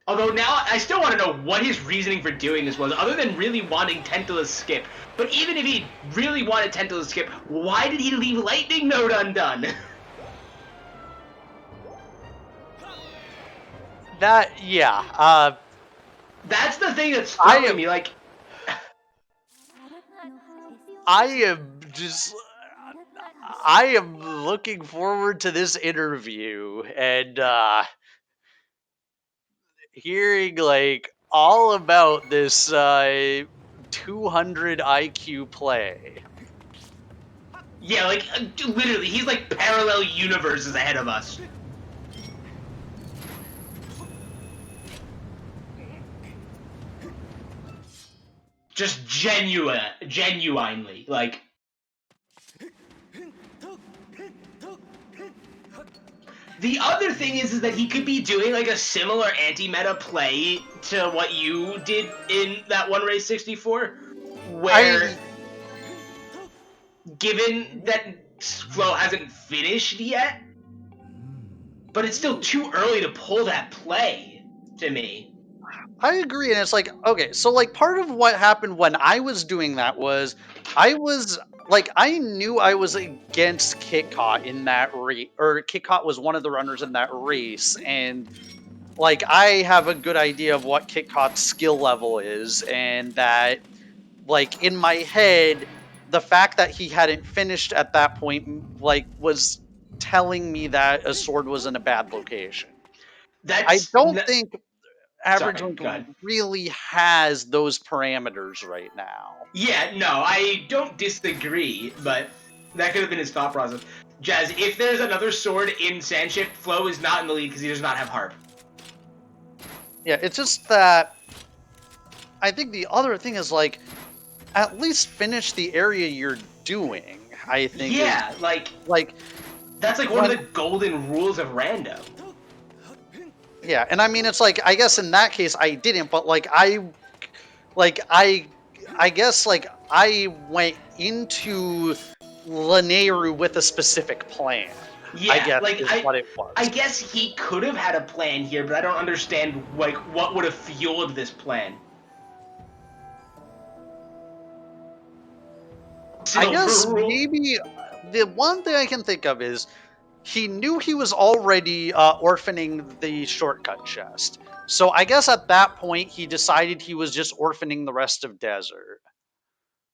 Although now I still want to know what his reasoning for doing this was, other than really wanting Tentala's skip. But even if he really wanted Tentala's skip, why did he leave Lightning Node undone? That's the thing that's throwing me, like... I am looking forward to this interview and hearing like all about this 200 IQ play. Yeah, like literally, he's like parallel universes ahead of us. Just genuinely, like... The other thing is that he could be doing like a similar anti-meta play to what you did in that one race 64, where given that Flow hasn't finished yet, but it's still too early to pull that play to me. I agree, and it's like, okay, so like part of what happened when I was doing that was I knew I was against KitKat in that race, or KitKat was one of the runners in that race, and like I have a good idea of what KitKat's skill level is, and that like in my head, the fact that he hadn't finished at that point like was telling me that a sword was in a bad location. I That's don't think sorry. AverageLink Go ahead. really has those parameters right now. Yeah, no, I don't disagree, but that could have been his thought process. Jazz, if there's another sword in Sandship, Flo is not in the lead because he does not have Harp. Yeah, it's just that I think the other thing is, like, at least finish the area you're doing, I think Yeah, is, like, that's like one of the golden rules of rando. Yeah, and I mean, it's like, I guess in that case I didn't, but like I guess like I went into Lanayru with a specific plan. I Yeah, guess like is what it was. I guess he could have had a plan here, but I don't understand like what would have fueled this plan. I guess Silver rule. maybe the one thing I can think of is he knew he was already orphaning the shortcut chest. So I guess at that point he decided he was just orphaning the rest of Desert.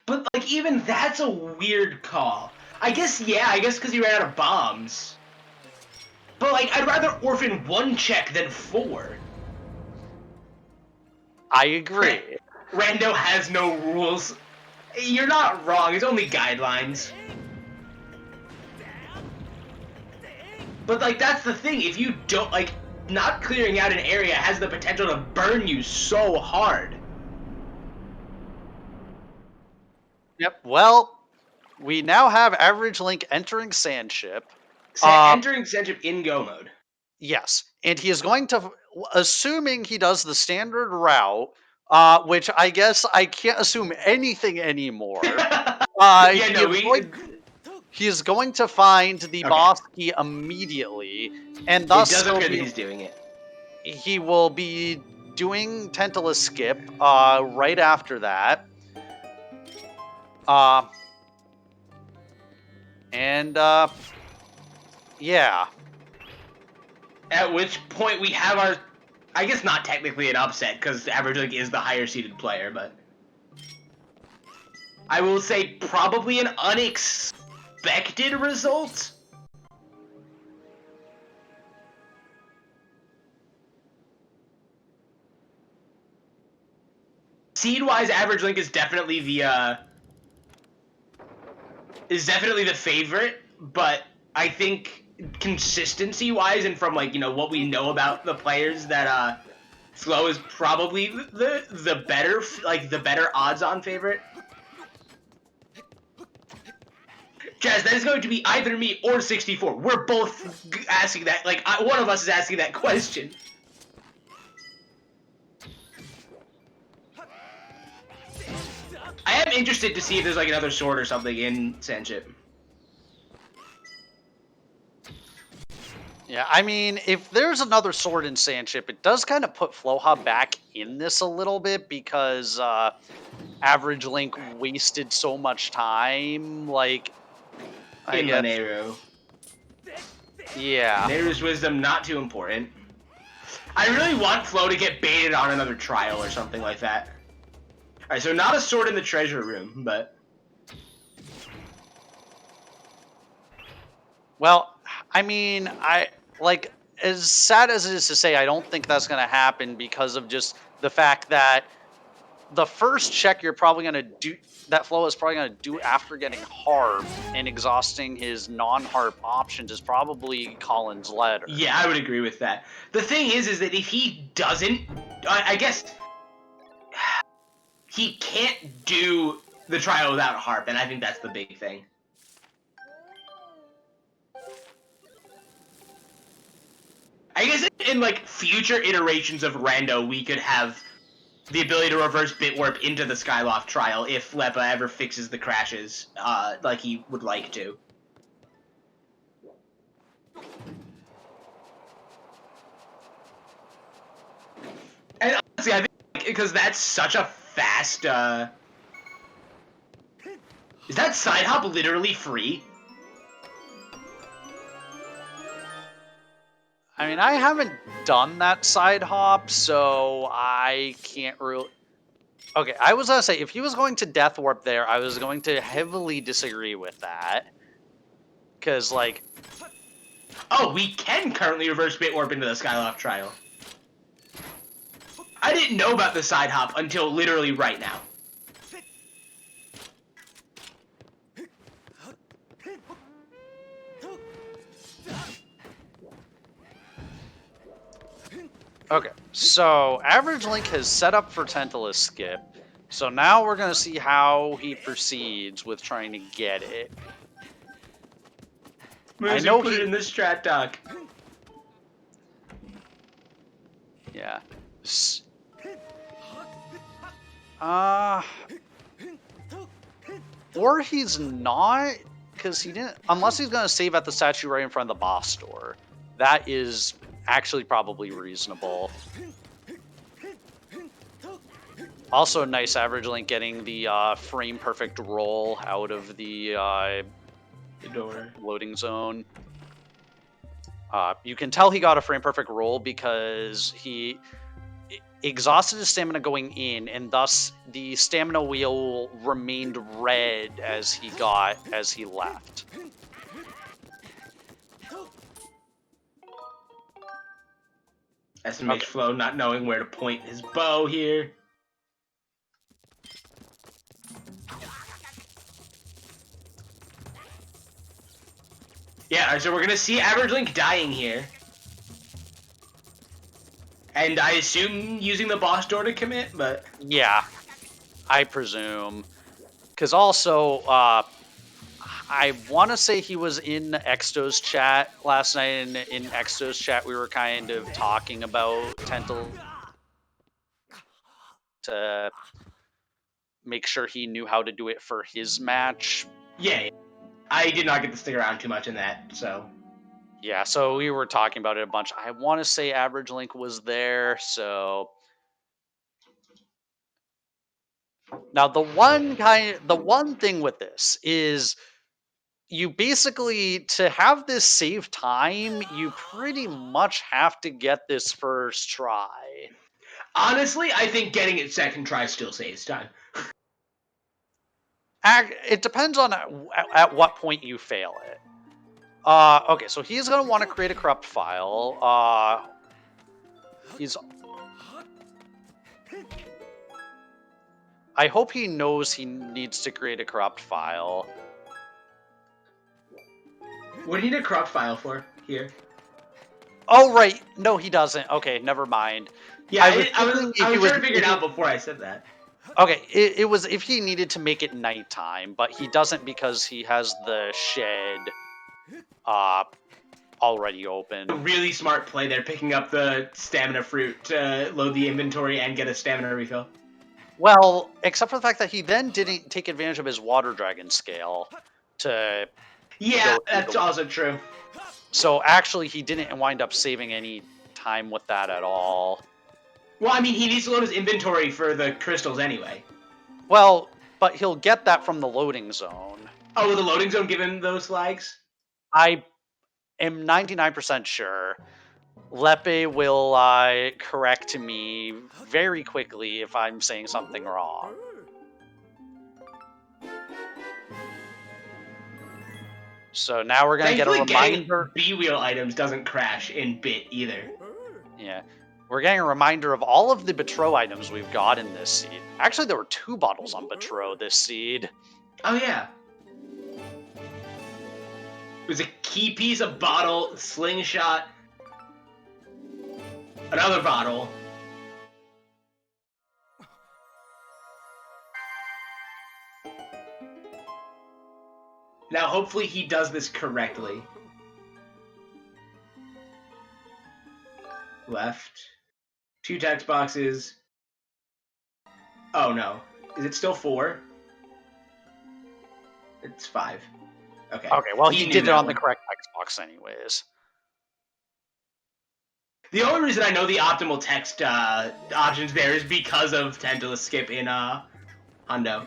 But like even that's a weird call. I guess because he ran out of bombs. But like I'd rather orphan one check than 4. I agree. Rando has no rules. You're not wrong, it's only guidelines. But like that's the thing, if you don't like not clearing out an area has the potential to burn you so hard. Yep. Well, we now have AverageLink entering Sandship. Entering Sandship in go mode. Yes, and he is going to, assuming he does the standard route, which I guess I can't assume anything anymore. Yeah, no, He is going to find the Okay. boss key immediately, and It thus does appear that he's doing it. he will be doing Tentala Skip right after that. Yeah. At which point we have our, I guess not technically an upset because AverageLink is the higher seeded player, but I will say probably an unexpected result. Seed-wise, AverageLink is definitely the favorite, but I think consistency-wise and from like what we know about the players, that Flo is probably the better odds-on favorite. Jazz, that is going to be either me or 64. We're both asking that. Like one of us is asking that question. I am interested to see if there's like another sword or something in Sandship. Yeah, I mean, if there's another sword in Sandship, it does kind of put Floha back in this a little bit because AverageLink wasted so much time, like, In Lanayru. Yeah. Lanayru's wisdom, not too important. I really want Flo to get baited on another trial or something like that. Alright, so not a sword in the treasure room, but... Well, I mean, like, as sad as it is to say, I don't think that's going to happen because of just the fact that the first check you're probably going to do, that Flo is probably going to do after getting Harp and exhausting his non-Harp options is probably Colin's letter. Yeah, I would agree with that. The thing is that if he doesn't, I guess he can't do the trial without Harp, and I think that's the big thing. I guess in like future iterations of Rando, we could have the ability to reverse Bitwarp into the Skyloft trial if Lepa ever fixes the crashes like he would like to. And honestly, I think because that's such a fast, is that side hop literally free? I mean, I haven't done that side hop, so I can't really... Okay, I was gonna say, if he was going to Death Warp there, I was going to heavily disagree with that. Because, like, Oh, we can currently reverse bit warp into the Skyloft trial. I didn't know about the side hop until literally right now. Okay, so Average Link has set up for Tentacle Skip. So now we're going to see how he proceeds with trying to get it. I know put it in the strat doc. Yeah. Or he's not, because he didn't, unless he's going to save at the statue right in front of the boss door. That is actually probably reasonable. Also, nice Average Link getting the frame perfect roll out of the door loading zone. You can tell he got a frame perfect roll because he exhausted his stamina going in, and thus the stamina wheel remained red as he left. SMH Flow not knowing where to point his bow here. Yeah, so we're gonna see Average Link dying here. And I assume using the boss door to commit, but... Yeah, I presume. Because also, I want to say he was in Exto's chat last night, and in Exto's chat we were kind of talking about Tentacle to make sure he knew how to do it for his match. Yeah, I did not get to stick around too much in that, so... Yeah, so we were talking about it a bunch. I want to say Average Link was there, so... Now, the one thing with this is you basically, to have this save time, you pretty much have to get this first try. Honestly, I think getting it second try still saves time. It depends on at what point you fail it. Okay, so he's going to want to create a corrupt file. I hope he knows he needs to create a corrupt file. What do you need a corrupt file for here? Oh, right. No, he doesn't. Okay, never mind. Yeah, I was trying to figure it out before I said that. Okay, it was if he needed to make it nighttime, but he doesn't because he has the shed already open. Really smart play there, picking up the stamina fruit to load the inventory and get a stamina refill. Well, except for the fact that he then didn't take advantage of his water dragon scale to... Yeah, that's also true. So actually, he didn't wind up saving any time with that at all. Well, I mean, he needs to load his inventory for the crystals anyway. Well, but he'll get that from the loading zone. Oh, will the loading zone give him those flags? I am 99% sure. Lepe will correct me very quickly if I'm saying something wrong. So now we're going to get a reminder. B-wheel items doesn't crash in bit either. Yeah. We're getting a reminder of all of the Betro items we've got in this seed. Actually, there were 2 bottles on Betro this seed. Oh, yeah. It was a key piece, a bottle, slingshot, another bottle. Now, hopefully he does this correctly. Left. 2 text boxes. Oh, no. Is it still 4? It's 5. Okay. Okay, well, he did it on the correct Xbox anyways. The only reason I know the optimal text options there is because of Tentacle Skip in Hundo.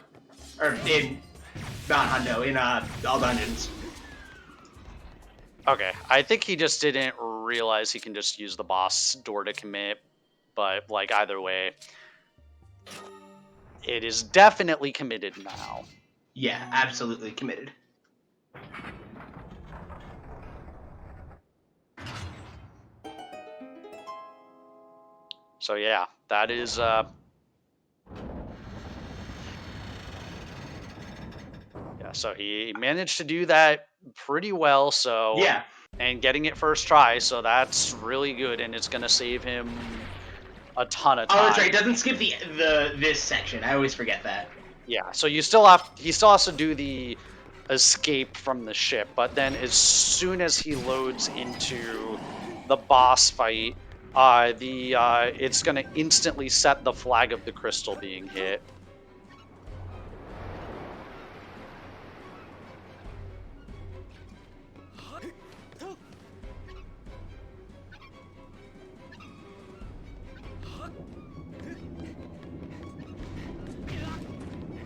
Or in... Not Hundo, in all dungeons. Okay, I think he just didn't realize he can just use the boss door to commit, but, like, either way, it is definitely committed now. Yeah, absolutely committed. So yeah, that is yeah, so he managed to do that pretty well, so Yeah. and getting it first try, so that's really good, and it's gonna save him a ton of Oh, that's right. It time. doesn't skip this section. I always forget that. Yeah, so he still has to do the escape from the ship, but then as soon as he loads into the boss fight, it's gonna instantly set the flag of the crystal being hit.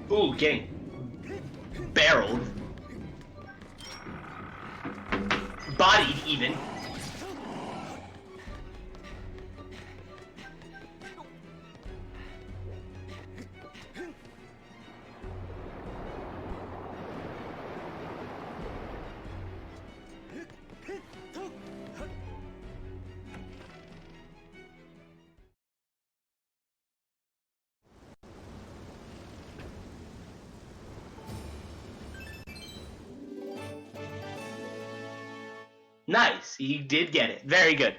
Ooh, getting barreled. Bodied, even. Nice. He did get it. Very good.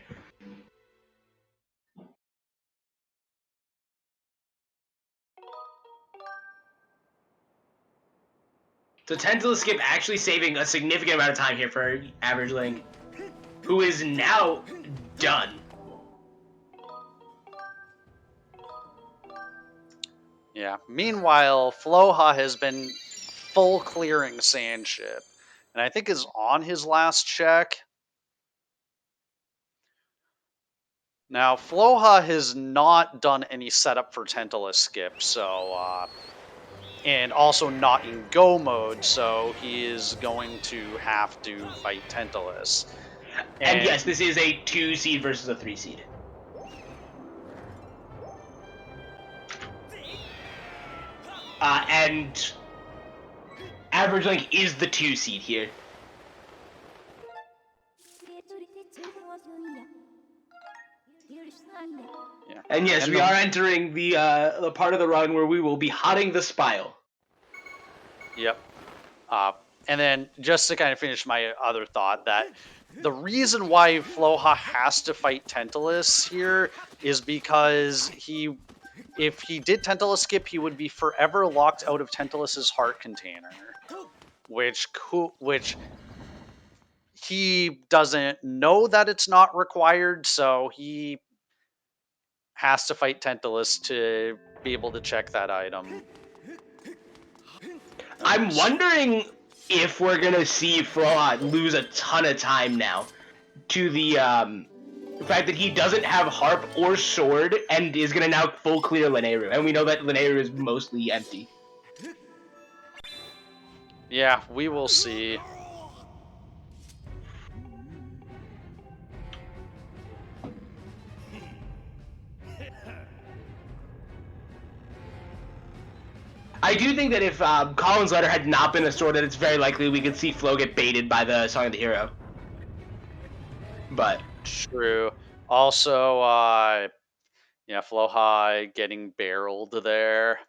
So Tentacle Skip actually saving a significant amount of time here for Average Link, who is now done. Yeah. Meanwhile, Floha has been full clearing Sandship, and I think is on his last check. Now, Floha has not done any setup for Tentacle Skip, so and also not in go mode, so he is going to have to fight Tantalus. And yes, this is a 2 seed versus a 3 seed. And Average Link is the 2 seed here. Yeah. And yes, we are entering the part of the run where we will be hotting the spile. Yep. And then just to kind of finish my other thought, that the reason why Floha has to fight Tantalus here is because if he did Tantalus skip, he would be forever locked out of Tantalus's heart container, which he doesn't know that it's not required, so he has to fight Tantalus to be able to check that item. I'm wondering if we're gonna see Floha lose a ton of time now to the fact that he doesn't have harp or sword and is gonna now full clear Lineru, and we know that Lineru is mostly empty. Yeah, we will see. I do think that if Colin's letter had not been a sword, that it's very likely we could see Flo get baited by the Song of the Hero. But true. Also, yeah, Floha getting barreled there.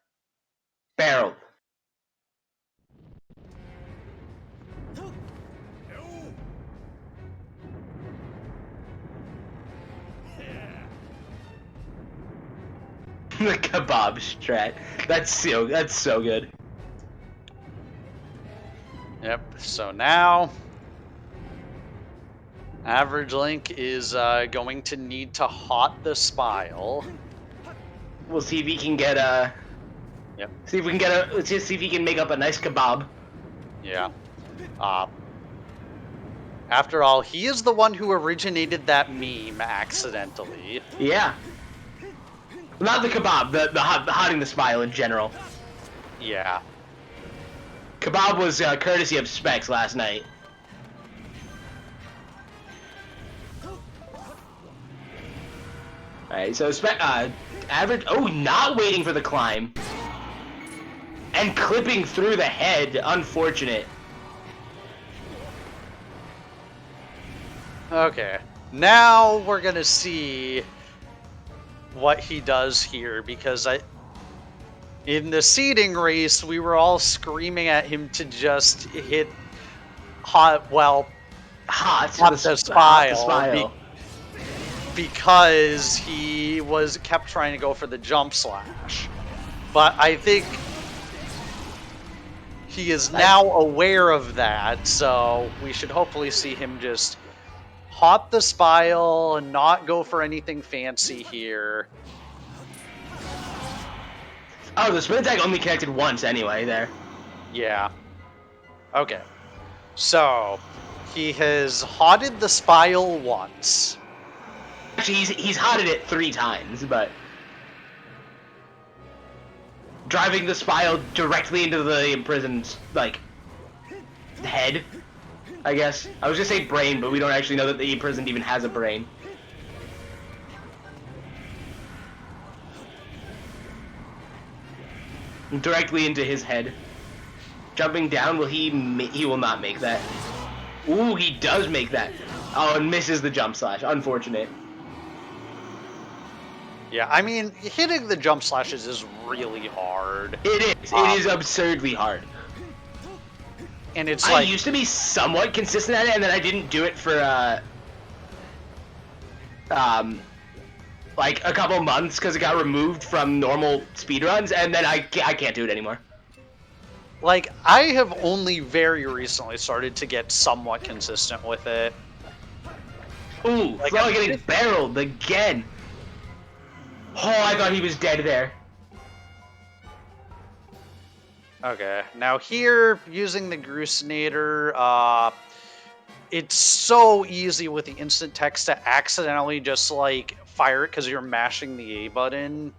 Barreled. The kebab strat. That's so good. Yep. So now, Average Link is going to need to hot the spile. We'll see if he can get a. Yep. See if we can get a. Let's just see if he can make up a nice kebab. Yeah. After all, he is the one who originated that meme accidentally. Yeah. Not the kebab, the hotting the spile in general. Yeah. Kebab was courtesy of Specs last night. Alright, so Average. Oh, not waiting for the climb. And clipping through the head. Unfortunate. Okay. Now we're gonna see what he does here, because in the seeding race, we were all screaming at him to just hit hot the spile, because he kept trying to go for the jump slash. But I think he is now aware of that, so we should hopefully see him just hop the spile and not go for anything fancy here. Oh, the spin attack only connected once anyway there. Yeah. Okay. So, he has hotted the spile once. Actually, he's hotted it 3 times, but driving the spile directly into the imprisoned, like, head, I guess. I was just say brain, but we don't actually know that the imprisoned even has a brain. Directly into his head. Jumping down, he will not make that. Ooh, he does make that. Oh, and misses the jump slash. Unfortunate. Yeah, I mean, hitting the jump slashes is really hard. It is. It is absurdly hard. And it's I used to be somewhat consistent at it, and then I didn't do it for like a couple months because it got removed from normal speedruns, and then I can't do it anymore. Like, I have only very recently started to get somewhat consistent with it. Ooh, like Floha getting barreled again. Oh, I thought he was dead there. Okay, now here, using the Grucinator, it's so easy with the instant text to accidentally just, like, fire it because you're mashing the A button.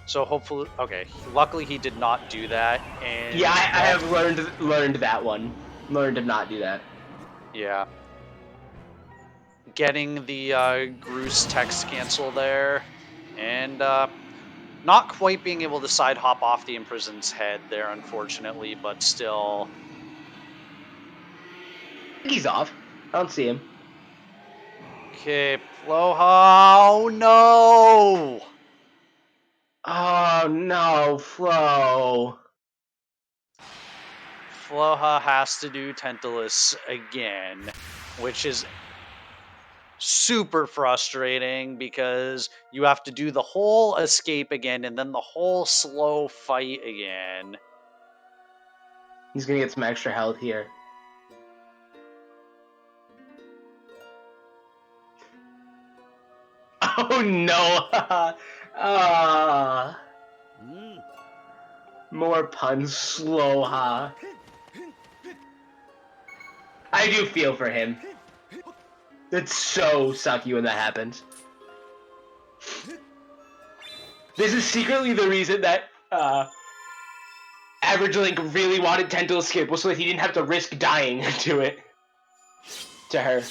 So hopefully, okay, luckily he did not do that. And yeah, I have learned that one. Learned to not do that. Yeah. Getting the Gruce text cancel there, and not quite being able to side hop off the imprisoned's head there, unfortunately, but still. I think he's off. I don't see him. Okay, Floha. Oh no! Oh no, Flo. Floha has to do Tentalus again, which is super frustrating because you have to do the whole escape again and then the whole slow fight again. He's gonna get some extra health here. Oh no! More puns, Sloha. I do feel for him. It's so sucky when that happens. This is secretly the reason that AverageLink really wanted Tentacle Skip, was so that he didn't have to risk dying to it. To her.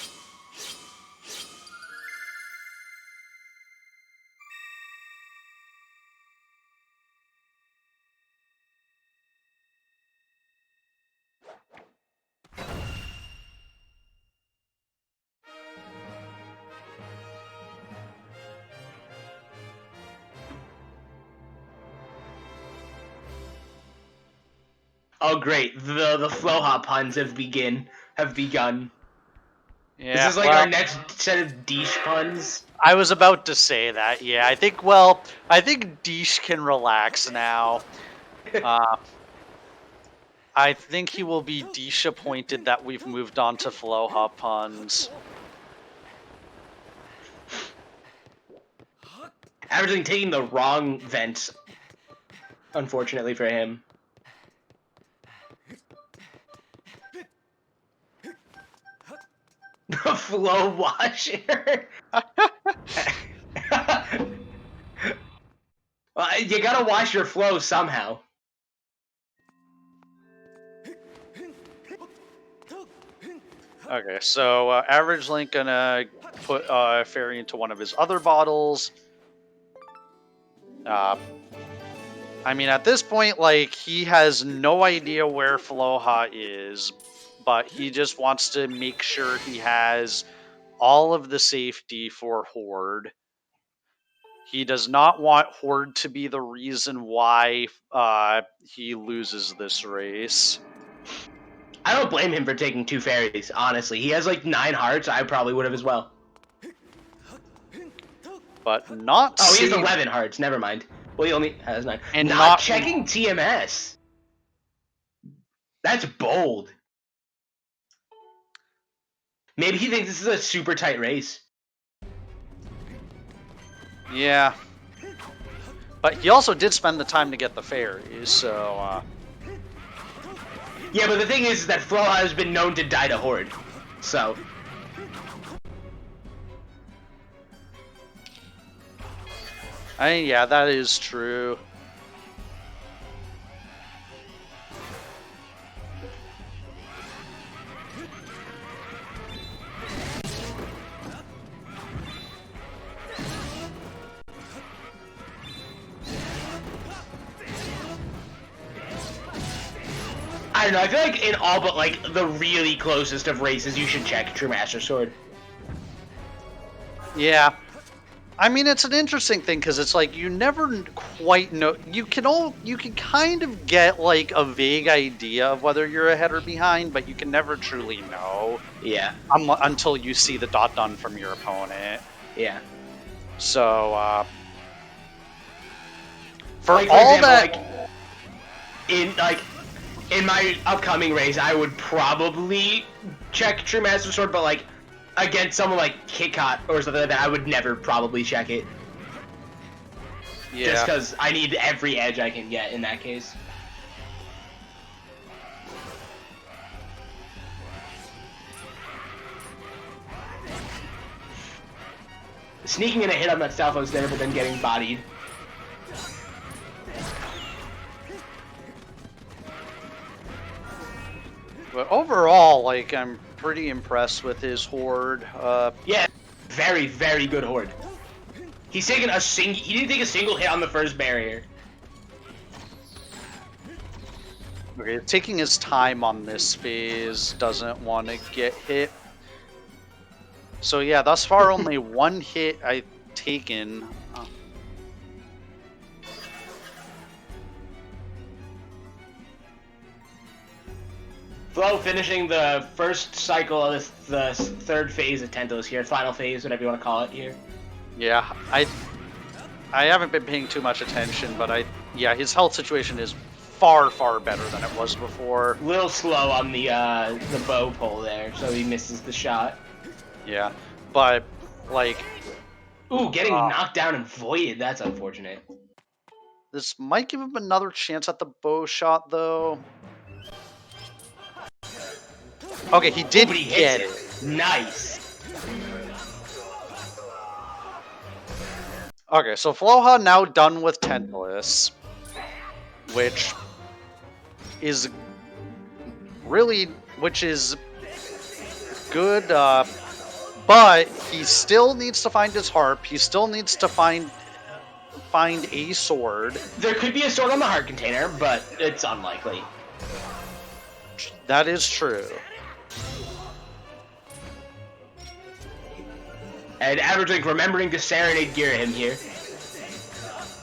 Oh great, the Floha puns have begun. Yeah, this is like our next set of Deesh puns. I was about to say that, yeah. I think Deesh can relax now. I think he will be Deesh appointed that we've moved on to Floha puns. AverageLink taking the wrong vent, unfortunately for him. The flow washer. Well, you gotta wash your flow somehow. Okay, so AverageLink gonna put Fairy into one of his other bottles. I mean, at this point, like, he has no idea where Floha is, but he just wants to make sure he has all of the safety for Horde. He does not want Horde to be the reason why he loses this race. I don't blame him for taking 2 fairies, honestly. He has like 9 hearts, I probably would have as well. But not Oh, he has 11 hearts, never mind. Well, he only has 9. And not checking TMS. That's bold. Maybe he thinks this is a super tight race. Yeah. But he also did spend the time to get the fairies, so... Yeah, but the thing is that Floha has been known to die to Horde. So... yeah, that is true. I don't know, I feel like in all but like the really closest of races you should check True Master Sword. Yeah. I mean, it's an interesting thing because it's like you never quite know. You can kind of get like a vague idea of whether you're ahead or behind, but you can never truly know. Yeah. Until you see the dot done from your opponent. Yeah. So for like, all example, that, in my upcoming race, I would probably check True Master Sword, but like. Against someone like Kitcott or something like that, I would never probably check it. Yeah. Just because I need every edge I can get in that case. Sneaking in a hit on that Stalfos there, but then getting bodied. But overall, like, I'm pretty impressed with his Horde. Yeah, very, very good Horde. He's taken he didn't take a single hit on the first barrier. Okay, taking his time on this phase, doesn't want to get hit. So yeah, thus far only 1 hit I've taken. Flo finishing the first cycle of the 3rd phase of Tentos here, final phase, whatever you want to call it here. Yeah, I haven't been paying too much attention, but yeah, his health situation is far, far better than it was before. Little slow on the bow pull there, so he misses the shot. Yeah, but like... Ooh, getting knocked down and voided, that's unfortunate. This might give him another chance at the bow shot, though. Okay, he did get it. Nice. Okay, so Floha now done with Tentless, which is good, but he still needs to find his harp. He still needs to find a sword. There could be a sword on the heart container, but it's unlikely. That is true. And AverageLink remembering to serenade gear him here.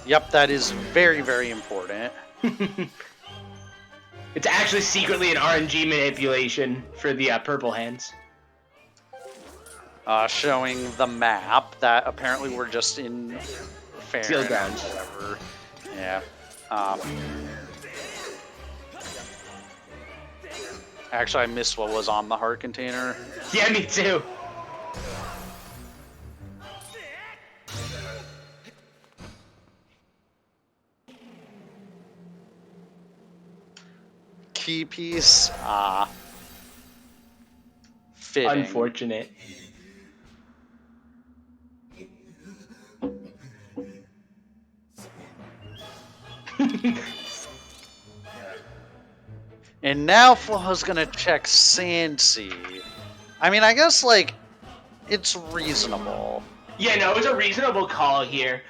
Yep, that is very, very important. It's actually secretly an RNG manipulation for the purple hands. Showing the map that apparently we're just in Field grounds. Whatever. Yeah. Actually, I missed what was on the heart container. Yeah, me too. Key piece. Fitting. Unfortunate. And now Floha's gonna check Sandsea. I mean, I guess, like, it's reasonable. Yeah, no, it's a reasonable call here.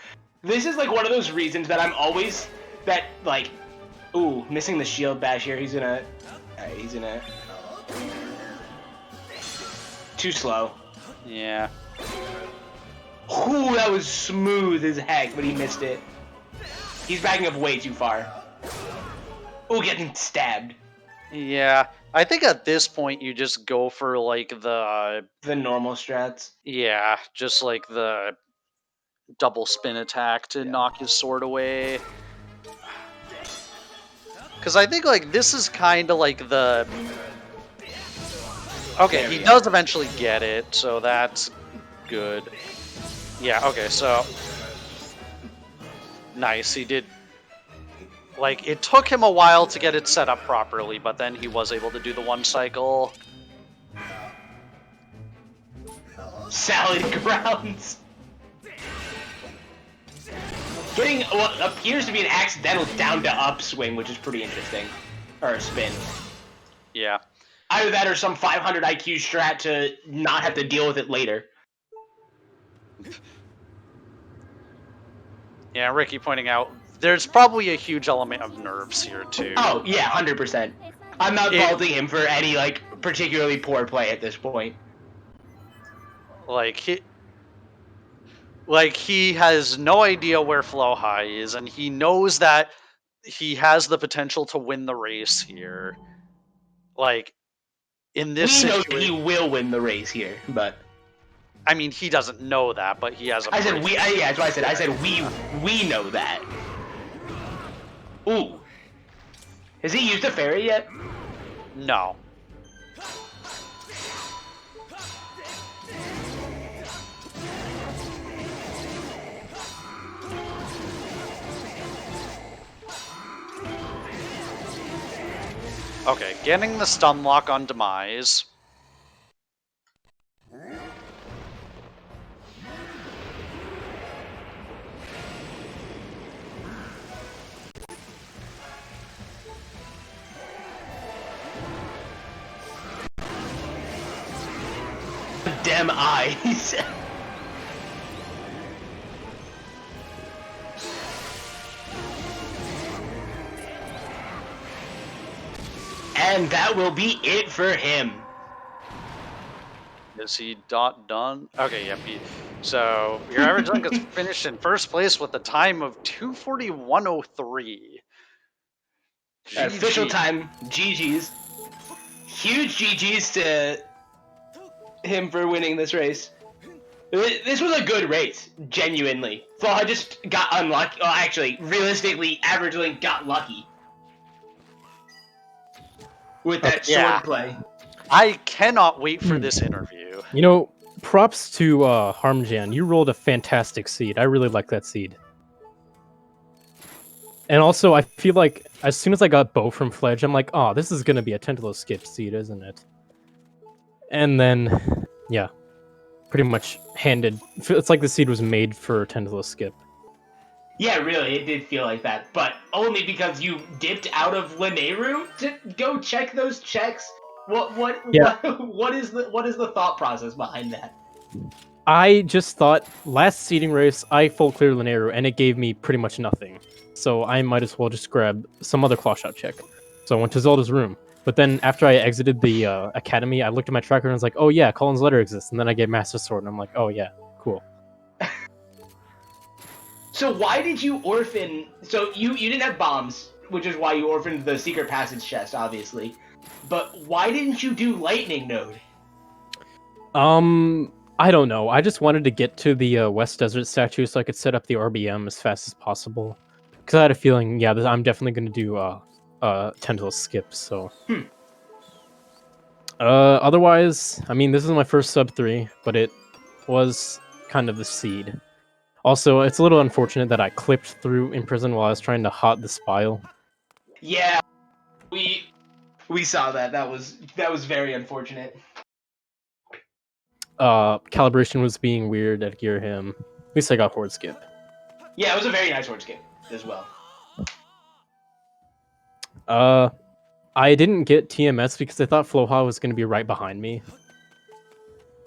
This is, like, one of those reasons that I'm always... That, like... Ooh, missing the shield bash here. He's gonna... Alright, he's gonna... Too slow. Yeah. Ooh, that was smooth as heck, but he missed it. He's backing up way too far. Ooh, getting stabbed. Yeah, I think at this point you just go for like The normal strats. yeah, just like the double spin attack to knock his sword away. Because I think like this is kind of like the okay, he does eventually get it, so that's good. Yeah, okay, so nice, he did. Like, it took him a while to get it set up properly, but then he was able to do the one cycle. Salad grounds. Getting what appears to be an accidental down to upswing, which is pretty interesting. Or a spin. Yeah. Either that or some 500 IQ strat to not have to deal with it later. Yeah, Ricky pointing out, there's probably a huge element of nerves here, too. Oh, yeah, 100%. I'm not faulting him for any, like, particularly poor play at this point. Like, he has no idea where Floha is, and he knows that he has the potential to win the race here. Like, in this situation... We know that he will win the race here, but... I mean, he doesn't know that, but he has a... I said we... yeah, that's what I said. I said we know that. Ooh. Has he used a fairy yet? No. Okay, getting the stun lock on Demise. Damn eyes. And that will be it for him. Is he done? Okay, yep. So, YourAverageLink is finished in first place with a time of 2:41:03. Official time, GG's. Huge GG's to him for winning this race. This was a good race, genuinely. Floha just got unlucky. Well, actually, realistically, AverageLink got lucky with that sword play. I cannot wait for this interview. You know, props to Harmjan. You rolled a fantastic seed. I really like that seed. And also, I feel like as soon as I got Bow from Fledge, I'm like, oh, this is going to be a Tentacles skip seed, isn't it? And then, yeah, pretty much handed. It's like the seed was made for Tentacles skip. Yeah, really, it did feel like that, but only because you dipped out of Lineru to go check those checks. What is the thought process behind that? I just thought last seeding race I full cleared Lineru and it gave me pretty much nothing. So I might as well just grab some other claw shot check. So I went to Zelda's room. But then after I exited the academy, I looked at my tracker and I was like, oh yeah, Colin's letter exists. And then I get Master Sword and I'm like, oh yeah, cool. So why did you orphan... So you didn't have bombs, which is why you orphaned the secret passage chest, obviously. But why didn't you do Lightning Node? I don't know. I just wanted to get to the West Desert statue so I could set up the RBM as fast as possible. Because I had a feeling, yeah, that I'm definitely going to do Tentacle skip, so... Otherwise, I mean, this is my first sub 3, but it was kind of the seed. Also, it's a little unfortunate that I clipped through in prison while I was trying to hot the spile. Yeah, we saw that. That was very unfortunate. Calibration was being weird at Gear Him. At least I got Horde skip. Yeah, it was a very nice Horde skip as well. I didn't get TMS because I thought Floha was going to be right behind me.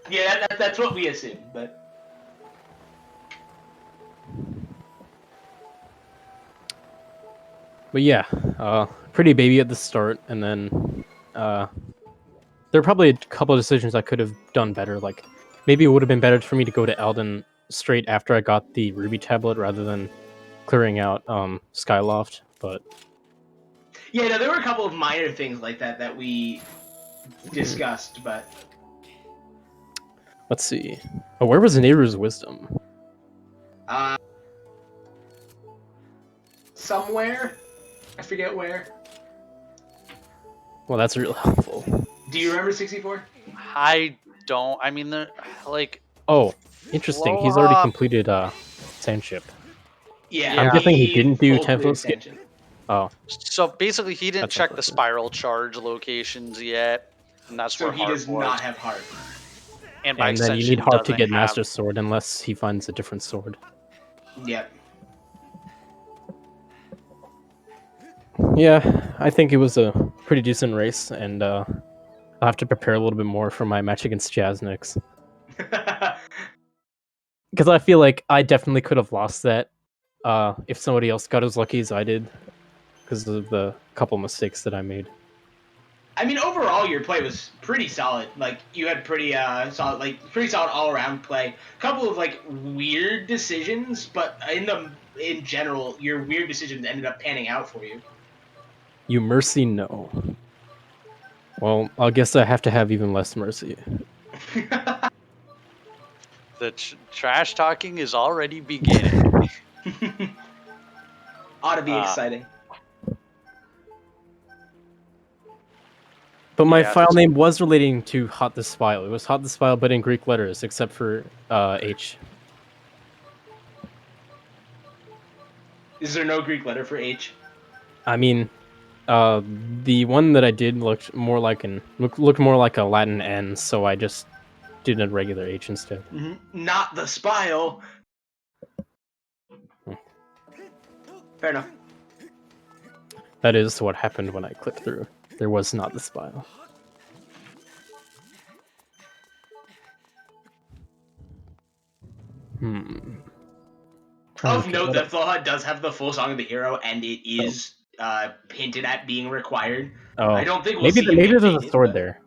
Yeah, that's what we assumed, but... But yeah, pretty baby at the start, and then there are probably a couple of decisions I could have done better. Like maybe it would have been better for me to go to Elden straight after I got the Ruby tablet rather than clearing out Skyloft, but Yeah, no, there were a couple of minor things like that we discussed, but let's see. Oh, where was Nehru's wisdom? somewhere, I forget where. Well, that's real helpful. Do you remember 64? I don't. I mean, like. Oh, interesting. He's already Floha- completed Sandship. Yeah, I'm guessing he didn't do full Temple clear Escape. extension. Oh, So basically, he didn't That's check the unfortunate. spiral charge locations yet, and that's So where he Heart does was. not have heart. And by and then you extension, need Heart to doesn't get have- Master Sword unless he finds a different sword. Yep. Yeah, I think it was a pretty decent race, and I'll have to prepare a little bit more for my match against Jaznix. Because I feel like I definitely could have lost that if somebody else got as lucky as I did, because of the couple mistakes that I made. I mean, overall, your play was pretty solid. Like, you had pretty solid all-around play. A couple of like weird decisions, but in general, your weird decisions ended up panning out for you. You mercy no. Well, I guess I have to have even less mercy. The trash talking is already beginning. Ought to be exciting. But my Yeah, file so- name was relating to Hot the Spile. It was Hot the Spile, but in Greek letters, except for H. Is there no Greek letter for H? I mean, the one that I did looked more like looked more like a Latin N, so I just did a regular H instead. Not the spile. Fair enough. That is what happened when I clicked through. There was not the spile. Of note that Floha does have the full Song of the Hero, and it is hinted at being required. Oh, I don't think we'll maybe see him maybe get there's a baited, sword but- there.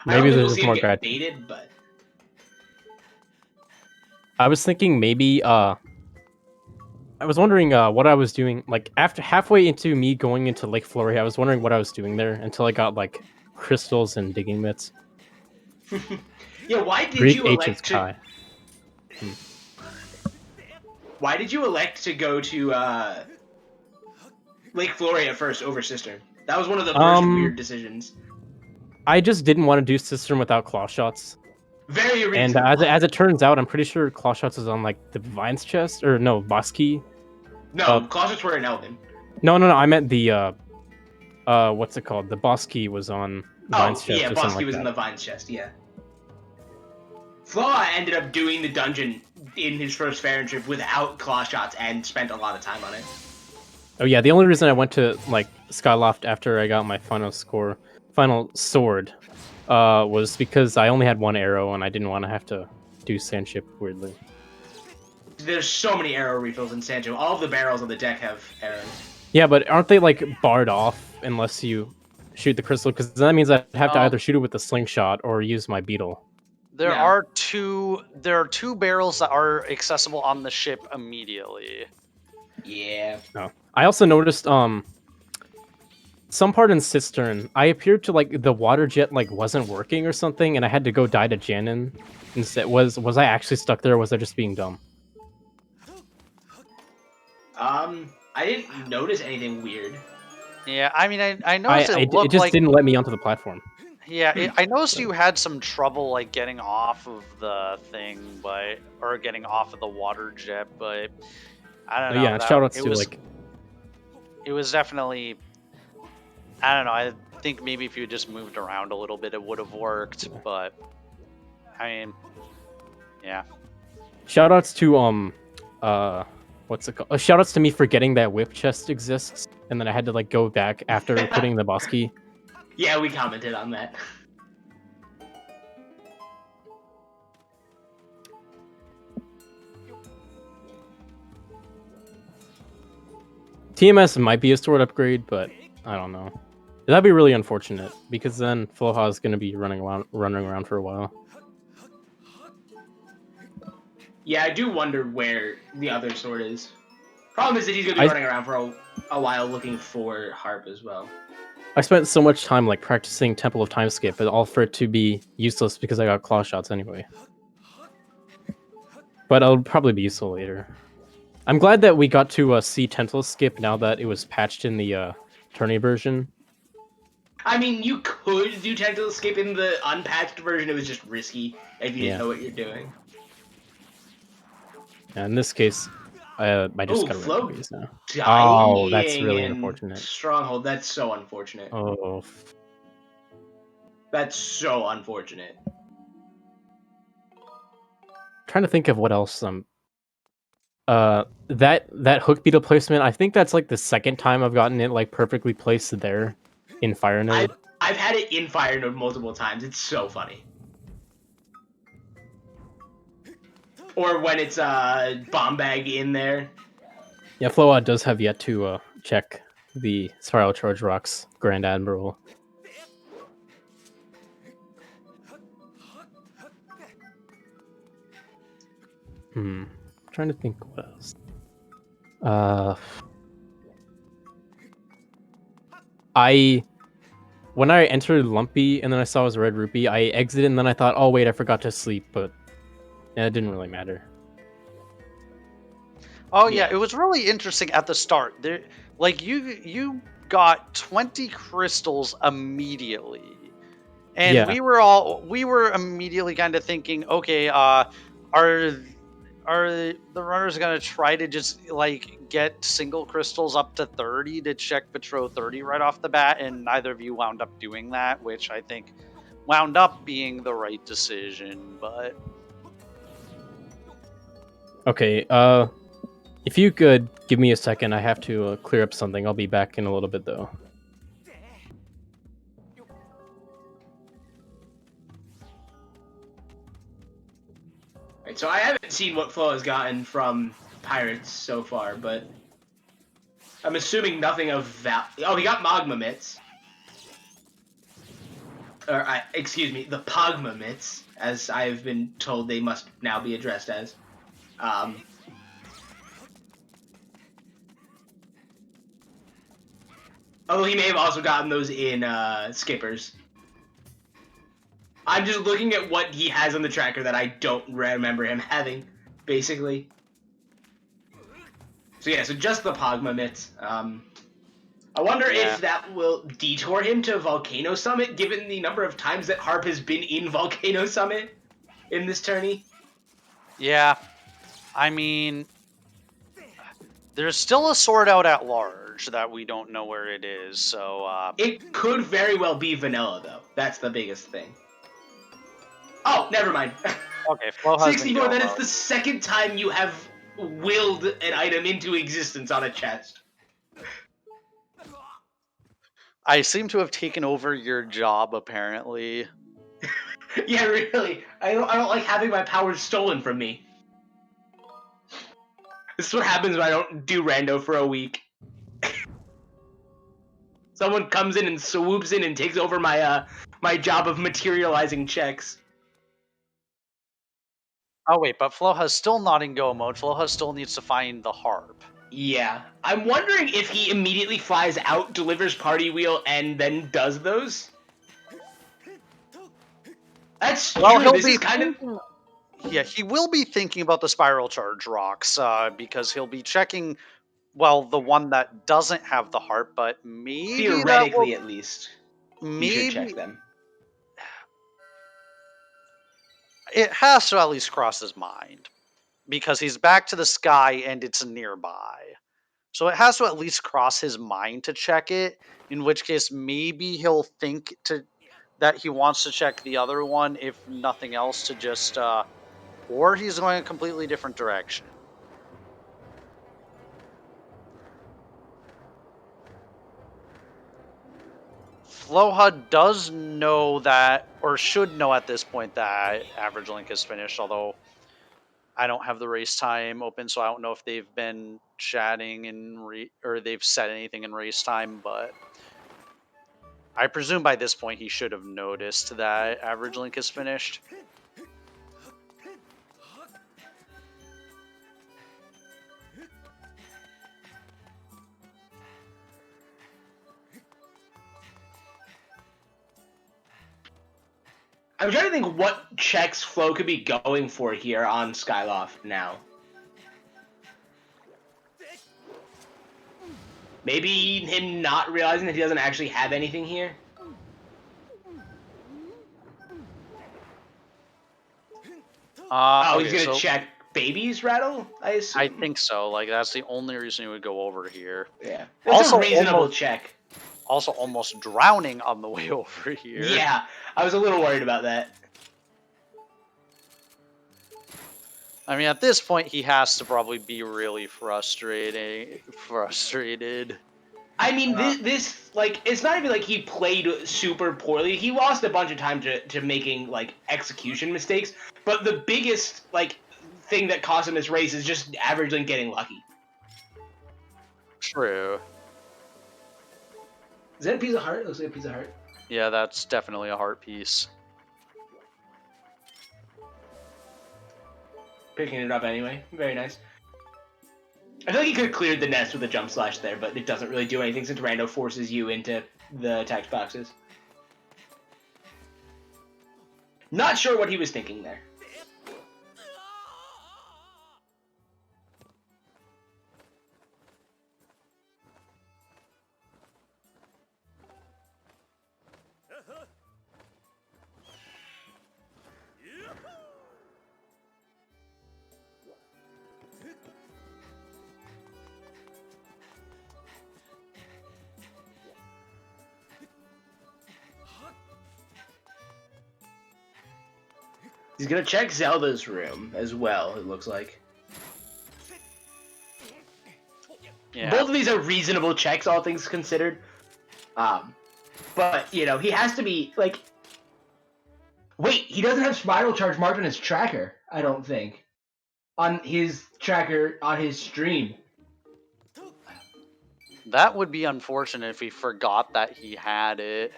I don't Maybe think there's we'll just see him more get guide. baited, but I was thinking maybe I was wondering what I was doing. Like after halfway into me going into Lake Flurry, I was wondering what I was doing there until I got like crystals and digging mitts. yeah. Why did Greek you H is elect to? Kai. Why did you elect to go to Lake Floria first over Cistern? That was one of the first weird decisions. I just didn't want to do Cistern without claw shots. Very And reasonable. as it turns out, I'm pretty sure claw shots is on like the Vine's chest, or no, boss key. No, closets were in Elven. No, I meant the what's it called? The boss key was on Vine's chest. Yeah, or Bosky something like was that. in the Vine's chest, yeah. Floa ended up doing the dungeon in his first Farron trip without claw shots and spent a lot of time on it. Oh yeah, the only reason I went to like Skyloft after I got my final sword, was because I only had one arrow and I didn't want to have to do Sandship weirdly. There's so many arrow refills in Sancho. All of the barrels on the deck have arrows. Yeah, but aren't they like barred off unless you shoot the crystal? Because that means I'd have to either shoot it with the slingshot or use my beetle. There Yeah. are two barrels that are accessible on the ship immediately. Yeah. Oh. I also noticed some part in Cistern, I appeared to like the water jet like wasn't working or something, and I had to go die to Janin. Instead, was I actually stuck there, or was I just being dumb? I didn't notice anything weird. Yeah, I mean, I noticed it It looked just like didn't let me onto the platform. yeah. I noticed you had some trouble like getting off of the thing, or getting off of the water jet, but I don't know. Yeah, shoutouts to like. It was definitely. I don't know. I think maybe if you had just moved around a little bit, it would have worked. But I mean, yeah. Shoutouts to what's it called? Shoutouts to me for getting that whip chest exists, and then I had to like go back after putting the boss key. Yeah, we commented on that. TMS might be a sword upgrade, but I don't know. That'd be really unfortunate because then Floha is going to be running around for a while. Yeah, I do wonder where the other sword is. Problem is that he's gonna be running around for a while looking for Harp as well. I spent so much time like practicing Temple of Time Skip, but all for it to be useless because I got claw shots anyway. But it'll probably be useful later. I'm glad that we got to see Temple Skip now that it was patched in the tourney version. I mean, you could do Tentacle Skip in the unpatched version. It was just risky if you didn't know what you're doing. Yeah, in this case, I just got Flo rid now. dying Oh, that's really in unfortunate. Stronghold. That's so unfortunate. Oh. That's so unfortunate. Trying to think of what else. That hook beetle placement. I think that's like the second time I've gotten it like perfectly placed there in Fire Node. I've had it in Fire Node multiple times. It's so funny. Or when it's bomb bag in there. Yeah, Floha does have yet to check the Spiral Charge Rocks Grand Admiral. Trying to think what else. When I entered Lumpy and then I saw it was a red rupee, I exited and then I thought, oh wait, I forgot to sleep, but yeah, it didn't really matter. Oh yeah, it was really interesting at the start. There, like you got 20 crystals immediately, and we were immediately kind of thinking, okay, are the runners gonna try to just like get single crystals up to 30 to check Petro 30 right off the bat? And neither of you wound up doing that, which I think wound up being the right decision. But okay, if you could give me a second, I have to clear up something. I'll be back in a little bit, though. Right, so I haven't seen what Flo has gotten from Pirates so far, but I'm assuming nothing of value. Oh, he got Magma Mitts. Or, excuse me, the Pogma Mitts, as I've been told they must now be addressed as. Although he may have also gotten those in Skippers. I'm just looking at what he has on the tracker that I don't remember him having, basically. So yeah, so just the Pogma Mitts. I wonder if that will detour him to Volcano Summit, given the number of times that Harp has been in Volcano Summit in this tourney. Yeah, I mean, there's still a sword out at large that we don't know where it is, so... It could very well be vanilla, though. That's the biggest thing. Oh, never mind. Okay, Flo has 64, then it's the second time you have willed an item into existence on a chest. I seem to have taken over your job, apparently. Yeah, really. I don't like having my powers stolen from me. This is what happens when I don't do rando for a week. Someone comes in and swoops in and takes over my my job of materializing checks. Oh wait, but Floha's still not in go mode. Floha still needs to find the harp. Yeah. I'm wondering if he immediately flies out, delivers party wheel, and then does those? That's true. He'll This be is kind of... Yeah, he will be thinking about the spiral charge rocks, because he'll be checking, well, the one that doesn't have the harp, but maybe theoretically, at least, he should check maybe them. it has to at least cross his mind, because he's back to the sky and it's nearby. So it has to at least cross his mind to check it, in which case maybe he'll think that he wants to check the other one, if nothing else, to just, or he's going a completely different direction. Floha does know that, or should know at this point, that AverageLink is finished, although I don't have the race time open, so I don't know if they've been chatting or they've said anything in race time, but I presume by this point he should have noticed that AverageLink is finished. I'm trying to think what checks Flo could be going for here on Skyloft now. Maybe him not realizing that he doesn't actually have anything here? Okay, he's gonna so check baby's rattle, I assume? I think so. Like, that's the only reason he would go over here. Yeah. That's Also, a reasonable check. Also almost drowning on the way over here. Yeah, I was a little worried about that. I mean, at this point, he has to probably be really frustrated. I mean, this like, it's not even like he played super poorly. He lost a bunch of time to making, like, execution mistakes. But the biggest, like, thing that cost him this race is just AverageLink getting lucky. True. Is that a piece of heart? It looks like a piece of heart. Yeah, that's definitely a heart piece. Picking it up anyway. Very nice. I feel like he could have cleared the nest with a jump slash there, but it doesn't really do anything since Rando forces you into the text boxes. Not sure what he was thinking there. He's gonna check Zelda's room as well, it looks like. Yeah. Both of these are reasonable checks, all things considered. But, you know, he has to be, like... Wait, he doesn't have Spiral Charge marked on his tracker, I don't think. On his tracker, on his stream. That would be unfortunate if he forgot that he had it.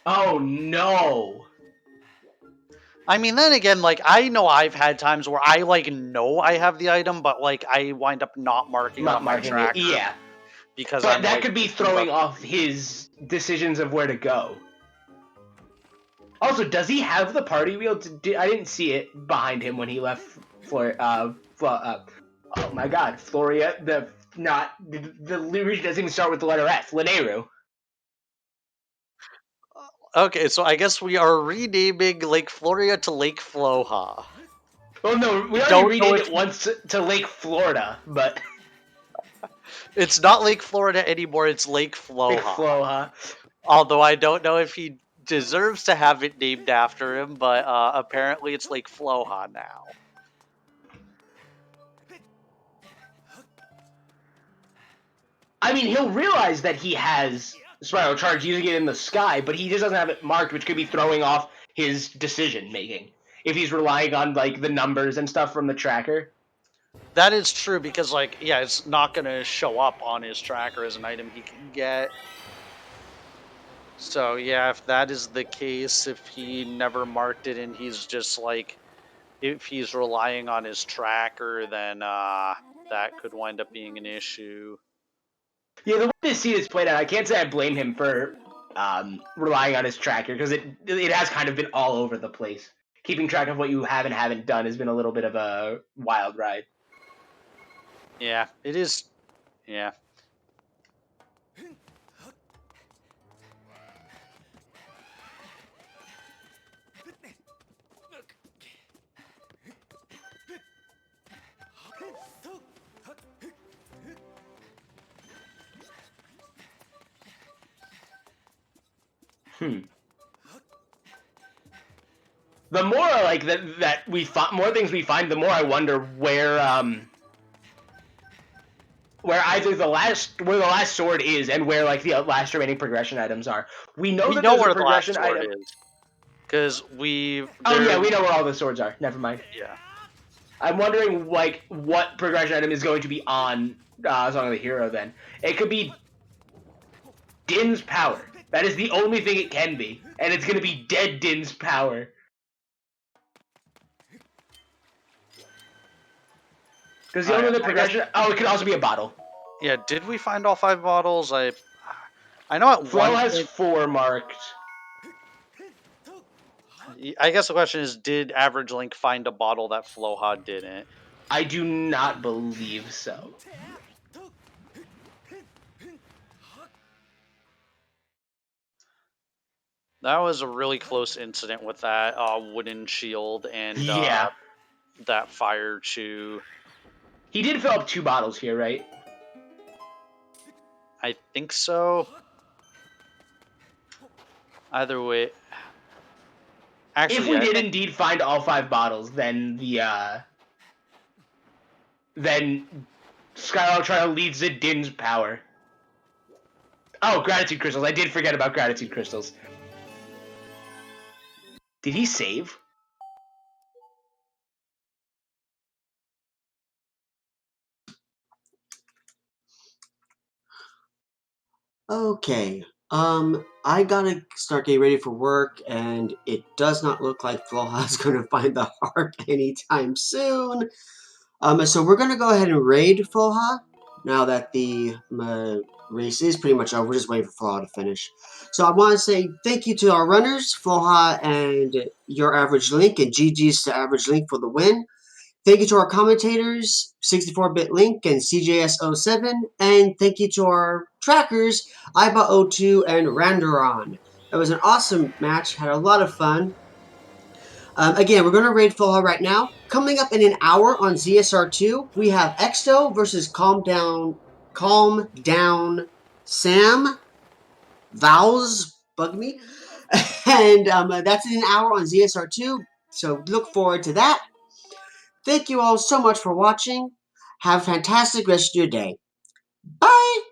Oh, no! I mean, then again, like, I know I've had times where I, like, know I have the item, but, like, I wind up not marking it on my tracker. Yeah. Because but I'm, that like, could be throwing off his decisions of where to go. Also, does he have the party wheel? I didn't see it behind him when he left oh my god, Floria, the region doesn't even start with the letter F, Lineru. Okay, so I guess we are renaming Lake Floria to Lake Floha. Well, no, we already renamed it once to Lake Florida, but... It's not Lake Florida anymore, it's Lake Floha. Lake Floha. Although I don't know if he deserves to have it named after him, but apparently it's Lake Floha now. I mean, he'll realize that he has Spiral Charge using it in the sky, but he just doesn't have it marked, which could be throwing off his decision-making. If he's relying on, like, the numbers and stuff from the tracker. That is true, because, like, yeah, it's not going to show up on his tracker as an item he can get. So, yeah, if that is the case, if he never marked it and he's just, like, if he's relying on his tracker, then that could wind up being an issue. Yeah, the way this scene is played out, I can't say I blame him for relying on his tracker, because it has kind of been all over the place. Keeping track of what you have and haven't done has been a little bit of a wild ride. Yeah, it is. Yeah. The more like that we find, more things we find, the more I wonder where either the last sword is and where like the last remaining progression items are. We know that there's a progression item. Because we. Oh yeah, we know where all the swords are. Never mind. Yeah. I'm wondering like what progression item is going to be on Song of the Hero. Then it could be Din's power. That is the only thing it can be, and it's going to be dead Din's power. Because the only other progression... Oh, it could also be a bottle. Yeah, did we find all 5 bottles? I know at Flo one has point... 4 marked. I guess the question is, did Average Link find a bottle that Floha didn't? I do not believe so. That was a really close incident with that wooden shield and Yeah. that fire chew. He did fill up 2 bottles here, right? I think so. Either way, actually, If we I did think indeed find all 5 bottles, then then Skyward Trial leads the Din's power. Oh, gratitude crystals. I did forget about gratitude crystals. Did he save? Okay. I gotta start getting ready for work, and it does not look like Floha is gonna find the heart anytime soon. So we're gonna go ahead and raid Floha now that the race is pretty much over. We're just waiting for Floha to finish. So I want to say thank you to our runners, Floha and Your Average Link, and GG's to Average Link for the win. Thank you to our commentators, 64-Bit Link and CJS07, and thank you to our trackers, Iba02 and Randoron. It was an awesome match, had a lot of fun. Again, we're going to raid Floha right now. Coming up in an hour on ZSR2, we have Exto versus Calm Down Sam. Vowels bug me. And that's in an hour on ZSR2, so look forward to that. Thank you all so much for watching. Have a fantastic rest of your day. Bye!